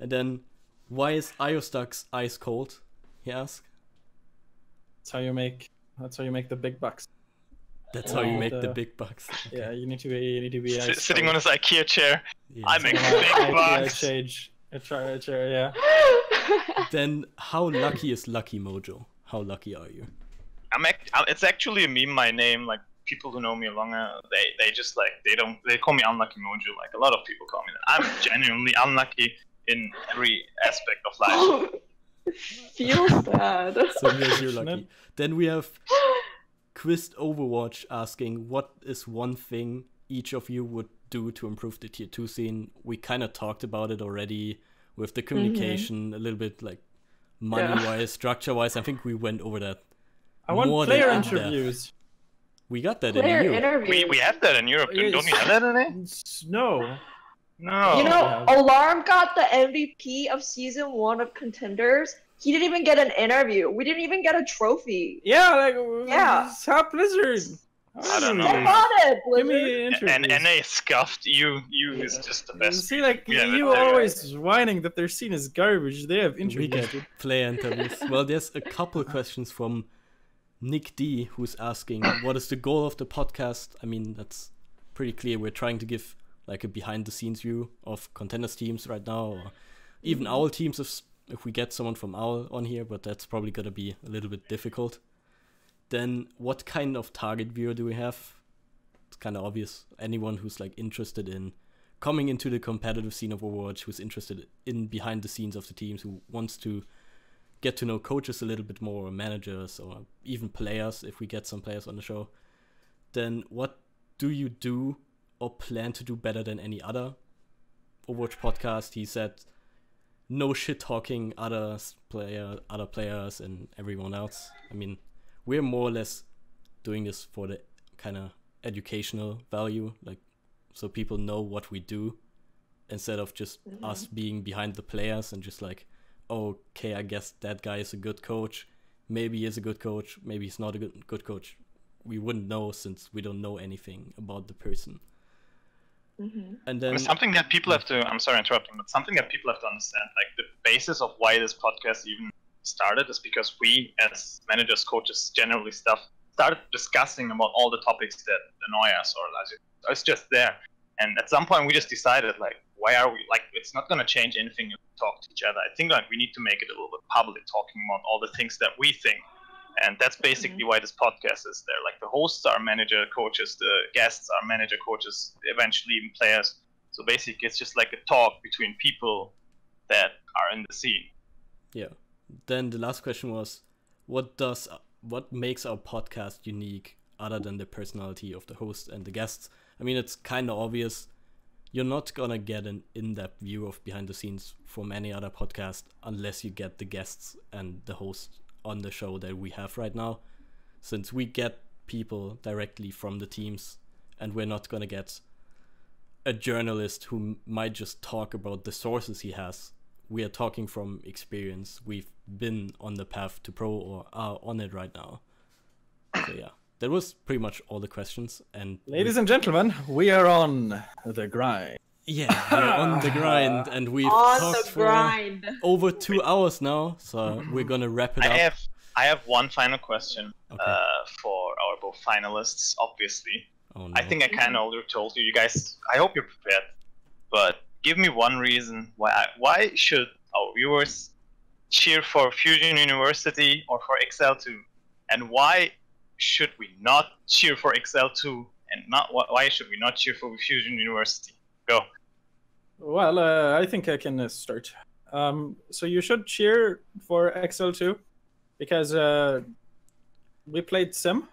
And then, why is ioStux ice cold? He asked. That's how you make the big bucks. That's how you make the big bucks. Okay. Yeah, you need to be sitting on his IKEA chair. Yeah. I make big bucks. A chair, yeah. Then how lucky is Lucky Mojo? How lucky are you? It's actually a meme. My name, like people who know me longer, they just like they call me Unlucky Mojo. Like a lot of people call me that. I'm genuinely unlucky in every aspect of life. Feels bad. So yes, you're lucky. Then we have Quist Overwatch asking, what is one thing each of you would do to improve the tier 2 scene? We kind of talked about it already with the communication, a little bit like money-wise, structure-wise. I think we went over that. I want player interviews. We got that in Europe. We have that in Europe. Don't we have that in it? No. You know, Alarm got the MVP of Season 1 of Contenders. He didn't even get an interview. We didn't even get a trophy. Yeah, Top Blizzard. I don't know. Give me an interview. And NA scuffed. You is just the best. See, like, you always whining that their scene is garbage. They have interviews. We get player interviews. Well, there's a couple questions from Nick D, who's asking, what is the goal of the podcast? I mean, that's pretty clear. We're trying to give like a behind-the-scenes view of Contenders teams right now, or even OWL teams if we get someone from OWL on here, but that's probably going to be a little bit difficult. Then what kind of target viewer do we have? It's kind of obvious. Anyone who's like interested in coming into the competitive scene of Overwatch, who's interested in behind the scenes of the teams, who wants to get to know coaches a little bit more, or managers, or even players, if we get some players on the show. Then what do you do or plan to do better than any other Overwatch podcast? He said no shit talking other players and everyone else. I mean, we're more or less doing this for the kind of educational value, like so people know what we do instead of just us being behind the players and just like, okay, I guess that guy is a good coach. Maybe he is a good coach. Maybe he's not a good coach. We wouldn't know since we don't know anything about the person. And then something that people have to, I'm sorry interrupting, but something that people have to understand, like the basis of why this podcast even started is because we as managers, coaches, generally started discussing about all the topics that annoy us or it's just there. And at some point we just decided like, why are we, like, it's not going to change anything if we talk to each other. I think like we need to make it a little bit public, talking about all the things that we think. And that's basically why this podcast is there. Like the hosts are manager coaches, the guests are manager coaches, eventually even players. So basically it's just like a talk between people that are in the scene. Yeah. Then the last question was, what makes our podcast unique other than the personality of the host and the guests? I mean, it's kind of obvious. You're not going to get an in-depth view of behind the scenes from any other podcast unless you get the guests and the host on the show that we have right now. Since we get people directly from the teams and we're not going to get a journalist who might just talk about the sources he has. We are talking from experience. We've been on the path to pro or are on it right now. So yeah, that was pretty much all the questions. And ladies and gentlemen, we are on the grind. Yeah, we're on the grind, and we've talked for over 2 hours now. So we're gonna wrap it up. I have one final question for our both finalists. Obviously, oh, no. I think I kind of already told you guys. I hope you're prepared, but give me one reason why should our viewers cheer for Fusion University or for XL2, and why should we not cheer for XL2 and why should we not cheer for Fusion University? Go. Well, I think I can start. So you should cheer for XL2 because we played Sim.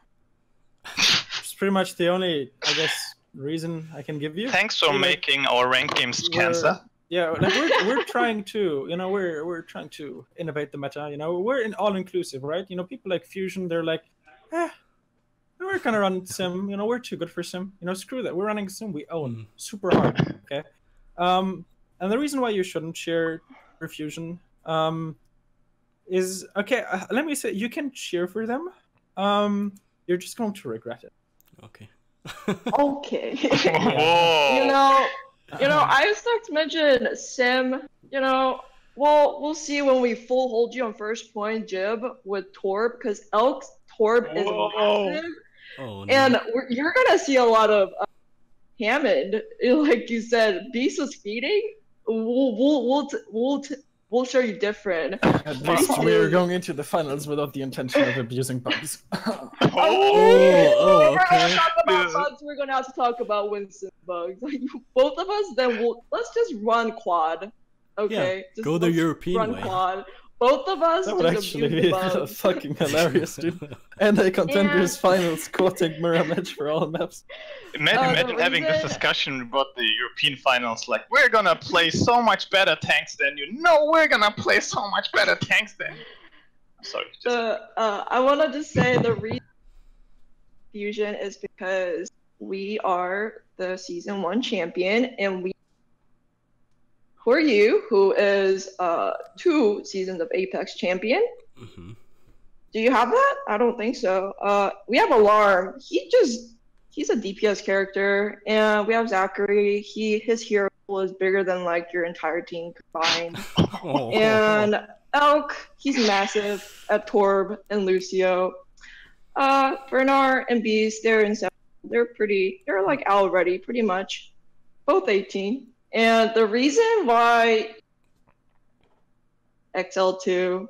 It's pretty much the only, I guess, reason I can give you. Thanks for making our ranked games cancer. Yeah, like we're trying to, we're trying to innovate the meta. We're all inclusive, right? People like Fusion, they're like, we're gonna run Sim. We're too good for Sim. Screw that. We're running Sim. We own super hard. Okay. And the reason why you shouldn't cheer for Fusion is let me say you can cheer for them. You're just going to regret it. Okay. Okay. Whoa. ioStux mentioned Sim. We'll see when we full hold you on first point Jib with Torb, because Elk's Torb is massive. Oh, no. And you're gonna see a lot of Hammond, like you said. Beast was feeding. We'll show you different. At least we're going into the finals without the intention of abusing bugs. Okay. We're gonna talk about bugs. We're gonna have to talk about Winston bugs. Both of us. Then let's just run quad. Okay. Yeah, just go the European way. Quad. Both of us. That would actually be fucking hilarious, dude. And the contenders finals quoting mirror match for all maps. Imagine having this discussion about the European finals. Like, we're gonna play so much better tanks than you. No, we're gonna play so much better tanks than you. Sorry. I want to just say the reason Fusion is because we are the season 1 champion, and we. Who are you? Who is 2 seasons of Apex champion? Mm-hmm. Do you have that? I don't think so. We have Alarm. He's a DPS character, and we have Zachary. His hero is bigger than like your entire team combined. And Elk, he's massive at Torb and Lucio. Bernard and Beast, they're in 7. They're like out ready pretty much. Both 18. And the reason why XL2,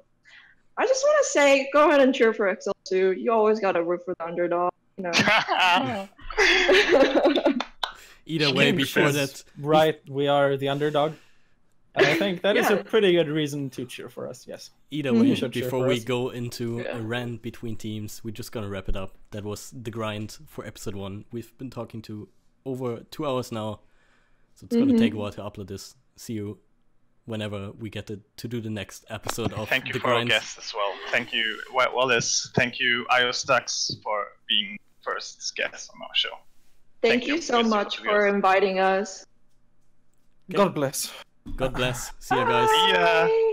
I just want to say, go ahead and cheer for XL2. You always got to root for the underdog, Either way, before that. Right, we are the underdog. And I think that is a pretty good reason to cheer for us, yes. Either way, before we go into a rant between teams, we're just going to wrap it up. That was the grind for episode 1. We've been talking to over 2 hours now. So it's going to take a while to upload this. See you whenever we get to do the next episode of Thank you the for grind. our guests as well. Thank you, Wahlice. Thank you, ioStux, for being first guest on our show. Thank you so much for inviting us. God bless. God bless. See you guys. Yeah.